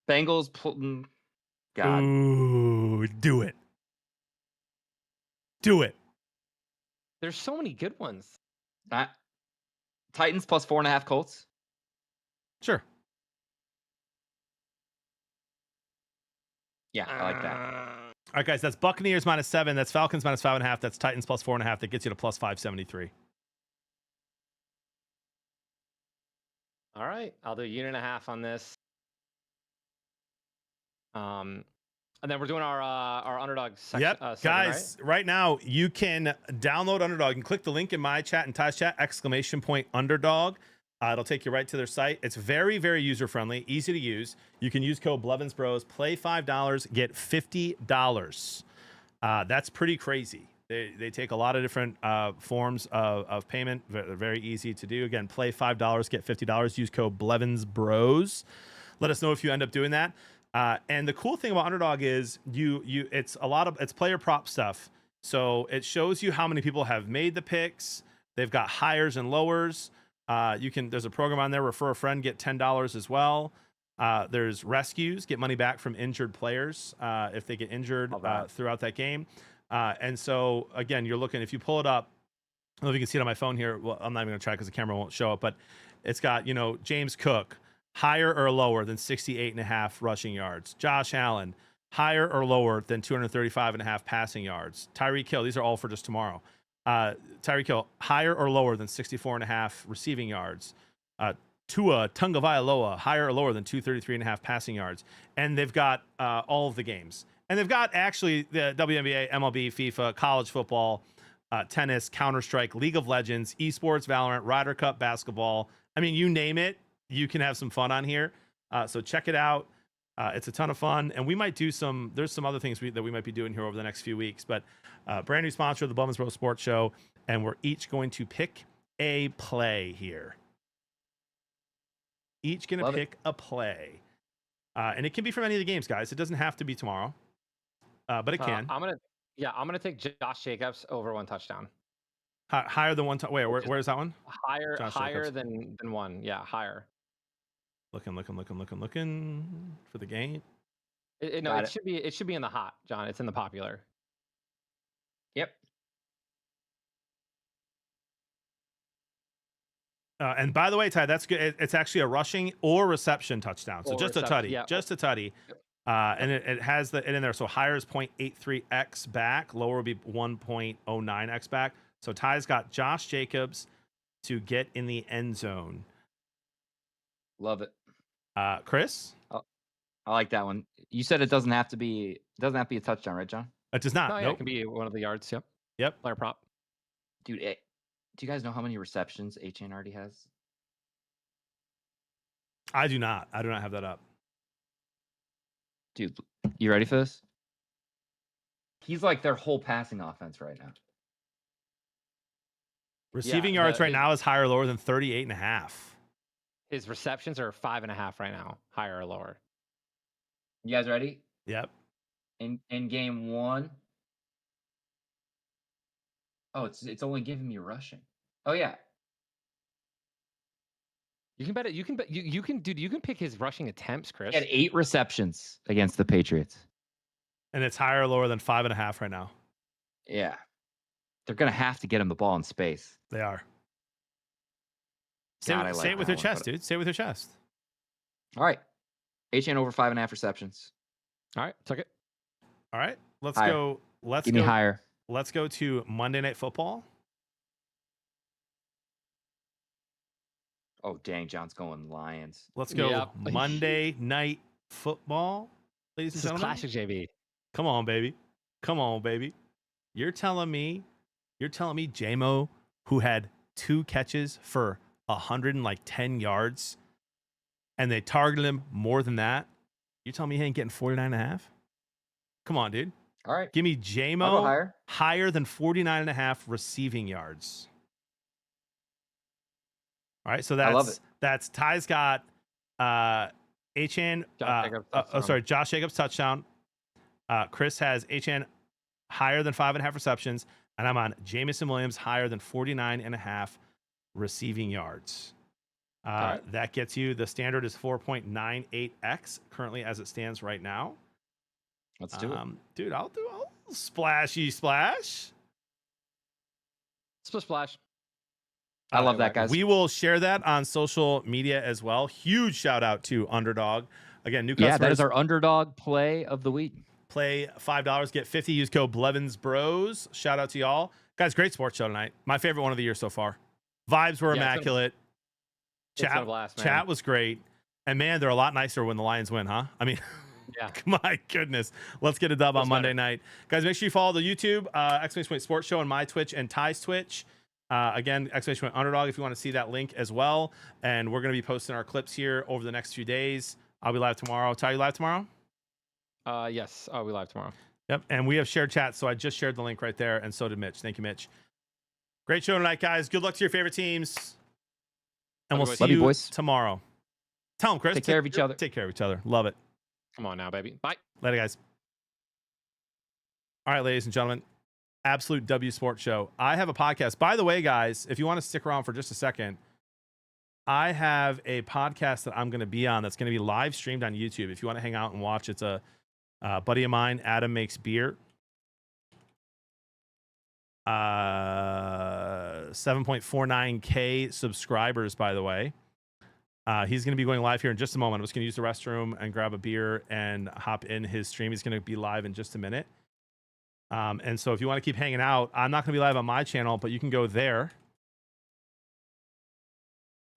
Bengals. God. Ooh, do it. Do it. There's so many good ones. Titans plus 4.5 Colts. Sure. Yeah, I like that. All right, guys, that's Buccaneers -7. That's Falcons -5.5. That's Titans plus 4.5. That gets you to plus 573. All right, I'll do 1.5 on this. And then we're doing our Underdog section. Yep, guys, right now you can download Underdog. You can click the link in my chat and Ty's chat, !Underdog. It'll take you right to their site. It's very, very user-friendly, easy to use. You can use code Blevins Bros. Play $5, get $50. That's pretty crazy. They take a lot of different forms of payment. They're very easy to do. Again, play $5, get $50. Use code Blevins Bros. Let us know if you end up doing that. And the cool thing about Underdog is it's player prop stuff. So it shows you how many people have made the picks. They've got hires and lowers. There's a program on there, refer a friend, get $10 as well. There's rescues, get money back from injured players if they get injured throughout that game. And so again, you're looking, if you pull it up, I don't know if you can see it on my phone here. Well, I'm not even gonna try because the camera won't show it, but it's got, James Cook, higher or lower than 68.5 rushing yards. Josh Allen, higher or lower than 235.5 passing yards. Tyreek Hill, these are all for just tomorrow. Tyreek Hill, higher or lower than 64.5 receiving yards. Tua Tagovailoa, higher or lower than 233.5 passing yards. And they've got all of the games. And they've got actually the WNBA, MLB, FIFA, college football, tennis, Counter-Strike, League of Legends, esports, Valorant, Ryder Cup, basketball. I mean, you name it, you can have some fun on here. So check it out. It's a ton of fun. And we might do there's some other things that we might be doing here over the next few weeks. But brand new sponsor of the Blevins Bros Sports Show. And we're each going to pick a play here. Each going to pick a play. And it can be from any of the games, guys. It doesn't have to be tomorrow. But it can. I'm gonna take Josh Jacobs over 1 touchdown. Higher than 1 touchdown. Wait, where's that one? Higher than 1. Yeah, higher. Looking for the game. It should be in the hot, John. It's in the popular. Yep. And by the way, Ty, that's good. It's actually a rushing or reception touchdown. So just a tutty. Yeah. Just a tutty. And it has it in there. So higher is 0.83x back. Lower would be 1.09x back. So Ty's got Josh Jacobs to get in the end zone. Love it. Chris? I like that one. You said it doesn't have to be a touchdown, right, John? It does not. No, yeah, nope. it can be one of the yards. Yep. Player prop. Dude, do you guys know how many receptions Achane already has? I do not. I do not have that up. Dude, you ready for this? He's like their whole passing offense right now. Receiving yards right now is higher or lower than 38.5. His receptions are 5.5 right now, higher or lower. You guys ready? Yep. In game 1. Oh, it's only giving me rushing. Oh yeah. You can bet it. You can pick his rushing attempts, Chris. He had 8 receptions against the Patriots. And it's higher or lower than 5.5 right now. Yeah. They're gonna have to get him the ball in space. They are. Say, God, I say like it with that your one, chest, but- dude. Say it with your chest. All right. HN over 5.5 receptions. All right, took it. All right, let's Higher. go. Let's Give me go. higher. Let's go to Monday Night Football. Oh, dang. John's going Lions. Let's go Yep. Monday Night Football, ladies This and is gentlemen. classic JB. Come on, baby. Come on, baby. You're telling me JMO, who had 2 catches for 110 yards, and they targeted him more than that. You're telling me he ain't getting 49.5? Come on, dude. All right. Give me I'll go JMO higher. than 49.5 receiving yards. All right, so I love it. that's Ty's got HN Josh Jacobs touchdown. Chris has HN higher than 5.5 receptions, and I'm on Jamison Williams higher than 49.5 receiving yards. right. That gets you, the standard is 4.98x currently as it stands right now. Let's do it. Dude, I'll splashy splash. Split splash. I love that, guys. We will share that on social media as well. Huge shout out to Underdog. Again, new customers. Yeah, that is our underdog play of the week. Play $5, get 50. Use code Blevins Bros. Shout out to y'all. Guys, great sports show tonight. My favorite one of the year so far. Vibes were immaculate. It's been a blast, man. Chat was great. And man, they're a lot nicer when the Lions win, huh? I mean, Yeah. my goodness. Let's get a dub on What's Monday better? night. Guys, make sure you follow the YouTube, exclamation point sports show, and my Twitch and Ty's Twitch. Again, exclamation point Underdog if you want to see that link as well. And we're going to be posting our clips here over the next few days. I'll be live tomorrow. Ty, you live tomorrow? Yes. I'll be live tomorrow. Yep. And we have shared chats, so I just shared the link right there, and so did Mitch. Thank you, Mitch. Great show tonight, guys. Good luck to your favorite teams. And we'll see Love you, you boys. tomorrow. Tell them, Chris. Take care of each other. Take care of each other. Love it. Come on now, baby. Bye. Later, guys. All right, ladies and gentlemen. Absolute W Sports Show. I have a podcast. By the way, guys, if you want to stick around for just a second, I have a podcast that I'm going to be on that's going to be live streamed on YouTube. If you want to hang out and watch, it's a buddy of mine, Adam Makes Beer. 7.49K subscribers, by the way. He's going to be going live here in just a moment. I'm just going to use the restroom and grab a beer and hop in his stream. He's going to be live in just a minute. And so if you want to keep hanging out, I'm not going to be live on my channel, but you can go there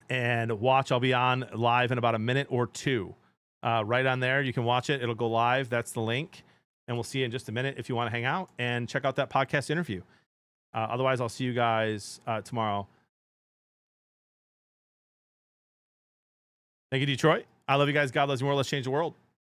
and watch. I'll be on live in about a minute or two. Right on there. You can watch it. It'll go live. That's the link. And we'll see you in just a minute if you want to hang out and check out that podcast interview. Otherwise, I'll see you guys tomorrow. Thank you, Detroit. I love you guys. God loves you more. Let's change the world.